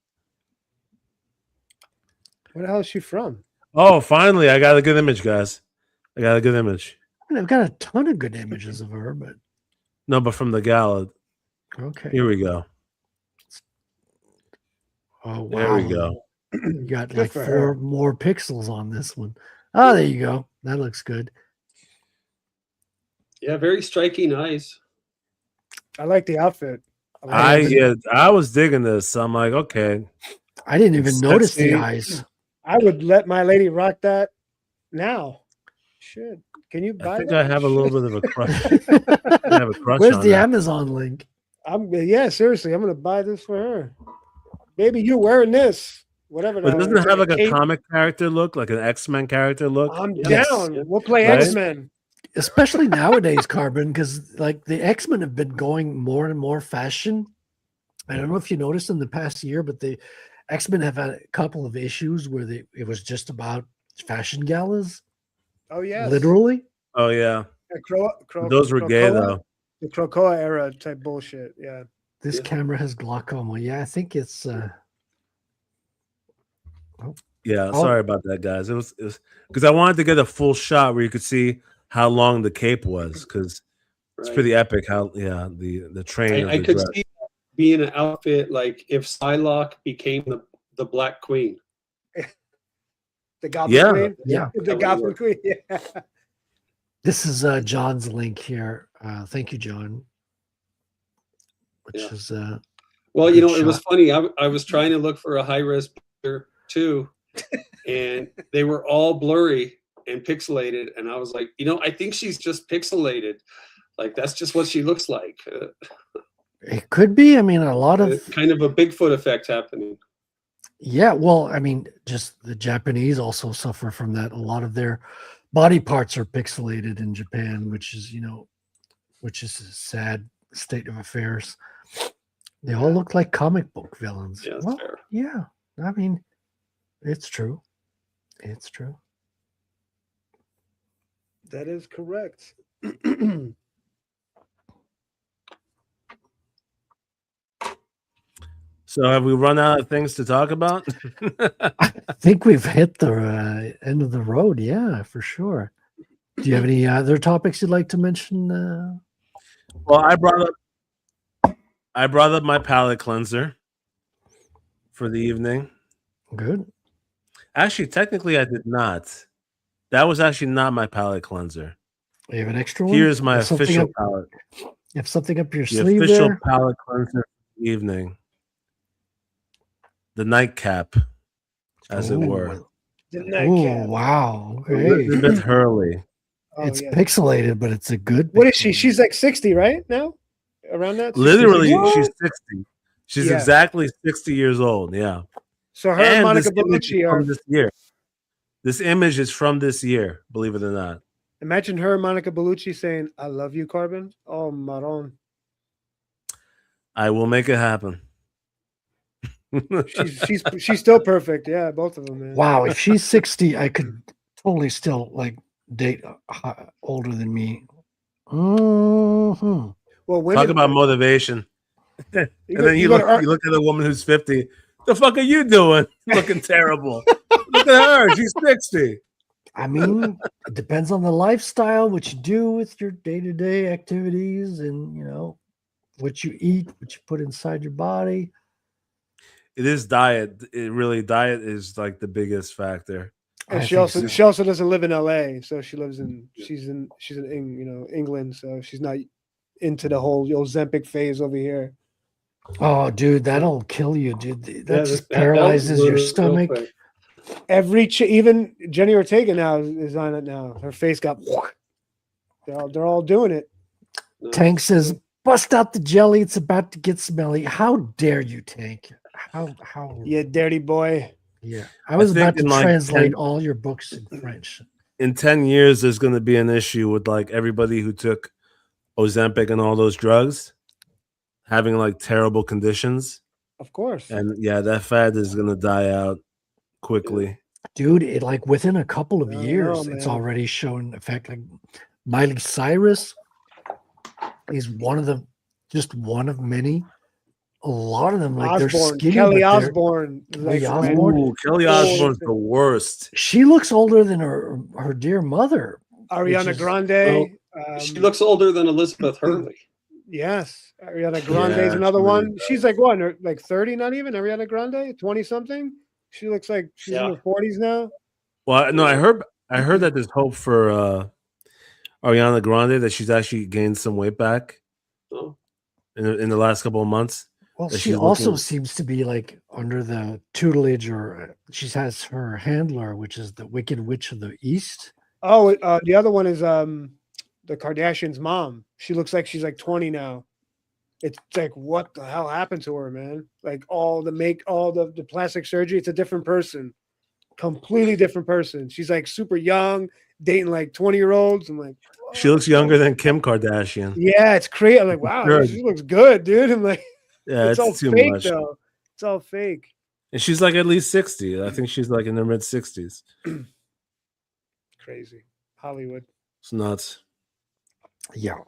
Where the hell is she from? Oh, finally, I got a good image, guys. I got a good image. I mean, I've got a ton of good images of her, but No, but from the gala. okay. Here we go. Oh, wow. There we go. You got Good like for 4 her. more pixels on this one. Oh, there you go. That looks good. Yeah, very striking eyes. I like the outfit. I was digging this. So I'm like, okay. I didn't even It's notice the sexy. eyes. I would let my lady rock that now. Shit. Can you buy I think that? I have a little bit of a crush. I have a crush Where's on the that. Amazon link? Yeah, seriously, I'm gonna buy this for her. Baby, you're wearing this. Whatever. But doesn't it have like a cape. comic character look, like an X-Men character look? I'm Yes. down. We'll play Right? X-Men. Especially nowadays, Carbon, because like the X-Men have been going more and more fashion. I don't know if you noticed in the past year, but the X-Men have had a couple of issues where it was just about fashion galas. Oh yes. Literally. Oh yeah, Yeah, those were gay Krakoa? though. The Krakoa era type bullshit. Yeah. This camera has glaucoma. Yeah, I think it's Yeah, Oh. sorry about that, guys. It was because I wanted to get a full shot where you could see how long the cape was, because it's Right. pretty epic. How the train. I of the could dress. see that being an outfit like if Psylocke became the Black Queen. The Goblin Yeah, Queen. yeah. The That would Goblin work. Queen. Yeah. This is John's link here. Thank you, John. Which Yeah. is Well, Good it was shot. funny. I was trying to look for a high res picture too, and they were all blurry and pixelated. And I was like, I think she's just pixelated. Like, that's just what she looks like. It could be. I mean, a lot of kind of a Bigfoot effect happening. Yeah, well, I mean, just the Japanese also suffer from that. A lot of their body parts are pixelated in Japan, which is a sad state of affairs. They all look like comic book villains. Yeah, well, fair. yeah. I mean, it's true. It's true. That is correct. So have we run out of things to talk about? I think we've hit the end of the road. Yeah, for sure. Do you have any other topics you'd like to mention? Well, I brought up my palate cleanser for the evening. Good. Actually, technically, I did not. That was actually not my palate cleanser. You have an extra one? Here's my Have something official up- palate. You have something up your The sleeve official there? palate cleanser for the evening. The nightcap, as it were. The Oh, nightcap. wow. Okay. Elizabeth Hurley. Oh, It's yeah. pixelated, but it's a good. What is she? She's like 60, right? Now? Around that? 60, Literally, 60? she's 60. She's Yeah. exactly 60 years old. Yeah. So her and And Monica this image is Bellucci are. from this year. This image is from this year, believe it or not. Imagine her and Monica Bellucci saying, "I love you, Carbon." Oh, Maron. I will make it happen. She's still perfect. Yeah, both of them, man. Wow, if she's 60, I could totally still like date older than me. Mhm. Well, Talk about motivation. And then you look at a woman who's 50. The fuck are you doing? Looking terrible. Look at her. She's 60. I mean, it depends on the lifestyle, what you do with your day-to-day activities, and what you eat, what you put inside your body. It is diet. Diet is like the biggest factor. And she also doesn't live in LA, so she's in England, so she's not into the whole Ozempic phase over here. Oh, dude, that'll kill you, dude. That just paralyzes your stomach. Even Jenny Ortega now is on it now. Her face got. They're all doing it. Tank says, "Bust out the jelly. It's about to get smelly." How dare you, Tank? How? You dirty boy. Yeah, I was think about to in, like, translate 10 all your books in French. In 10 years, there's going to be an issue with like everybody who took Ozempic and all those drugs having like terrible conditions. Of course. And yeah, that fad is going to die out quickly. Dude, it like within a couple of years, know, it's man. already shown effect. Like Miley Cyrus is one of many. A lot of them, like they're Osborne, skinny. Kelly but they're- Osborne. Kelly Like, Osborne? Ooh, Kelly Osbourne's the worst. She looks older than her dear mother. Ariana which is- Grande. She looks older than Elizabeth Hurley. Yes, Ariana Grande is Yeah, another she one. really does. She's like what, like 30? Not even Ariana Grande, 20 something. She looks like she's in her 40s now. Well, no, I heard that there's hope for Ariana Grande, that she's actually gained some weight back Oh. in the last couple of months. Well, that she she's also looking- seems to be like under the tutelage, or she has her handler, which is the Wicked Witch of the East. Oh, the other one is the Kardashians' mom. She looks like she's like 20 now. It's like, what the hell happened to her, man? Like all the plastic surgery, it's a different person. Completely different person. She's like super young, dating like 20-year-olds. I'm like, She looks younger than Kim Kardashian. yeah, it's crazy. I'm like, wow, Good. she looks good, dude. I'm like, Yeah, it's all it's too fake much. though. It's all fake. And she's like at least 60. I think she's like in her mid 60s. Crazy. Hollywood. It's nuts. Yeah.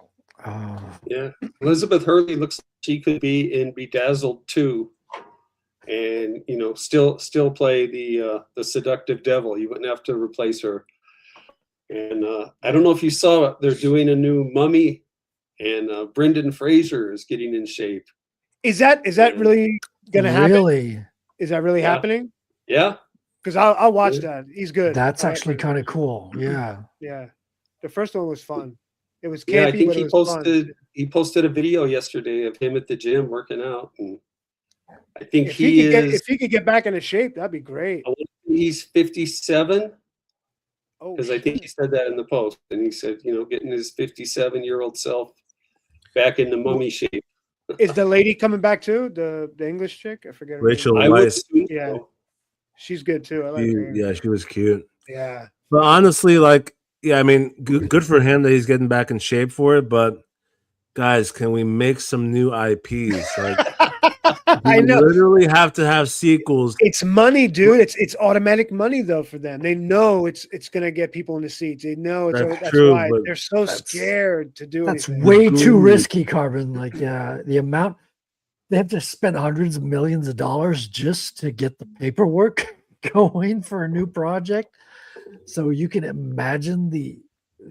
Yeah, Elizabeth Hurley looks like she could be in Bedazzled 2, and still play the seductive devil. You wouldn't have to replace her. And I don't know if you saw it. They're doing a new Mummy, and Brendan Fraser is getting in shape. Is that really gonna happen? Really? Is that really Yeah. happening? Yeah, Because I'll watch that. He's good. That's I like actually him. kind of cool. Yeah. Yeah. The first one was fun. It was campy, yeah. I think but he it was fun. posted a video yesterday of him at the gym working out, and I think If he he could is. if he could get back into shape, that'd be great. I want to see he's 57. Oh, Because I think he said that in the post, and he said, getting his 57-year-old self back in the mummy shape. is the lady coming back too? The English chick? I forget her Rachel name. I would Weisz. assume Yeah, so. she's good too. I like her. Yeah, she was cute. Yeah. But honestly, like, yeah, I mean, good for him that he's getting back in shape for it. But guys, can we make some new IPs? Like, I know. literally have to have sequels. It's money, dude. It's automatic money though for them. They know it's gonna get people in the seats. They know that's true, why but they're so scared to do That's anything. way too risky, Carbon. Like, the amount they have to spend hundreds of millions of dollars just to get the paperwork going for a new project. So you can imagine the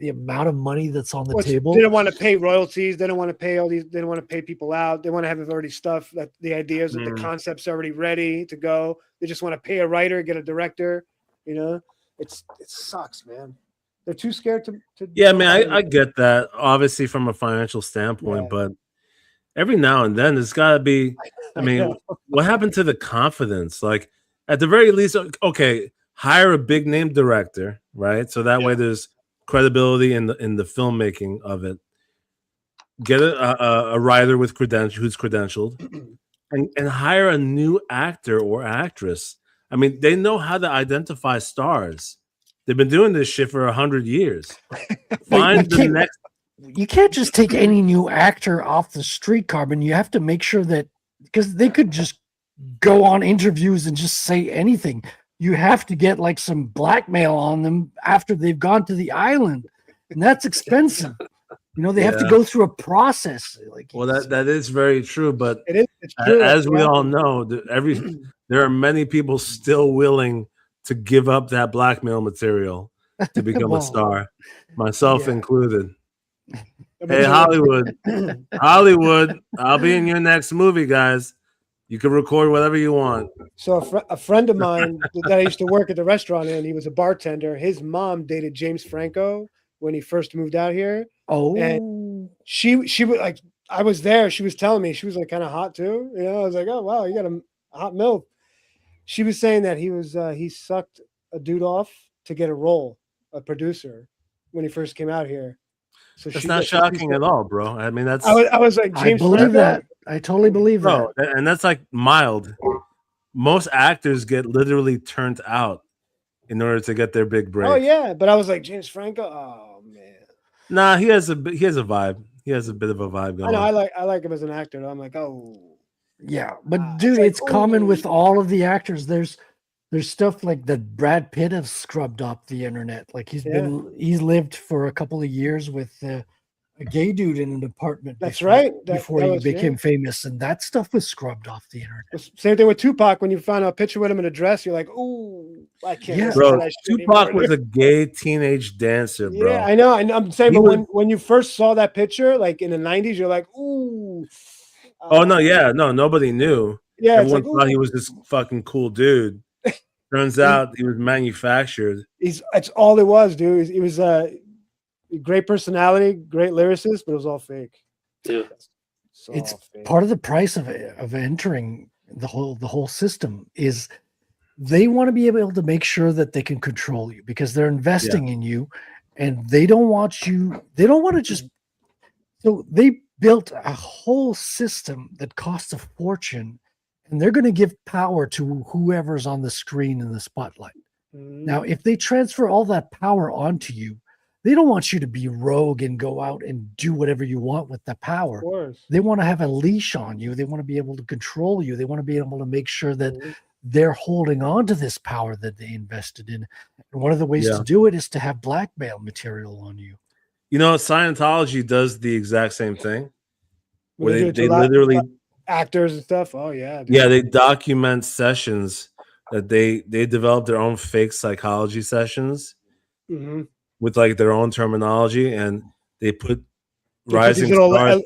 amount of money that's on the table. They don't want to pay royalties. They don't want to pay all these. They don't want to pay people out. They want to have already stuff that the ideas, that the concept's already ready to go. They just want to pay a writer, get a director. It sucks, man. They're too scared to Yeah, I mean, I get that, obviously, from a financial standpoint, but every now and then there's got to be. I mean, what happened to the confidence? Like, at the very least, okay, hire a big name director, right? So that way there's credibility in the filmmaking of it. Get a writer with who's credentialed, and hire a new actor or actress. I mean, they know how to identify stars. They've been doing this shit for 100 years. Find the next. You can't just take any new actor off the street, Carbon. You have to make sure that, because they could just go on interviews and just say anything. You have to get like some blackmail on them after they've gone to the island, and that's expensive. They have to go through a process. Like, well, that is very true, but it is. It's true. As we all know, there are many people still willing to give up that blackmail material to become a star, myself included. Hey, Hollywood, I'll be in your next movie, guys. You can record whatever you want. So a friend of mine that I used to work at the restaurant in, he was a bartender. His mom dated James Franco when he first moved out here. Oh, and she was like, I was there. She was telling me she was like kind of hot too. I was like, oh wow, you got a hot milk. She was saying that he sucked a dude off to get a role, a producer, when he first came out here. So that's not shocking at all, bro. I mean, that's. I was like, James I believe Franco? that. I totally believe that. And that's like mild. Most actors get literally turned out in order to get their big break. Oh yeah, but I was like, James Franco. Oh man. Nah, he has a vibe. He has a bit of a vibe going. I know. I like him as an actor. Though. I'm like, oh. Yeah, but dude, it's common with all of the actors. There's stuff like that Brad Pitt has scrubbed off the internet. Like he's lived for a couple of years with a gay dude in an apartment. That's right. Before he became famous, and that stuff was scrubbed off the internet. Same thing with Tupac. When you found a picture with him in a dress, you're like, "Ooh, I can't." Yeah, bro. Tupac was a gay teenage dancer, bro. Yeah, I know. I'm saying, but when you first saw that picture, like in the '90s, you're like, "Ooh." Oh no, nobody knew. Yeah, everyone thought he was this fucking cool dude. Turns out he was manufactured. It's all it was, dude. He was a great personality, great lyricist, but it was all fake. Yeah, it's part of the price of entering the whole system is they want to be able to make sure that they can control you because they're investing in you, and they don't want you. They don't want to just. So they built a whole system that costs a fortune, and they're going to give power to whoever's on the screen in the spotlight. Now, if they transfer all that power onto you, they don't want you to be rogue and go out and do whatever you want with the power. Of course. They want to have a leash on you. They want to be able to control you. They want to be able to make sure that they're holding on to this power that they invested in. And one of the ways to do it is to have blackmail material on you. You know, Scientology does the exact same thing. Where they literally actors and stuff. Oh yeah. Dude. Yeah, they document sessions that they develop their own fake psychology sessions with like their own terminology, and they put rising stars,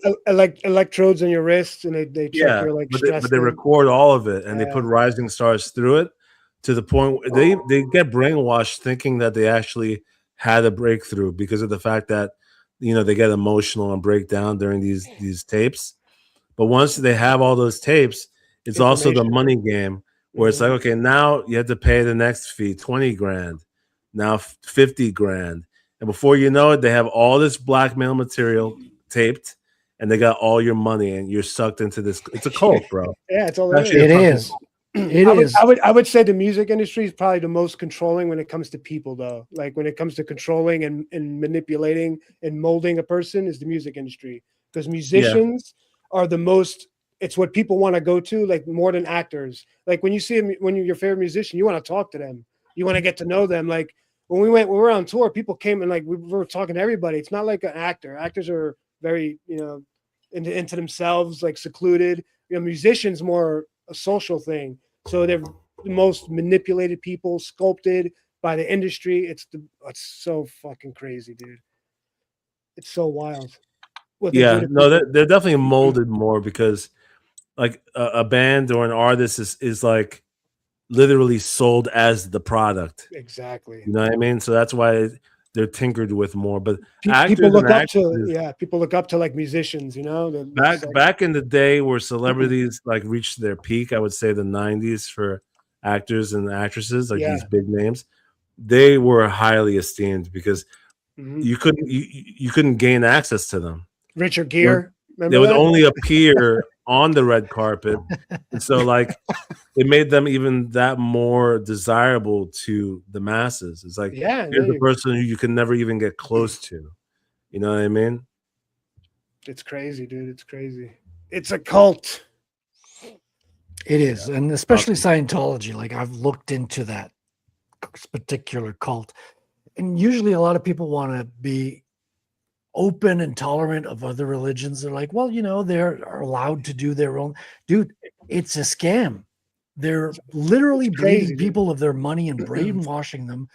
electrodes on your wrists, and they check your like stress. But they record all of it, and they put rising stars through it to the point where they get brainwashed thinking that they actually had a breakthrough because of the fact that they get emotional and break down during these tapes. But once they have all those tapes, it's also the money game where it's like, okay, now you have to pay the next fee, 20 grand, now 50 grand. And before you know it, they have all this blackmail material taped, and they got all your money, and you're sucked into this. It's a cult, bro. Yeah, it's all Actually, It is. It is. I would say the music industry is probably the most controlling when it comes to people, though. Like when it comes to controlling and manipulating and molding a person is the music industry, because musicians are the most. It's what people want to go to, like more than actors. Like when you see when you're your favorite musician, you want to talk to them, you want to get to know them. Like when we were on tour, people came and like we were talking to everybody. It's not like an actor. Actors are very into themselves, like secluded. Musicians more a social thing. So they're the most manipulated people, sculpted by the industry. It's so fucking crazy, dude. It's so wild. They're definitely molded more because like a band or an artist is like literally sold as the product. Exactly. You know what I mean? So that's why they're tinkered with more. But people look up to like musicians, back in the day where celebrities like reached their peak, I would say the 90s for actors and actresses, like these big names, they were highly esteemed because you couldn't gain access to them. Richard Gere, they would only appear on the red carpet, and so like it made them even that more desirable to the masses. It's like here's the person who you can never even get close to. You know what I mean? It's crazy, dude. It's crazy. It's a cult. It is, and especially Scientology. Like I've looked into that particular cult, and usually a lot of people want to be open and tolerant of other religions. They're like, well, they're allowed to do their own. Dude, it's a scam. They're literally bleeding people of their money and brainwashing them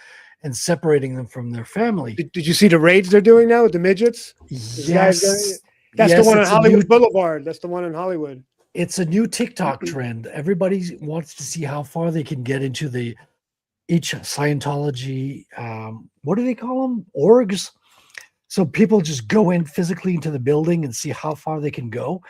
and separating them from their family. Did you see the raids they're doing now with the midgets? Yes. That's the one on Hollywood Boulevard. That's the one in Hollywood. It's a new TikTok trend. Everybody wants to see how far they can get into each Scientology. What do they call them? Orgs. So people just go in physically into the building and see how far they can go.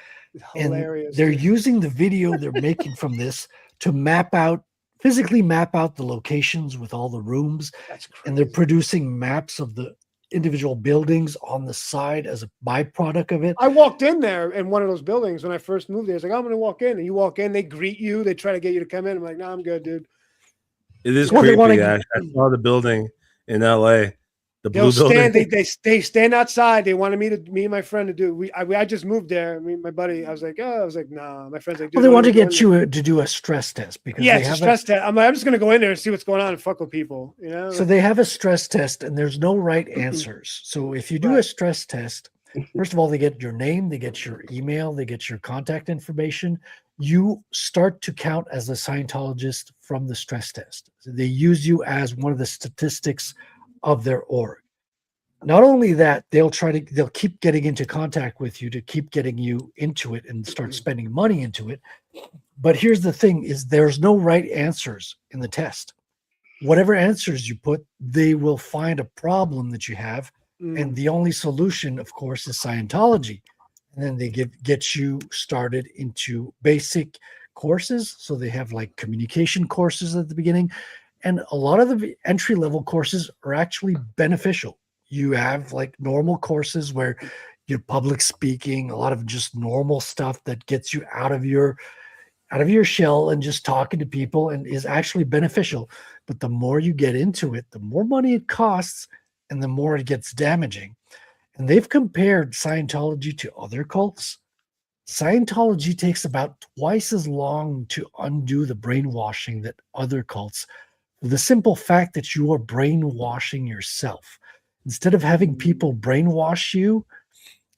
Hilarious. And they're using the video they're making from this to physically map out the locations with all the rooms. That's crazy. And they're producing maps of the individual buildings on the side as a byproduct of it. I walked in there in one of those buildings when I first moved there. It's like, I'm going to walk in. And you walk in, they greet you. They try to get you to come in. I'm like, no, I'm good, dude. It is creepy. I saw the building in LA. The blue building. They stand outside. They wanted me and my friend to do. I just moved there. My buddy. I was like, nah. My friend's like, dude, well, they want to get you to do a stress test because it's a stress test. I'm just gonna go in there and see what's going on and fuck with people. So they have a stress test, and there's no right answers. So if you do a stress test, first of all, they get your name, they get your email, they get your contact information. You start to count as a Scientologist from the stress test. So they use you as one of the statistics of their org. Not only that, they'll keep getting into contact with you to keep getting you into it and start spending money into it. But here's the thing is there's no right answers in the test. Whatever answers you put, they will find a problem that you have. And the only solution, of course, is Scientology. And then they get you started into basic courses. So they have like communication courses at the beginning. And a lot of the entry-level courses are actually beneficial. You have like normal courses where you're public speaking, a lot of just normal stuff that gets you out of your shell and just talking to people and is actually beneficial. But the more you get into it, the more money it costs and the more it gets damaging. And they've compared Scientology to other cults. Scientology takes about twice as long to undo the brainwashing that other cults. The simple fact that you are brainwashing yourself. Instead of having people brainwash you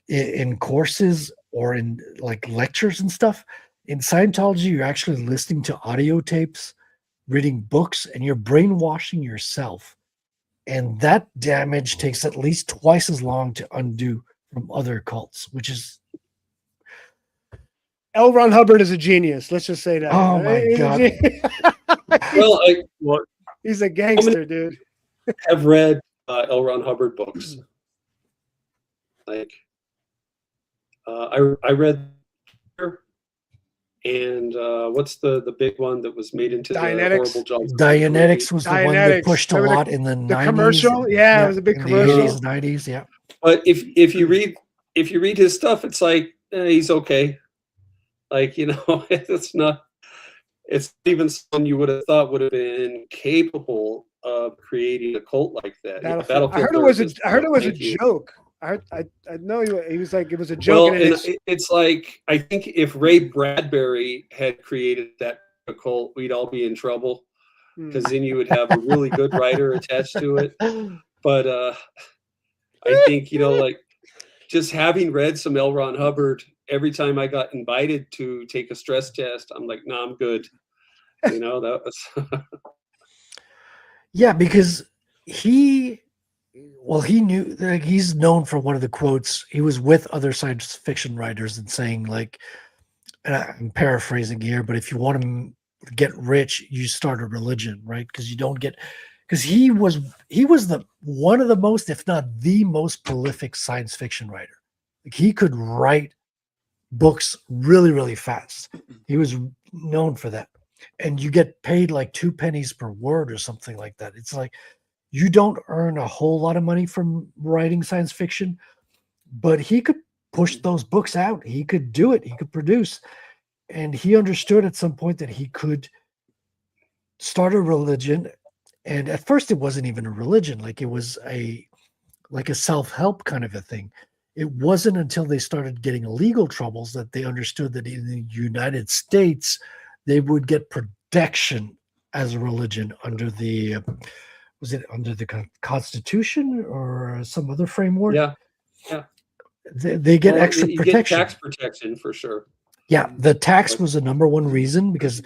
in courses or in like lectures and stuff, in Scientology, you're actually listening to audio tapes, reading books, and you're brainwashing yourself. And that damage takes at least twice as long to undo from other cults, which is... L. Ron Hubbard is a genius. Let's just say that. Oh, my God. He's a gangster, dude. I've read L. Ron Hubbard books. Like, I read, and what's the big one that was made into the Dianetics. horrible job? Dianetics was the one that Dianetics. pushed a Remember lot in the 90s. commercial? Yeah, it was a big in commercial. the 80s, 90s, yeah. But if you read his stuff, it's like he's okay. Like, you know, it's not even someone you would have thought would have been capable of creating a cult like that. Yeah, I heard it was a joke. I know he was like, it was a joke. Well, and it's like, I think if Ray Bradbury had created that cult, we'd all be in trouble, because then you would have a really good writer attached to it. But I think, you know, like, just having read some L. Ron Hubbard, every time I got invited to take a stress test, I'm like, no, I'm good. You know, that was yeah, because he knew, like, he's known for one of the quotes. He was with other science fiction writers and saying, like, and I'm paraphrasing here, but if you want to get rich, you start a religion, right? Because you don't get, because he was the one of the most, if not the most prolific science fiction writer. Like, he could write books really, really fast. He was known for that. And you get paid like 2 pennies per word or something like that. It's like, you don't earn a whole lot of money from writing science fiction, but he could push those books out. He could do it. He could produce. And he understood at some point that he could start a religion. And at first it wasn't even a religion. Like, it was a self-help kind of a thing. It wasn't until they started getting legal troubles that they understood that in the United States, they would get protection as a religion under the, was it under the Constitution or some other framework? Yeah. They get extra you protection. get tax protection for sure. Yeah, the tax was the number one reason, because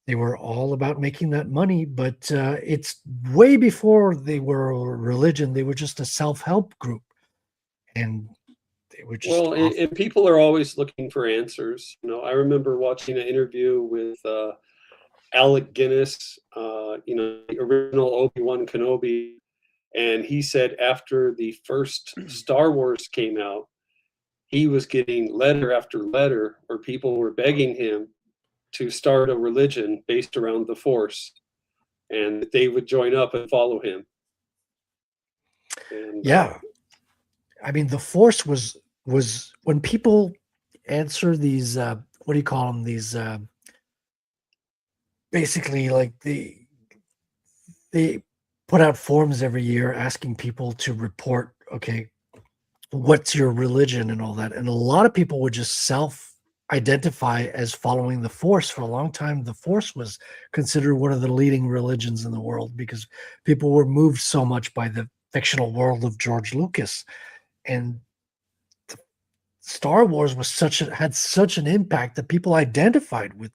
they were all about making that money. But it's way before they were a religion. They were just a self-help group. And they were just and people are always looking for answers. You know, I remember watching an interview with Alec Guinness, you know, the original Obi-Wan Kenobi, and he said after the first Star Wars came out, he was getting letter after letter where people were begging him to start a religion based around the Force, and they would join up and follow him. And, yeah. I mean, the Force was when people answer these, what do you call them? These, basically, like, they put out forms every year asking people to report, okay, what's your religion and all that. And a lot of people would just self-identify as following the Force. For a long time, the Force was considered one of the leading religions in the world, because people were moved so much by the fictional world of George Lucas. And Star Wars was had such an impact that people identified with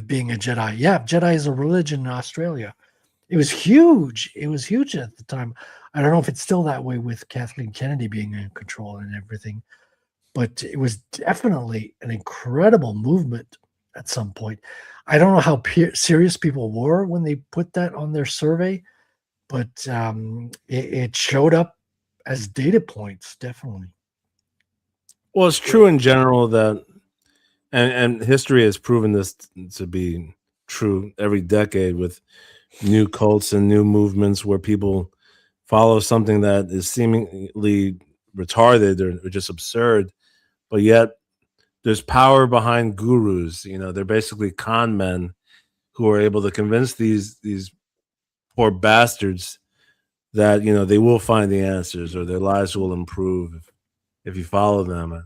being a Jedi. Yeah, Jedi is a religion in Australia. It was huge. It was huge at the time. I don't know if it's still that way with Kathleen Kennedy being in control and everything, but it was definitely an incredible movement at some point. I don't know how serious people were when they put that on their survey, but it showed up as data points, definitely. Well, it's true in general that, and history has proven this to be true every decade, with new cults and new movements where people follow something that is seemingly retarded or just absurd, but yet there's power behind gurus. You know, they're basically con men who are able to convince these poor bastards that, you know, they will find the answers or their lives will improve if you follow them.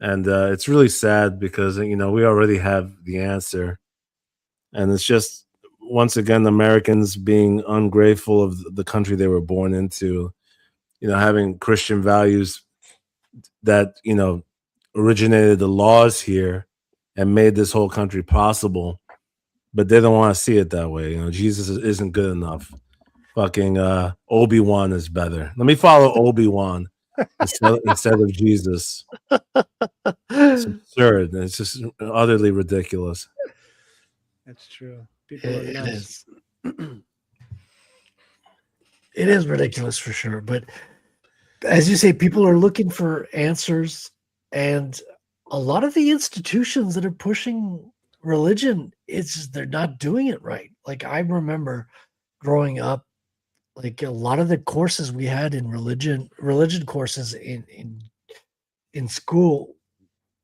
And it's really sad because, you know, we already have the answer. And it's just, once again, Americans being ungrateful of the country they were born into, you know, having Christian values that, you know, originated the laws here and made this whole country possible. But they don't want to see it that way. You know, Jesus isn't good enough. Fucking Obi-Wan is better. Let me follow Obi-Wan instead of Jesus. It's absurd. It's just utterly ridiculous. That's true. People are nuts. It is ridiculous for sure. But as you say, people are looking for answers, and a lot of the institutions that are pushing religion, they're not doing it right. Like I remember growing up, like a lot of the courses we had in religion courses in school,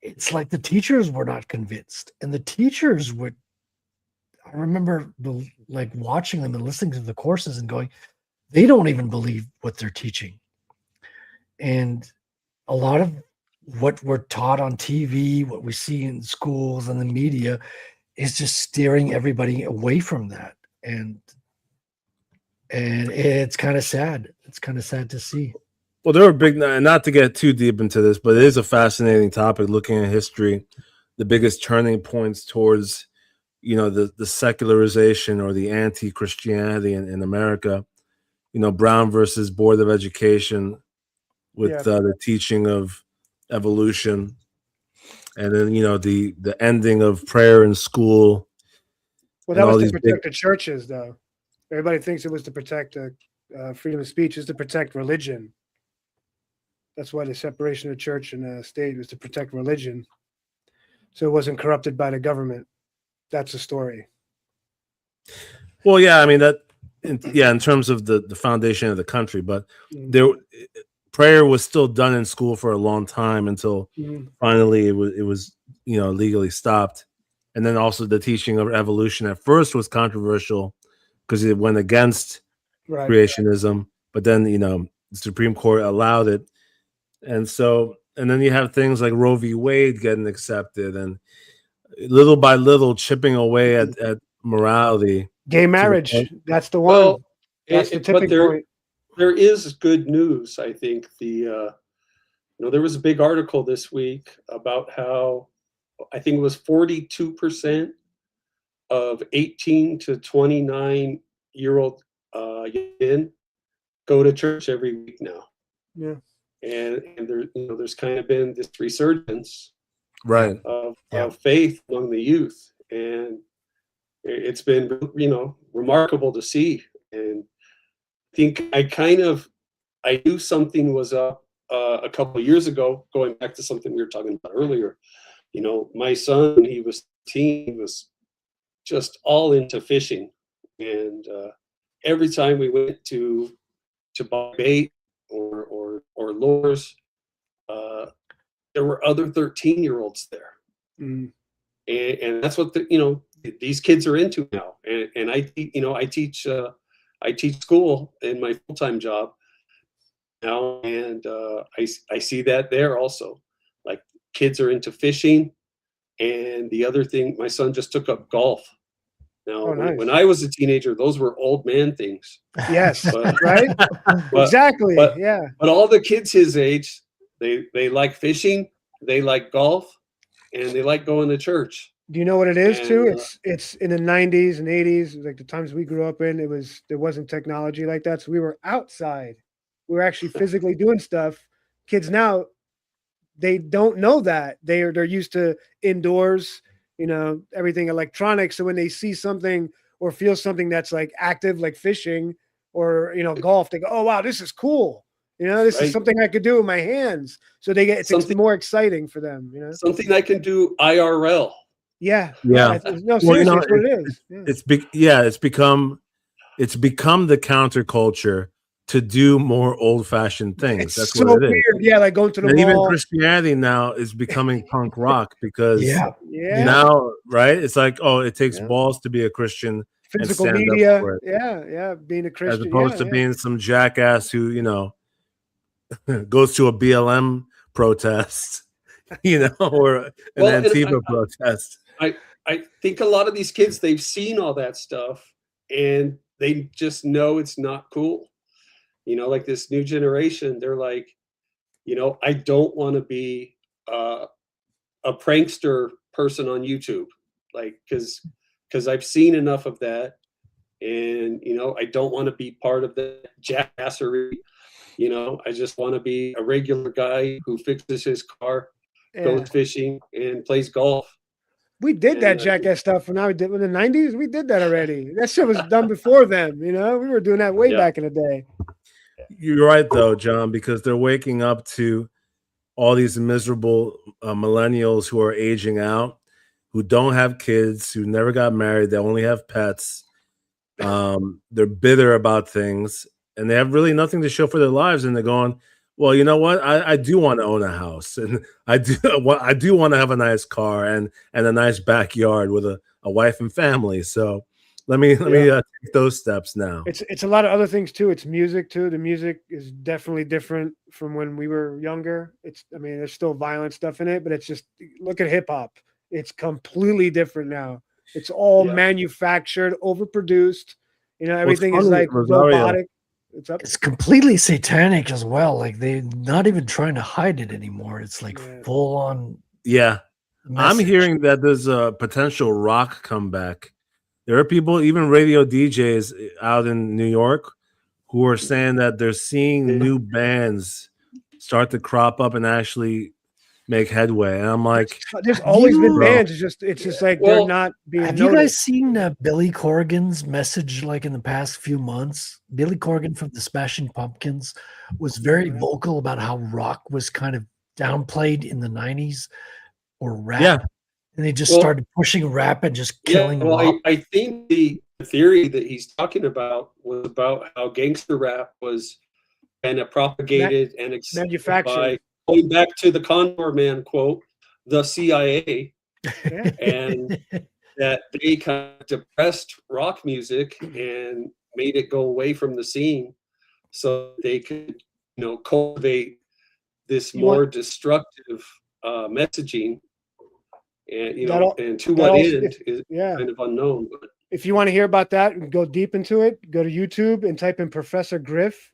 it's like the teachers were not convinced, and the teachers would. I remember like watching them and listening to the courses and going, they don't even believe what they're teaching. And a lot of what we're taught on TV, what we see in schools and the media, is just steering everybody away from that. And it's kind of sad. It's kind of sad to see. Well, there were big, not to get too deep into this, but it is a fascinating topic looking at history, the biggest turning points towards, the secularization or the anti-Christianity in America, Brown versus Board of Education with the teaching of evolution, and then, the ending of prayer in school. Well, that was to protect the churches, though. Everybody thinks it was to protect freedom of speech, is to protect religion. That's why the separation of church and state was to protect religion, so it wasn't corrupted by the government. That's the story. Well, yeah, I mean in terms of the foundation of the country, but prayer was still done in school for a long time until finally it was legally stopped. And then also the teaching of evolution at first was controversial because it went against creationism, but then the Supreme Court allowed it, and then you have things like Roe v. Wade getting accepted, and little by little chipping away at morality. Gay marriage, that's the one. Well, that's the tipping point. There is good news, I think. There was a big article this week about how I think it was 42% of 18 to 29-year-old men go to church every week now. Yeah, and there's kind of been this resurgence, right, of faith among the youth, and it's been remarkable to see. And I think I knew something was up a couple of years ago, going back to something we were talking about earlier. My son, when he was 18, he was just all into fishing, and every time we went to buy bait or lures, there were other 13-year-olds there. And that's what these kids are into now. And I teach school in my full-time job now, and I see that there also. Like, kids are into fishing, and the other thing, my son just took up golf. Now, when I was a teenager, those were old man things. Yes, right? Exactly. Yeah. But all the kids his age, they like fishing, they like golf, and they like going to church. Do you know what it is too? It's in the 90s and 80s, like the times we grew up in. There wasn't technology like that, so we were outside. We were actually physically doing stuff. Kids now, they don't know that. They're used to indoors, everything electronic. So when they see something or feel something that's like active, like fishing or golf, they go, "Oh wow, this is cool." This is something I could do with my hands. So it's more exciting for them. Something I can do IRL. Yeah. Yeah. No, seriously, that's what it is. Yeah. It's become the counterculture to do more old-fashioned things. That's so what it is. Weird. Yeah, like going to the and mall. Even Christianity now is becoming punk rock because now, right? It's like, it takes balls to be a Christian. Physical and stand media. up for it. Yeah, being a Christian. As opposed to being some jackass who, goes to a BLM protest, or an Antifa protest. I think a lot of these kids, they've seen all that stuff and they just know it's not cool. Like this new generation, they're like, I don't want to be a prankster person on YouTube, like, because I've seen enough of that, and I don't want to be part of the jackassery. I just want to be a regular guy who fixes his car, goes fishing, and plays golf. We did that jackass stuff in the 90s. We did that already. That shit was done before them. We were doing that way back in the day. You're right, though, John, because they're waking up to all these miserable millennials who are aging out, who don't have kids, who never got married, they only have pets. They're bitter about things, and they have really nothing to show for their lives. And they're going, well, you know what? I do want to own a house, and I do want to have a nice car and a nice backyard with a wife and family. So let me take those steps now. It's a lot of other things too. It's music too. The music is definitely different from when we were younger. There's still violent stuff in it, but it's just, look at hip hop. It's completely different now. It's all manufactured, overproduced. Everything is like robotic. It's completely satanic as well. Like they're not even trying to hide it anymore. It's like full on. Yeah. I'm hearing that there's a potential rock comeback. There are people, even radio DJs out in New York, who are saying that they're seeing new bands start to crop up and actually make headway. And I'm like, there's always been bands. It's just like they're not being Have noticed. you guys seen Billy Corgan's message like in the past few months? Billy Corgan from the Smashing Pumpkins was very vocal about how rock was kind of downplayed in the 90s, or rap. Yeah. And they just started pushing rap and just killing rock. I think the theory that he's talking about was about how gangster rap was kind of propagated and manufactured by, going back to the Condor Man quote, the CIA, and that they kind of depressed rock music and made it go away from the scene so they could, cultivate this more destructive messaging. And, and to what end is kind of unknown. But if you want to hear about that and go deep into it, go to YouTube and type in Professor Griff.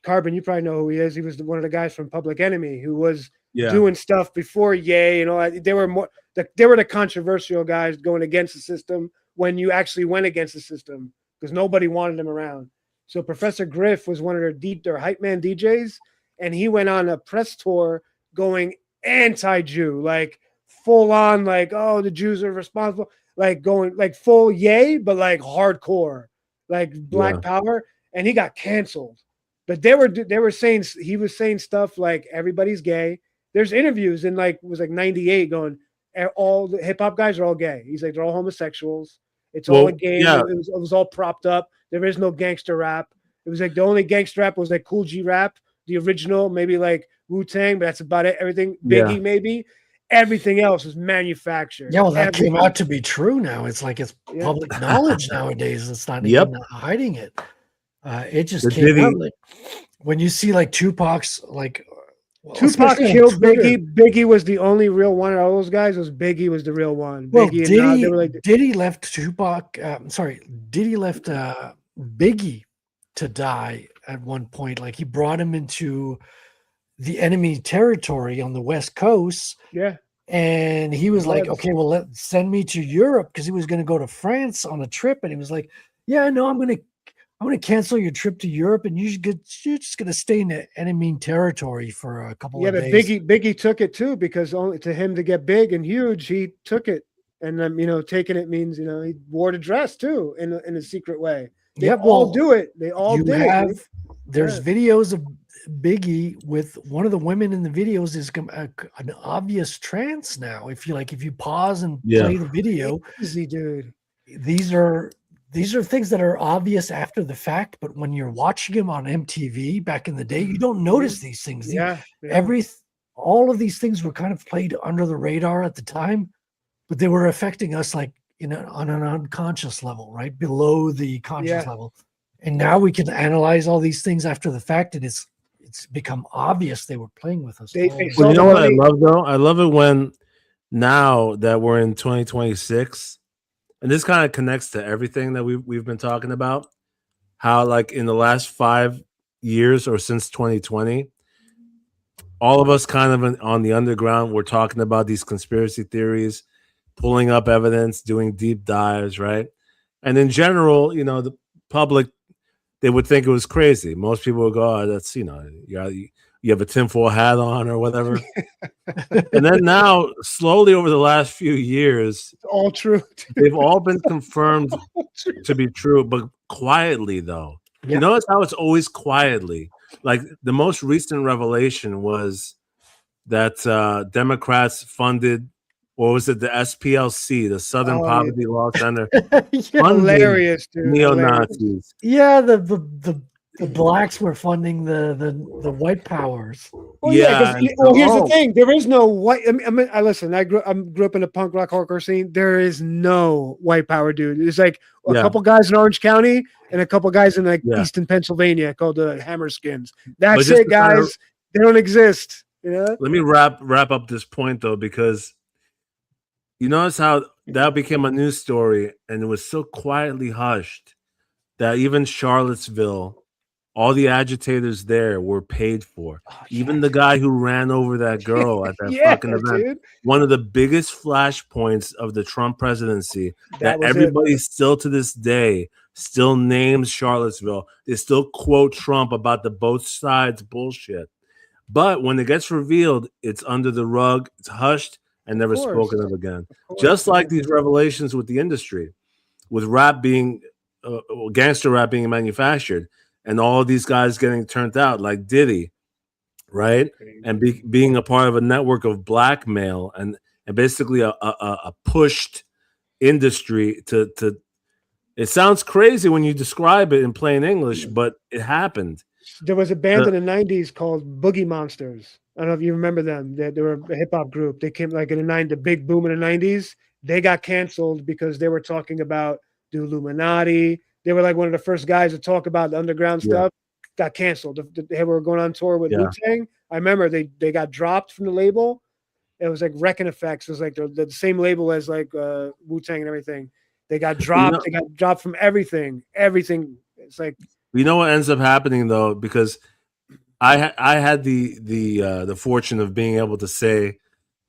Carbon, you probably know who he is. He was one of the guys from Public Enemy who was doing stuff before Ye. They were the controversial guys going against the system when you actually went against the system because nobody wanted them around. So Professor Griff was one of their hype man DJs, and he went on a press tour going anti-Jew, like full on, like, oh, the Jews are responsible. Like going like full Ye, but like hardcore, like Black Power, and he got canceled. But they were saying, he was saying stuff like everybody's gay. There's interviews in it was like 98 going, all the hip hop guys are all gay. He's like, they're all homosexuals. It's all a game. Yeah. It was all propped up. There is no gangster rap. It was like the only gangster rap was like Cool G rap, the original, maybe like Wu-Tang, but that's about it. Everything, Biggie maybe. Everything else is manufactured. Yeah, well, that came out to be true now. It's like it's public knowledge nowadays. It's not even hiding it. It just came out. Like, when you see like Tupac's Tupac killed Biggie. Biggie was the only real one of all those guys. Biggie was the real one. Well, Biggie Diddy left Tupac. Diddy left Biggie to die at one point. Like he brought him into the enemy territory on the West Coast. Yeah. And he was like, okay, well, send me to Europe, because he was going to go to France on a trip. And he was like, yeah, no, I'm going to cancel your trip to Europe, and you're just going to stay in the enemy territory for a couple of days. Yeah, but Biggie took it too, because only to him to get big and huge, he took it. And taking it means, he wore the dress too in a secret way. They all do it. They all did it. There's videos of Biggie with one of the women in the videos is an obvious trance now. If you pause and play the video, easy, dude. These are things that are obvious after the fact, but when you're watching them on MTV back in the day, you don't notice these things. All of these things were kind of played under the radar at the time, but they were affecting us on an unconscious level, right below the conscious level. And now we can analyze all these things after the fact, and it's become obvious they were playing with us. Well, you know what I love though? I love it when, now that we're in 2026, and this kind of connects to everything that we've been talking about, how like in the last 5 years or since 2020, all of us kind of on the underground, we're talking about these conspiracy theories, pulling up evidence, doing deep dives, right? And in general, the public, they would think it was crazy. Most people would go, oh, that's, you have a tinfoil hat on or whatever. And then now, slowly over the last few years, it's all true. They've all been confirmed to be true, but quietly, though. Yeah. You notice how it's always quietly. Like the most recent revelation was that Democrats funded, or was it the SPLC, the Southern Poverty Law Center, Hilarious, dude. neo-Nazis. Yeah, the blacks were funding the white powers. Well, yeah. Well, here's the thing: there is no white. I listen. I grew up in a punk rock hardcore scene. There is no white power, dude. There's like a couple guys in Orange County and a couple guys in like Eastern Pennsylvania called the Hammerskins. That's it, guys. They don't exist. You know. Let me wrap up this point though, because you notice how that became a news story, and it was so quietly hushed that even Charlottesville, all the agitators there were paid for. Even the guy who ran over that girl at that fucking event. Dude. One of the biggest flashpoints of the Trump presidency that everybody still to this day still names Charlottesville. They still quote Trump about the both sides bullshit. But when it gets revealed, it's under the rug, it's hushed, and never spoken of again. Just like these revelations with the industry, with rap being, gangster rap being manufactured, and all of these guys getting turned out like Diddy, right? And being a part of a network of blackmail and basically a pushed industry to it sounds crazy when you describe it in plain English, but it happened. There was a band in the 90s called Boogie Monsters. I don't know if you remember them. They were a hip hop group. They came like in the big boom in the 90s. They got canceled because they were talking about the Illuminati. They were like one of the first guys to talk about the underground stuff. Got canceled. They were going on tour with Wu-Tang. I remember they got dropped from the label. It was like Wrecking Effects. It was like the same label as like Wu-Tang and everything. They got dropped. They got dropped from everything. Everything. It's like, you know what ends up happening though, because I had the fortune of being able to say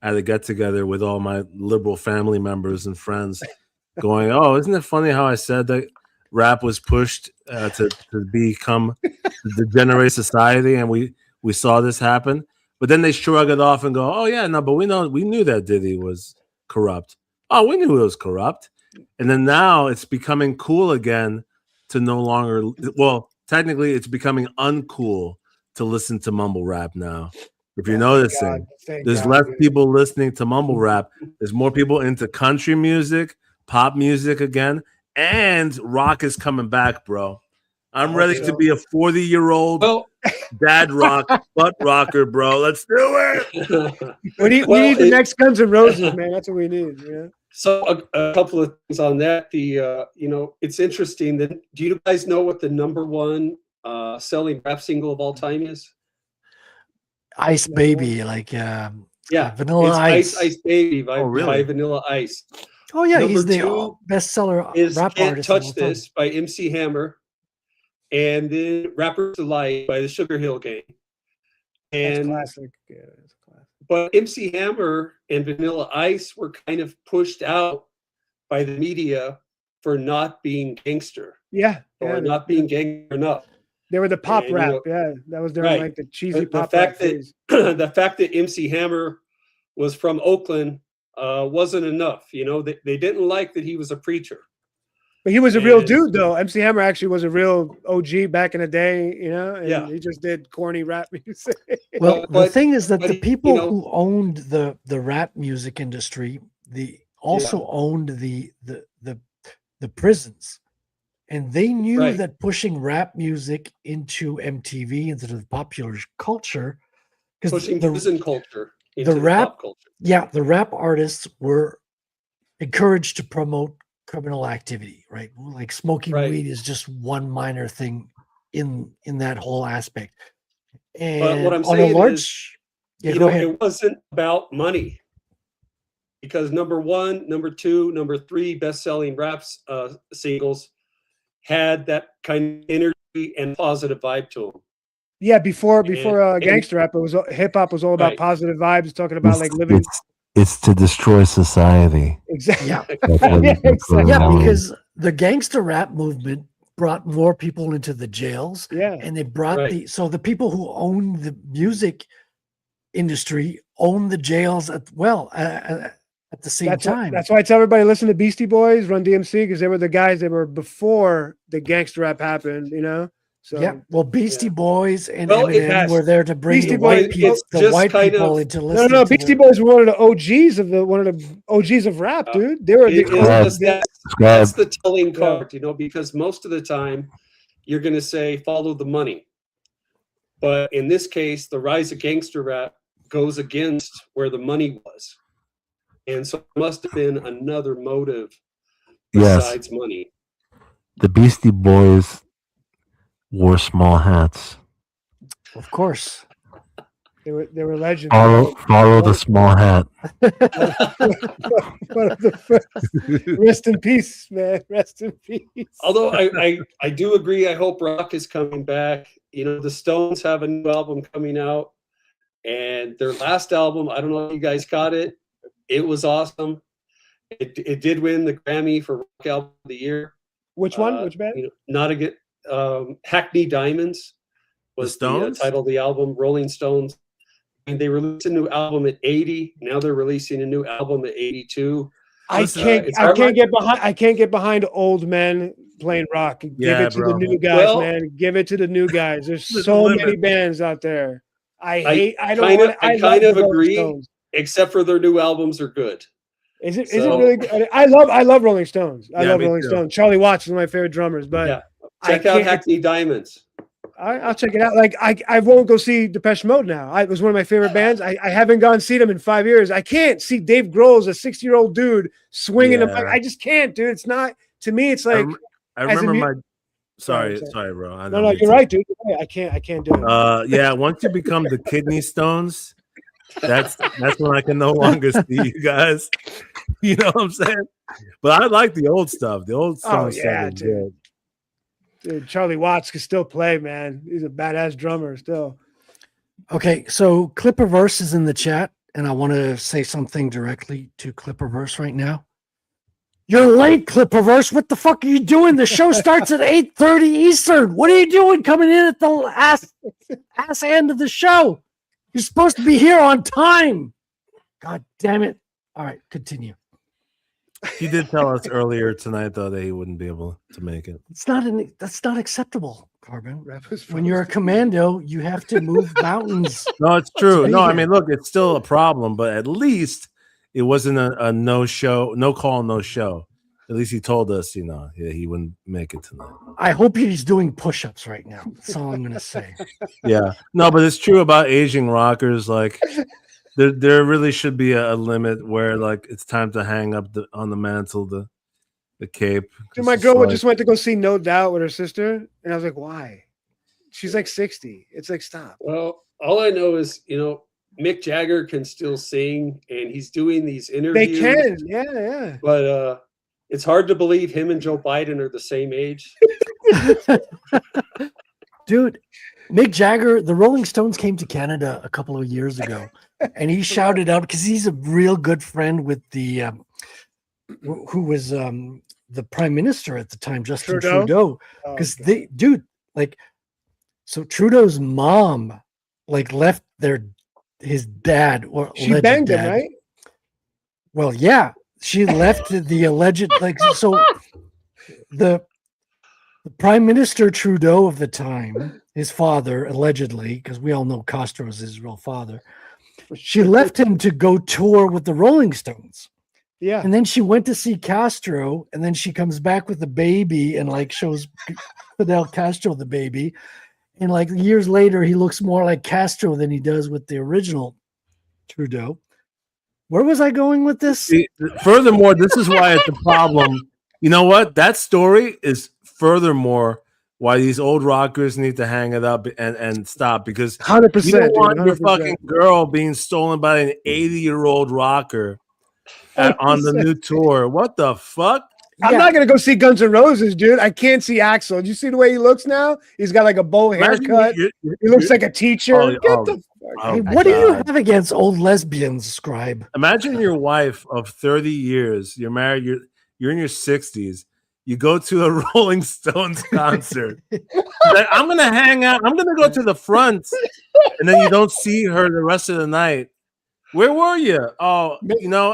at a get together with all my liberal family members and friends, going, "Oh, isn't it funny how I said that rap was pushed to become the degenerate society, and we saw this happen?" But then they shrug it off and go, "Oh yeah, no, but we knew that Diddy was corrupt. Oh, we knew he was corrupt." And then now it's becoming cool again to no longer, well, technically it's becoming uncool to listen to mumble rap now. If you're noticing, there's less people listening to mumble rap. There's more people into country music, pop music again, and rock is coming back, bro. I'm ready to be a 40-year-old dad rock butt rocker, bro. Let's do it. We need the next Guns N' Roses, man. That's what we need. Yeah. So a couple of things on that. It's interesting that, do you guys know what the #1 selling rap single of all time is? Ice Baby, like Vanilla Ice. Ice Baby by Vanilla Ice. Oh yeah, he's the bestseller rap Can't artist. Touch This by MC Hammer, and then Rappers Delight by the Sugar Hill Gang. And that's classic. Yeah, that's classic. But MC Hammer and Vanilla Ice were kind of pushed out by the media for not being gangster. Or not being gangster enough. They were the pop rap. That was their like the cheesy pop rap phase. The fact that MC Hammer was from Oakland wasn't enough. They didn't like that he was a preacher. But he was a real dude, though. MC Hammer actually was a real OG back in the day, and he just did corny rap music. Well, the thing is that the people who owned the rap music industry, also owned the prisons. And they knew that pushing rap music into MTV, into the popular culture, because pushing prison culture into the rap pop culture. Yeah, the rap artists were encouraged to promote criminal activity, right? Like smoking weed is just one minor thing in that whole aspect. And but what I'm saying is, it wasn't about money, because #1, #2, #3 best-selling rap singles had that kind of energy and positive vibe to them. Yeah, before gangster rap, it was hip hop was all about positive vibes, talking about like living. It's to destroy society. Exactly. Yeah, because the gangster rap movement brought more people into the jails. Yeah, and they brought the people who owned the music industry owned the jails at the same time. That's why I tell everybody, listen to Beastie Boys, Run DMC, because they were the guys that were before the gangster rap happened, So yeah, well, Beastie Boys and Well, it Eminem has- were there to bring Beastie the white Boys- people, it's just kind of- into no, listening. no, to Beastie the- Boys were one of the OGs of rap, dude. They were It the is OGs. just that's the telling card, because most of the time you're going to say follow the money. But in this case, the rise of gangster rap goes against where the money was. And so it must have been another motive Yes. besides money. The Beastie Boys wore small hats. Of course. They were legends. Follow the small hat. One of the first. Rest in peace, man. Rest in peace. Although I do agree, I hope rock is coming back. The Stones have a new album coming out, and their last album, I don't know if you guys got it. It was awesome. It did win the Grammy for Rock Album of the Year. Which one? Which band? Not a good. Hackney Diamonds was the title of the album. Rolling Stones. And they released a new album at 80. Now they're releasing a new album at 82. I can't get behind old men playing rock. Give it to the new guys, man. Give it to the new guys. There's so many bands out there. I kind of agree, except for their new albums are good. Is it really good? I love Rolling Stones. I love Rolling Stones. Charlie Watts is one of my favorite drummers, but check out Hackney Diamonds. I'll check it out. Like I won't go see Depeche Mode now. It was one of my favorite bands. I haven't gone see them in 5 years. I can't see Dave Grohl's a 60-year-old dude swinging a mic. I just can't, dude. It's not, to me. It's like I remember sorry, bro. No, you're right, dude. I can't do it. Yeah, once you become the Kidney Stones, that's when I can no longer see you guys. You know what I'm saying? But I like the old stuff. The old Stones stuff is good. Dude, Charlie Watts can still play, man. He's a badass drummer still. Okay, so Clipperverse is in the chat, and I want to say something directly to Clipperverse right now. You're late, Clipperverse. What the fuck are you doing? The show starts at 8:30 Eastern. What are you doing coming in at the ass end of the show? You're supposed to be here on time. God damn it. All right, continue. He did tell us earlier tonight, though, that he wouldn't be able to make it. That's not acceptable, Carbon. When you're a commando, you have to move mountains. No, it's true. No, I mean, look, it's still a problem, but at least it wasn't a no show, no call, no show. At least he told us, he wouldn't make it tonight. I hope he's doing push-ups right now. That's all I'm gonna say. Yeah, no, but it's true about aging rockers. Like, there really should be a limit where, like, it's time to hang up on the mantle the cape. Dude, my girl just went to go see No Doubt with her sister, and I was like, why? She's like 60. It's like, stop. Well, all I know is, Mick Jagger can still sing, and he's doing these interviews. They can, yeah. But it's hard to believe him and Joe Biden are the same age. Dude, Mick Jagger, the Rolling Stones came to Canada a couple of years ago, and he shouted out, because he's a real good friend with the who was the prime minister at the time, Justin Trudeau. Because so Trudeau's mom left his dad, or she banged him, right? Well, yeah, she left the alleged so the prime minister Trudeau of the time, his father, allegedly, because we all know Castro's his real father, she left him to go tour with the Rolling Stones. Yeah. And then she went to see Castro, and then she comes back with the baby and shows Fidel Castro the baby. And years later, he looks more like Castro than he does with the original Trudeau. Where was I going with this? Furthermore, this is why it's a problem. You know what? That story is furthermore why these old rockers need to hang it up and stop, because 100%, you don't want your 100%. fucking girl being stolen by an 80-year-old rocker on the new tour. What the fuck? I'm not gonna go see Guns N' Roses, dude. I can't see Axl. Do you see the way he looks now? He's got a bow haircut. He looks like a teacher. Hey, what do you have against old lesbians, Scribe? Imagine your wife of 30 years. You're married. You're in your 60s. You go to a Rolling Stones concert. I'm gonna hang out. I'm gonna go to the front, and then you don't see her the rest of the night. Where were you? Oh,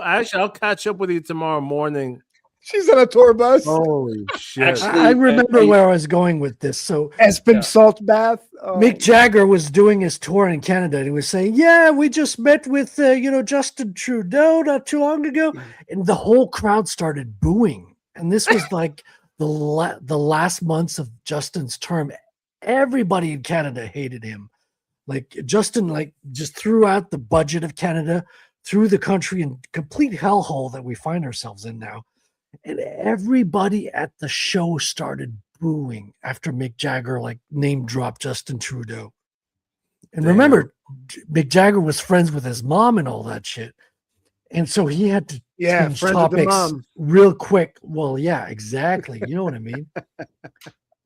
actually, I'll catch up with you tomorrow morning She's on a tour bus. Holy shit! Actually, I remember where I was going with this. So Espen salt bath. Oh. Mick Jagger was doing his tour in Canada, and he was saying, "Yeah, we just met with Justin Trudeau not too long ago," and the whole crowd started booing. And this was like the last months of Justin's term. Everybody in Canada hated him. Like Justin, like just threw out the budget of Canada, threw the country in complete hellhole that we find ourselves in now. And everybody at the show started booing after Mick Jagger like name dropped Justin Trudeau. And remember, Mick Jagger was friends with his mom and all that shit. And so he had to change topics real quick. Well, yeah, exactly. You know what I mean?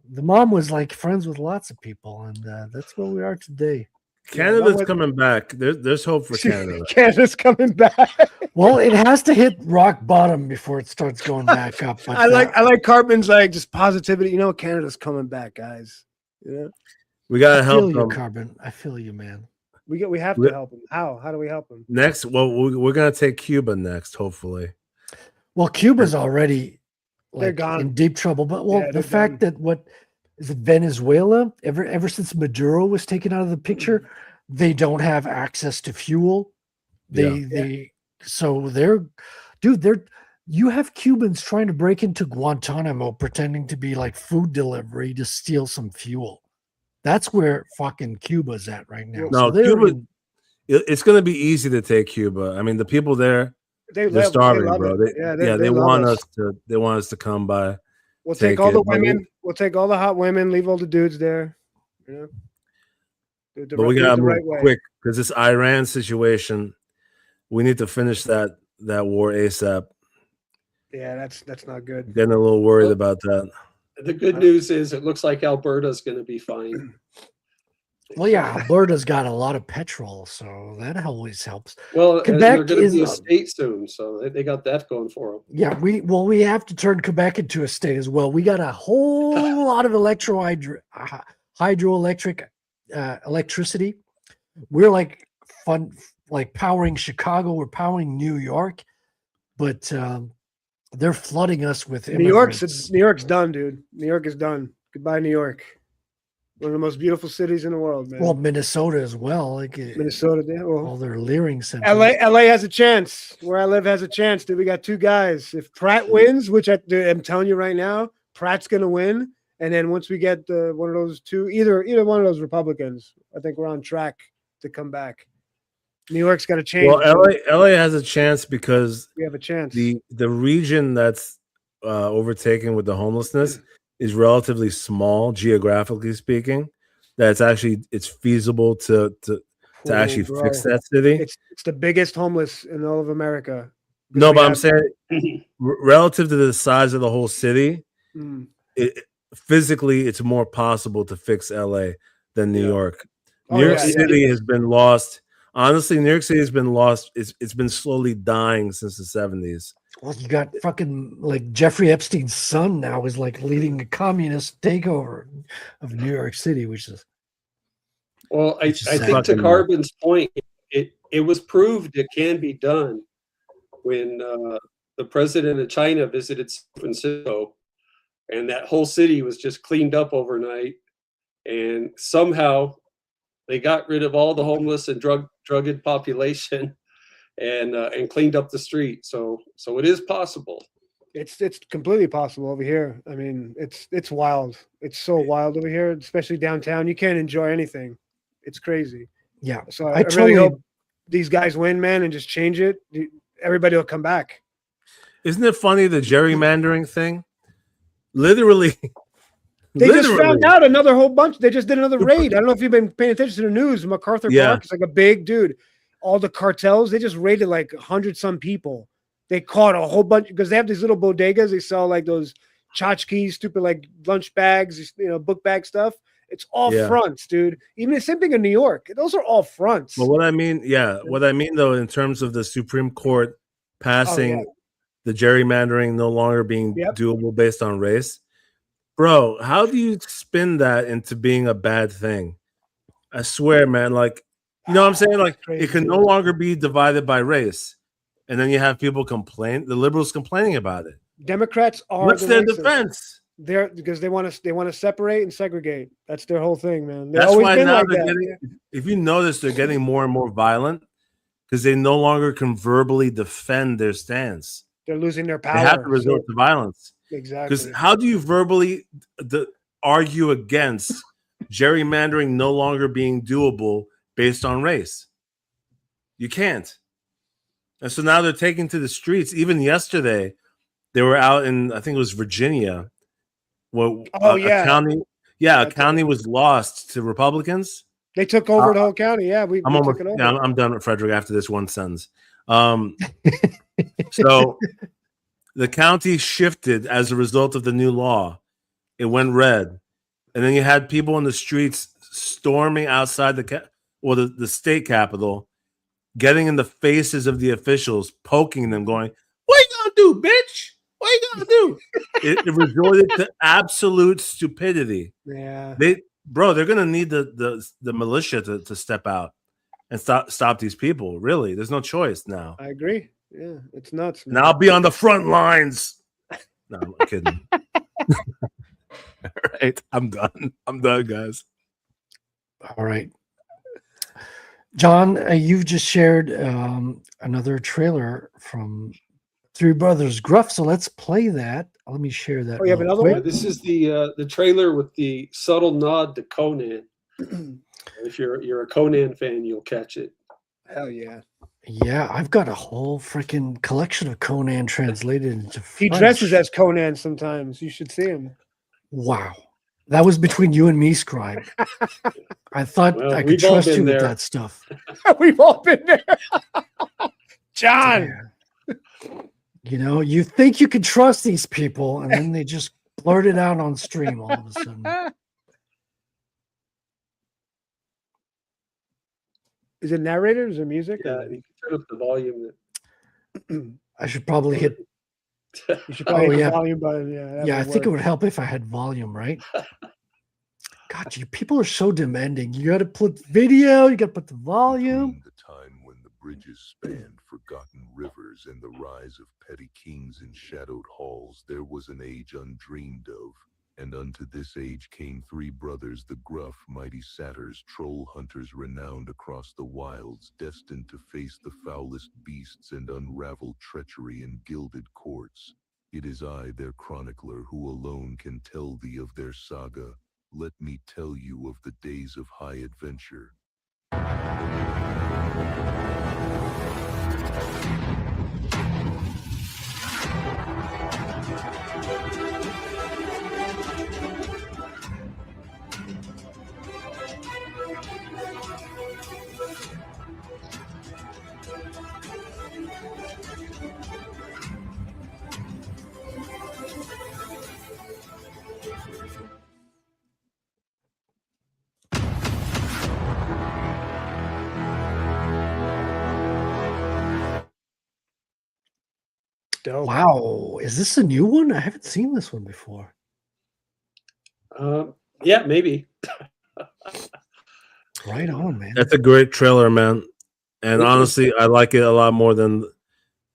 The mom was like friends with lots of people, and that's where we are today. Canada's coming back. There's hope for Canada. Canada's coming back. Well, it has to hit rock bottom before it starts going back up. But, I like Cartman's like just positivity. You know, Canada's coming back, guys. You know, we gotta help them. them. Carbon. I feel you, man. We have to help them. How? How do we help them? Next, well, we're gonna take Cuba next, hopefully. Well, Cuba's already they're gone in deep trouble. But the fact that is it Venezuela? Ever since Maduro was taken out of the picture, they don't have access to fuel. So you have Cubans trying to break into Guantanamo, pretending to be like food delivery to steal some fuel. That's where fucking Cuba's at right now. No, so Cuba. It's going to be easy to take Cuba. I mean, the people there, they're starving, bro. They want us to. They want us to come by. We'll take all the women. We'll take all the hot women. Leave all the dudes there. You know. But we gotta move quick because this Iran situation, we need to finish that war ASAP. Yeah, that's not good. Getting a little worried about that. The good news is it looks like Alberta's going to be fine. Well, yeah, Alberta's got a lot of petrol, so that always helps. Well, Quebec they're going to be a is state soon, so they got that going for them. Yeah, we have to turn Quebec into a state as well. We got a whole lot of hydroelectric electricity. We're like powering Chicago. We're powering New York, but they're flooding us with immigrants. New York's done, dude. New York is done. Goodbye, New York. One of the most beautiful cities in the world, man. Well, Minnesota as well. Minnesota, all their leering centers. LA has a chance. Where I live has a chance, dude. We got two guys. If Pratt wins, which I'm telling you right now, Pratt's gonna win. And then once we get one of those two, either one of those Republicans, I think we're on track to come back. New York's got to change. Well, LA has a chance because we have a chance. The region that's overtaken with the homelessness is relatively small, geographically speaking. That it's feasible to actually fix that city. It's the biggest homeless in all of America. No, but I'm saying relative to the size of the whole city, physically it's more possible to fix LA than New York. New York City has been lost. Honestly, New York City has been lost. It's been slowly dying since the 70s. Well, you got fucking like Jeffrey Epstein's son now is like leading a communist takeover of New York City, which is. Well, I think to Carbon's point, it was proved it can be done when the president of China visited San Francisco, and that whole city was just cleaned up overnight, and somehow they got rid of all the homeless and drugged population, and cleaned up the street. So it is possible. It's completely possible over here. I mean, it's wild. It's so wild over here, especially downtown. You can't enjoy anything. It's crazy. Yeah. So I really hope these guys win, man, and just change it. Everybody will come back. Isn't it funny, the gerrymandering thing? Literally. They just found out another whole bunch. They just did another raid. I don't know if you've been paying attention to the news. MacArthur Park is like a big dude. All the cartels, they just raided like 100-some people. They caught a whole bunch because they have these little bodegas. They sell like those tchotchkes, stupid like lunch bags, book bag stuff. It's all fronts, dude. Even the same thing in New York. Those are all fronts. Well, what I mean though, in terms of the Supreme Court passing the gerrymandering no longer being doable based on race, bro, how do you spin that into being a bad thing? I swear, man, like, you know what I'm saying? Like, it can no longer be divided by race. And then you have people the liberals complaining about it. Democrats are What's the their racists. defense? They're because they want to separate and segregate. That's their whole thing, man. They've That's always why been now like they're that. getting. If you notice, they're getting more and more violent because they no longer can verbally defend their stance. They're losing their power. They have to resort to violence. Exactly. Because how do you verbally argue against gerrymandering no longer being doable based on race? You can't. And so now they're taking to the streets. Even yesterday, they were out in, I think it was Virginia. Well, a county was lost to Republicans. They took over the whole county. Yeah, we I'm took it over. Yeah, I'm done with Frederick after this one sentence. So the county shifted as a result of the new law. It went red, and then you had people in the streets storming outside the state capitol, getting in the faces of the officials, poking them, going, "What you gonna do, bitch? What you gonna do?" It resorted to absolute stupidity. Yeah, they're gonna need the militia to step out and stop these people. Really, there's no choice now. I agree. Yeah, it's nuts. And I'll be on the front lines. No, I'm kidding. All right, I'm done. I'm done, guys. All right. John, you've just shared another trailer from Three Brothers Gruff, so let's play that. Let me share that. Oh, you have another one? This is the trailer with the subtle nod to Conan. If you're a Conan fan, you'll catch it. Hell yeah. Yeah, I've got a whole freaking collection of Conan translated into French. He dresses as Conan sometimes. You should see him. Wow. That was between you and me, Scribe. I thought I could trust you with that stuff. We've all been there. John. You know, you think you can trust these people, and then they just blurt it out on stream all of a sudden. Is it narrated? Is it music? Yeah, you can turn up the volume. I should probably hit. You should probably hit the volume button. Yeah, I think it would help if I had volume, right? God, you people are so demanding. You got to put video. You got to put the volume. The time when the bridges spanned forgotten rivers and the rise of petty kings in shadowed halls, there was an age undreamed of. And unto this age came three brothers, the gruff, mighty satyrs, troll hunters renowned across the wilds, destined to face the foulest beasts and unravel treachery in gilded courts. It is I, their chronicler, who alone can tell thee of their saga. Let me tell you of the days of high adventure. Wow, is this a new one? I haven't seen this one before. Yeah, maybe. Right on, man. That's a great trailer, man. And honestly, I like it a lot more than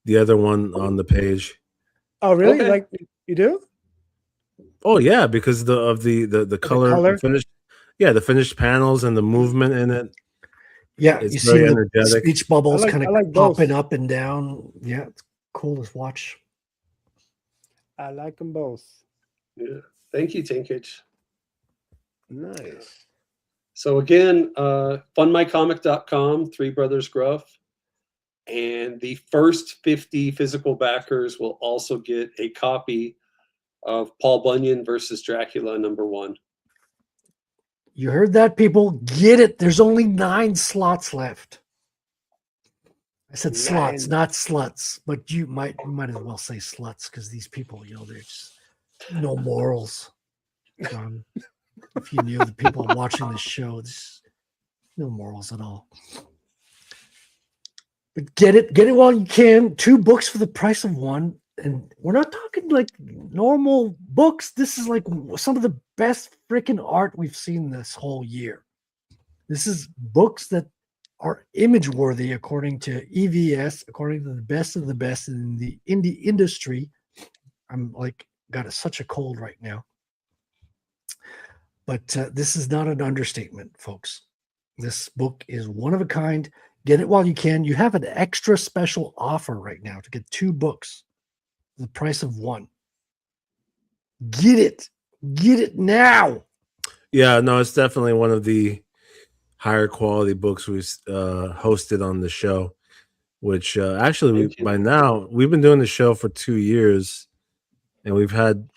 the other one on the page. Oh, really? Okay. Like you do? Oh yeah, because of the color, the finished panels and the movement in it. Yeah, it's you very see the energetic. speech bubbles kind of like popping both. up and down. Yeah, it's cool to watch. I like them both. Yeah. Thank you, Tinkage. Nice. So again, fundmycomic.com, Three Brothers Gruff. And the first 50 physical backers will also get a copy of Paul Bunyan versus Dracula #1. You heard that, people? Get it. There's only 9 slots left. I said slots, not sluts, but you might as well say sluts because these people, you know, they're just no morals. If you knew the people watching this show, there's no morals at all. But get it while you can. 2 books for the price of 1. And we're not talking like normal books. This is like some of the best freaking art we've seen this whole year. This is books that are image worthy according to EVS, according to the best of the best in the indie industry. I'm like got such a cold right now. But this is not an understatement, folks. This book is one of a kind. Get it while you can. You have an extra special offer right now to get 2 books, the price of 1. Get it. Get it now. Yeah, no, it's definitely one of the higher quality books we've hosted on the show, which actually by now we've been doing the show for 2 years, and we've had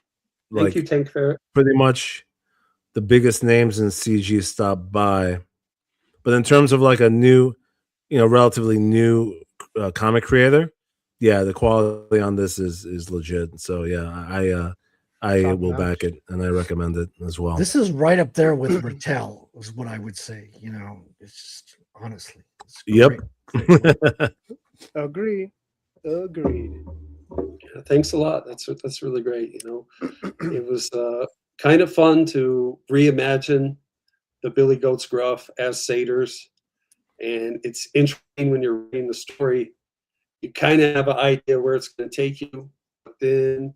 Thank you, Tank Ferret. pretty much the biggest names in CG stop by. But in terms of like a new, relatively new comic creator, yeah, the quality on this is legit. So yeah, I will back it and I recommend it as well. This is right up there with Rattel, is what I would say. It's just honestly. It's Yep. great. Agreed. Yeah, thanks a lot. That's really great. It was kind of fun to reimagine the Billy Goats Gruff as satyrs, and it's interesting when you're reading the story. You kind of have an idea where it's going to take you, but then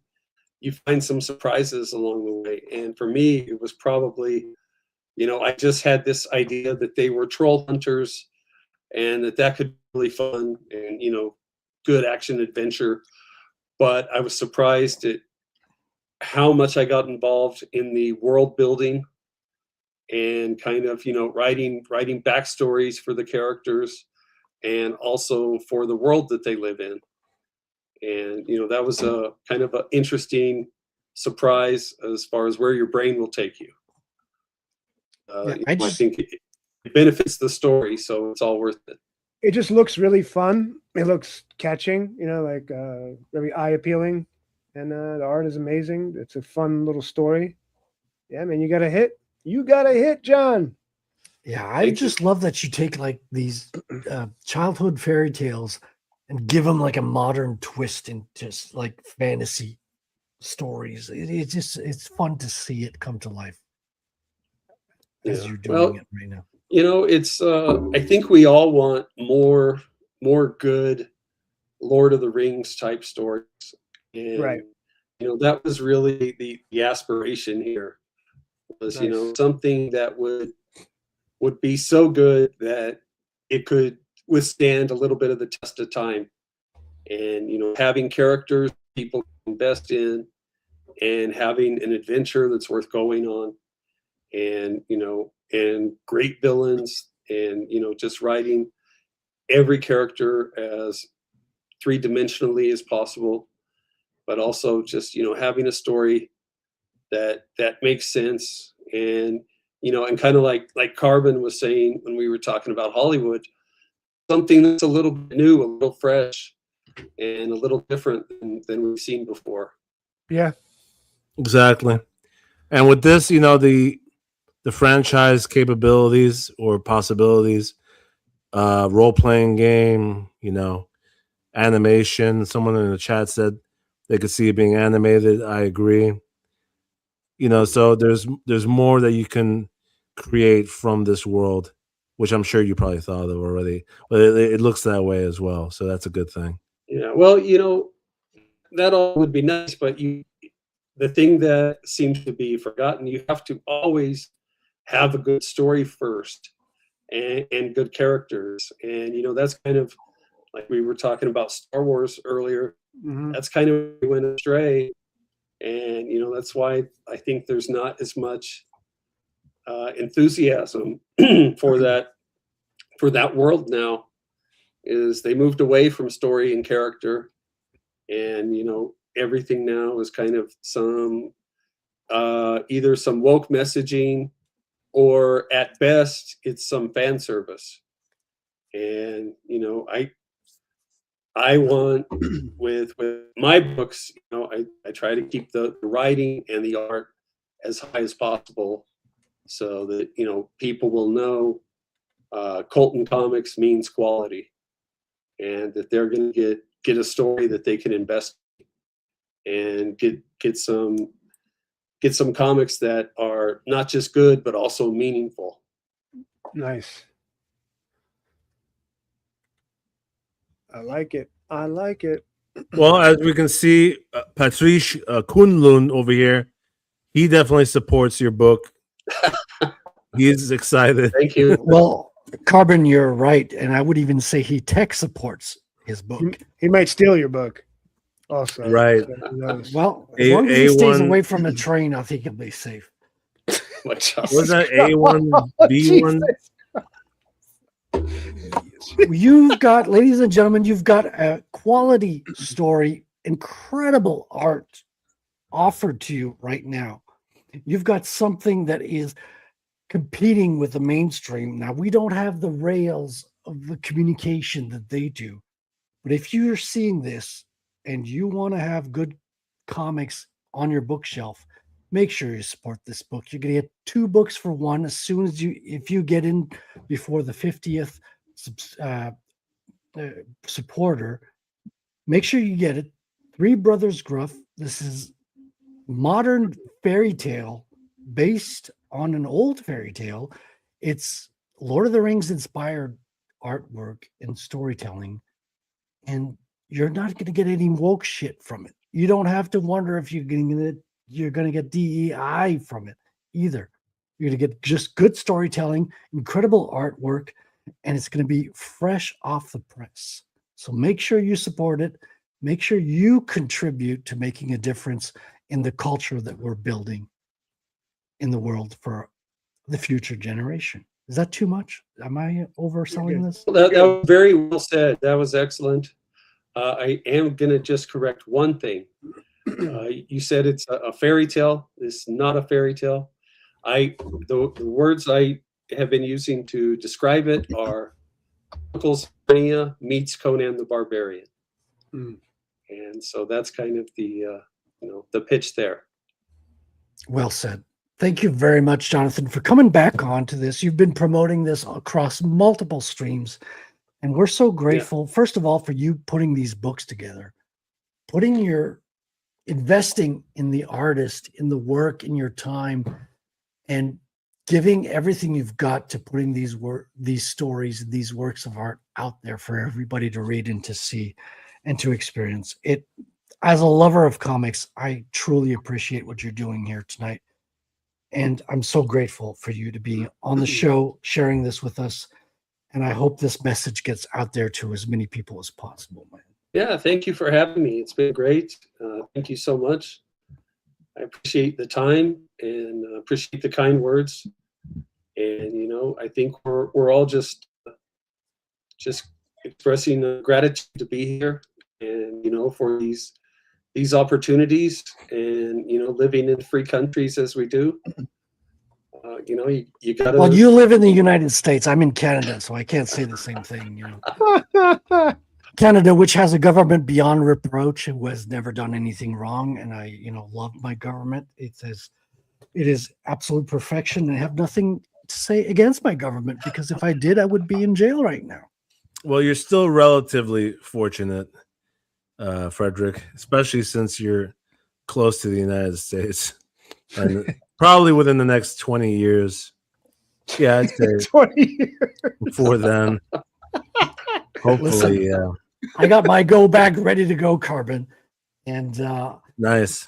you find some surprises along the way. And for me, it was probably, I just had this idea that they were troll hunters, and that could be really fun and good action adventure. But I was surprised at how much I got involved in the world building and kind of, writing backstories for the characters and also for the world that they live in. And, that was a kind of an interesting surprise as far as where your brain will take you. I think it benefits the story, so it's all worth it. It just looks really fun. It looks catching, very eye appealing, and the art is amazing. It's a fun little story. Yeah, man, you got a hit. You got a hit, John. Yeah, I just love that you take like these childhood fairy tales and give them like a modern twist and just like fantasy stories. It's fun to see it come to life as you're doing it right now. It's I think we all want more good Lord of the Rings type stories. And, right. That was really the aspiration here was, Nice. Something that would be so good that it could withstand a little bit of the test of time. And, having characters people can invest in and having an adventure that's worth going on and, and great villains and, just writing every character as 3-dimensionally as possible, but also just, having a story that makes sense. And, and kind of like Carbon was saying when we were talking about Hollywood, something that's a little bit new, a little fresh, and a little different than we've seen before. Yeah. Exactly. And with this, the franchise capabilities or possibilities, role-playing game, animation. Someone in the chat said they could see it being animated. I agree. So there's more that you can create from this world, which I'm sure you probably thought of already, but it looks that way as well. So that's a good thing. Yeah. Well, that all would be nice, but the thing that seems to be forgotten, you have to always have a good story first and good characters. And, that's kind of like we were talking about Star Wars earlier. Mm-hmm. That's kind of went astray. And, that's why I think there's not as much enthusiasm for that world now. Is they moved away from story and character, and everything now is kind of some either some woke messaging, or at best it's some fan service. And I want with my books, I try to keep the writing and the art as high as possible, so that people will know Colton Comics means quality, and that they're going to get a story that they can invest in and get some comics that are not just good but also meaningful. Nice. I like it. Well, as we can see, Patrice Kunlun over here, he definitely supports your book. He's excited. Thank you. Well, Carbon, you're right, and I would even say he tech supports his book. He might steal your book. Also, Right. So who knows? Well, as long as he stays A1 away from a train, I think he'll be safe. Watch out. Was that A1, B1? You've got, ladies and gentlemen, you've got a quality story, incredible art offered to you right now. You've got something that is competing with the mainstream. Now, we don't have the rails of the communication that they do, but if you're seeing this and you want to have good comics on your bookshelf, make sure you support this book. You're going to get 2 books for one as soon as if you get in before the 50th supporter. Make sure you get it. 3 Brothers Gruff. This is modern fairy tale based on an old fairy tale. It's Lord of the Rings inspired artwork and storytelling, and you're not going to get any woke shit from it. You don't have to wonder if you're going to get DEI from it either. You're going to get just good storytelling, incredible artwork, and it's going to be fresh off the press. So make sure you support it. Make sure you contribute to making a difference in the culture that we're building in the world for the future generation. Is that too much? Am I overselling this? Well, that was very well said. That was excellent. I am going to just correct one thing. You said it's a fairy tale. It's not a fairy tale. The words I have been using to describe it are Uncle's Narnia meets Conan the Barbarian. And so that's kind of the pitch there. Well said. Thank you very much, Jonathan, for coming back on to this. You've been promoting this across multiple streams, and we're so grateful, first of all, for you putting these books together, investing in the artist, in the work, in your time, and giving everything you've got to putting these stories, these works of art out there for everybody to read and to see and to experience. It, as a lover of comics, I truly appreciate what you're doing here tonight. And I'm so grateful for you to be on the show, sharing this with us. And I hope this message gets out there to as many people as possible, man. Yeah, thank you for having me. It's been great. Thank you so much. I appreciate the time and appreciate the kind words. And, I think we're all just expressing gratitude to be here and, for these opportunities and, living in free countries as we do. You gotta. Well, you live in the United States. I'm in Canada, so I can't say the same thing. Canada, which has a government beyond reproach, who has never done anything wrong, and I, love my government. It is absolute perfection, and I have nothing to say against my government, because if I did, I would be in jail right now. Well, you're still relatively fortunate, Frederick, especially since you're close to the United States, and probably within the next 20 years. Yeah, I'd say 20 years before then. Hopefully, Listen, I got my go bag ready to go, Carbon, and nice.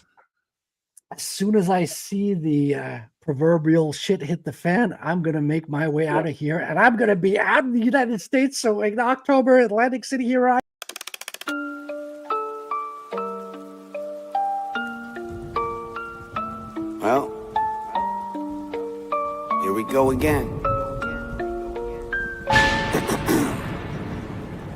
As soon as I see the proverbial shit hit the fan, I'm gonna make my way out of here, and I'm gonna be out in the United States. So in October, Atlantic City, here I. Well, here we go again.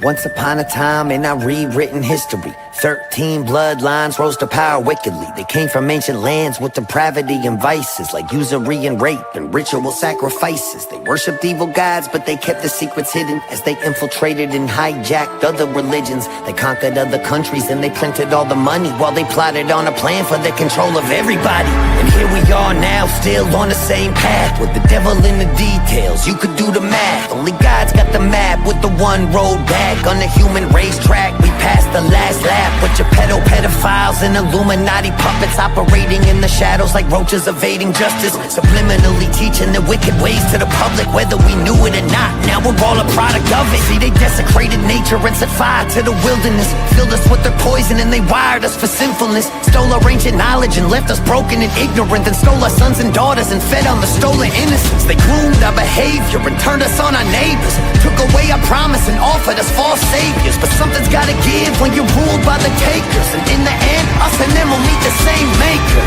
Once upon a time in our rewritten history, 13 bloodlines rose to power wickedly. They came from ancient lands with depravity and vices, like usury and rape and ritual sacrifices. They worshipped evil gods, but they kept the secrets hidden as they infiltrated and hijacked other religions. They conquered other countries and they printed all the money while they plotted on a plan for the control of everybody. And here we are now, still on the same path, with the devil in the details. You could do the math. Only God's got the map with the one road back. On the human racetrack, we passed the last lap. rap with your pedophiles and Illuminati puppets operating in the shadows like roaches evading justice, subliminally teaching the wicked ways to the public, whether we knew it or not. Now we're all a product of it. See, they desecrated nature and set fire to the wilderness, filled us with their poison and they wired us for sinfulness, stole our ancient knowledge and left us broken and ignorant, then stole our sons and daughters and fed on the stolen innocence. They groomed our behavior and turned us on our neighbors, took away our promise and offered us false saviors. But something's gotta give when you're ruled by the takers, and in the end, us and them will meet the same maker.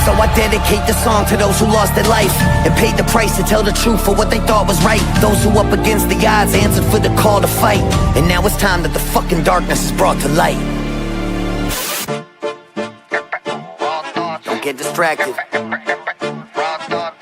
So I dedicate the song to those who lost their life and paid the price to tell the truth for what they thought was right. Those who up against the odds answered for the call to fight, and now it's time that the fucking darkness is brought to light. Don't get distracted.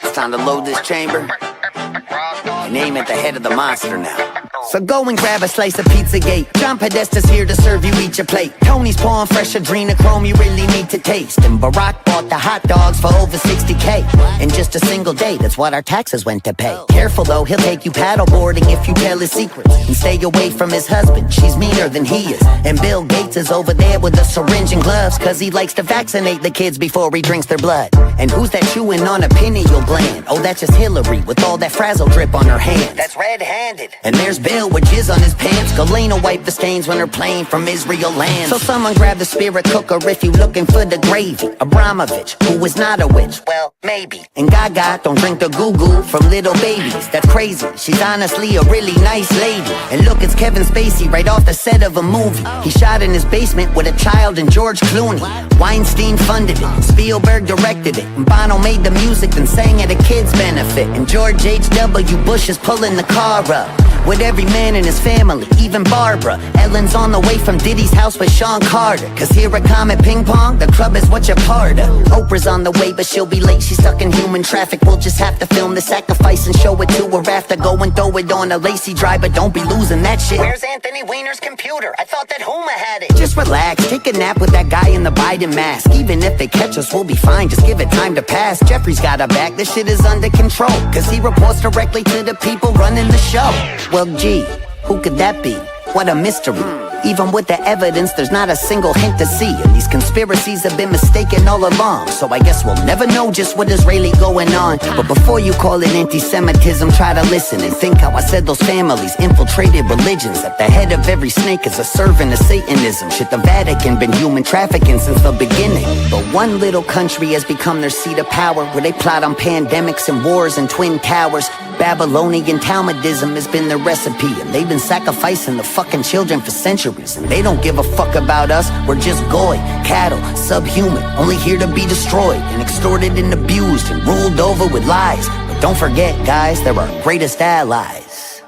It's time to load this chamber and aim at the head of the monster now. So go and grab a slice of Pizzagate. John Podesta's here to serve you each a plate. Tony's pouring fresh adrenochrome you really need to taste. And Barack bought the hot dogs for over 60K in just a single day. That's what our taxes went to pay. Careful though, he'll take you paddleboarding if you tell his secrets. And stay away from his husband, she's meaner than he is. And Bill Gates is over there with a syringe and gloves, cause he likes to vaccinate the kids before he drinks their blood. And who's that chewing on a pineal gland? Oh, that's just Hillary with all that frazzle drip on her hands. That's red-handed. And there's Bill with jizz on his pants. Galena wiped the stains when her plane from Israel lands. So someone grab the spirit cooker if you looking for the gravy. Abramovich, who is not a witch, well, maybe. And Gaga, don't drink the goo-goo from little babies. That's crazy, she's honestly a really nice lady. And look, it's Kevin Spacey right off the set of a movie. He shot in his basement with a child and George Clooney. Weinstein funded it, Spielberg directed it, and Bono made the music then sang at a kid's benefit. And George H.W. Bush is pulling the car up with every man in his family, even Barbara. Ellen's on the way from Diddy's house with Sean Carter, cause here at Comet Ping Pong, the club is what you're part of. Oprah's on the way but she'll be late, she's stuck in human traffic. We'll just have to film the sacrifice and show it to her after. Go and throw it on a Lacey driver, don't be losing that shit. Where's Anthony Weiner's computer? I thought that Huma had it. Just relax, take a nap with that guy in the Biden mask. Even if they catch us, we'll be fine, just give it time to pass. Jeffrey's got our back, this shit is under control, cause he reports directly to the people running the show. Well, gee, who could that be? What a mystery. Even with the evidence, there's not a single hint to see. And these conspiracies have been mistaken all along. So I guess we'll never know just what is really going on. But before you call it anti-Semitism, try to listen and think how I said those families infiltrated religions. At the head of every snake is a servant of Satanism. Shit, the Vatican been human trafficking since the beginning. But one little country has become their seat of power, where they plot on pandemics and wars and twin towers. Babylonian Talmudism has been their recipe, and they've been sacrificing the fucking children for centuries. And they don't give a fuck about us, we're just goy, cattle, subhuman, only here to be destroyed and extorted and abused and ruled over with lies. But don't forget, guys, they're our greatest allies.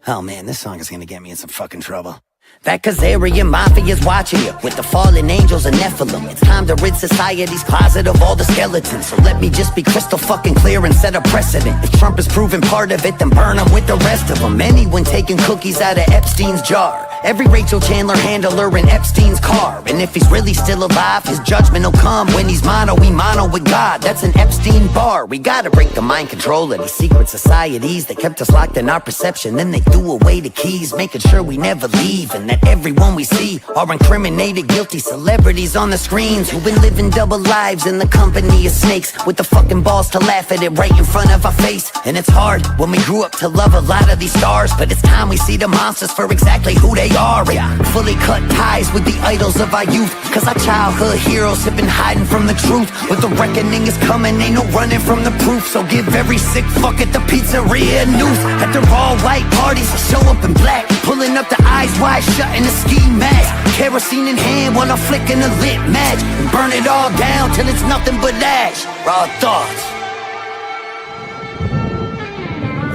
Oh man, this song is gonna get me in some fucking trouble. That Khazarian Mafia's watching you with the fallen angels and Nephilim. It's time to rid society's closet of all the skeletons. So let me just be crystal fucking clear and set a precedent. If Trump is proven part of it, then burn him with the rest of them. Anyone taking cookies out of Epstein's jar, every Rachel Chandler handler in Epstein's car. And if he's really still alive, his judgment will come when he's mono with God. That's an Epstein bar. We gotta break the mind control of these secret societies that kept us locked in our perception. Then they threw away the keys, making sure we never leave. And that everyone we see are incriminated, guilty celebrities on the screens who've been living double lives in the company of snakes, with the fucking balls to laugh at it right in front of our face. And it's hard when we grew up to love a lot of these stars, but it's time we see the monsters for exactly who they are. And fully cut ties with the idols of our youth, cause our childhood heroes have been hiding from the truth. But the reckoning is coming, ain't no running from the proof. So give every sick fuck at the pizzeria a noose. At their all-white parties, show up in black, pulling up the eyes wide shut in a ski mask, kerosene in hand while I'm flicking a lit match, and burn it all down till it's nothing but ash. Raw thoughts.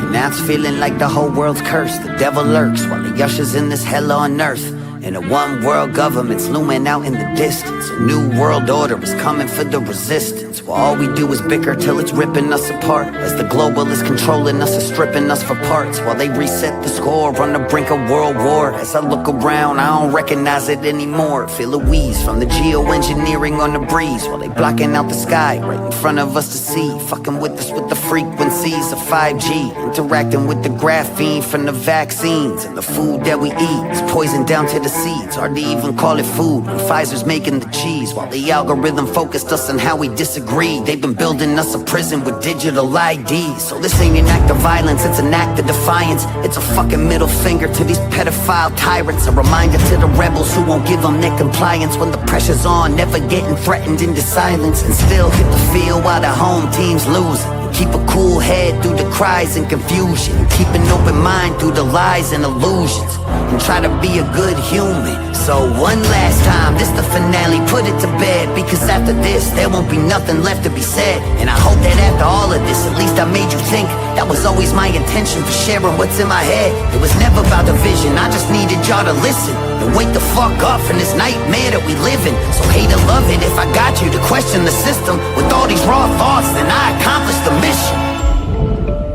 And now it's feeling like the whole world's cursed. The devil lurks while he ushers in this hell on earth. And a one world government's looming out in the distance. A new world order is coming for the resistance. While all we do is bicker till it's ripping us apart, as the globalists controlling us and stripping us for parts, while they reset the score on the brink of world war. As I look around, I don't recognize it anymore. Feel a wheeze from the geoengineering on the breeze, while they blocking out the sky right in front of us to see. Fucking with us with the frequencies of 5G, interacting with the graphene from the vaccines. And the food that we eat is poisoned down to the seeds. Hard to even call it food when Pfizer's making the cheese. While the algorithm focused us on how we disagree, they've been building us a prison with digital IDs. So this ain't an act of violence, it's an act of defiance. It's a fucking middle finger to these pedophile tyrants. A reminder to the rebels who won't give them their compliance. When the pressure's on, never getting threatened into silence. And still hit the field while the home team's losing. Keep a cool head through the cries and confusion. Keep an open mind through the lies and illusions. And try to be a good human. So one last time, this the finale, put it to bed. Because after this, there won't be nothing left to be said. And I hope that after all of this, at least I made you think. That was always my intention for sharing what's in my head. It was never about the vision, I just needed y'all to listen. And wake the fuck up from this nightmare that we live in. So hate or love it if I got you to question the system. With all these raw thoughts, then I accomplished the mission.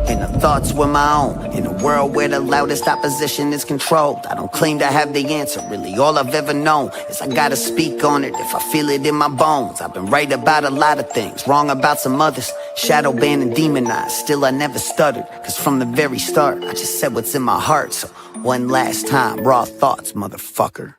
And the thoughts were my own. In a world where the loudest opposition is controlled, I don't claim to have the answer. Really all I've ever known is I gotta speak on it if I feel it in my bones. I've been right about a lot of things, wrong about some others. Shadow banned and demonized, still I never stuttered. Cause from the very start, I just said what's in my heart. So one last time, raw thoughts, motherfucker.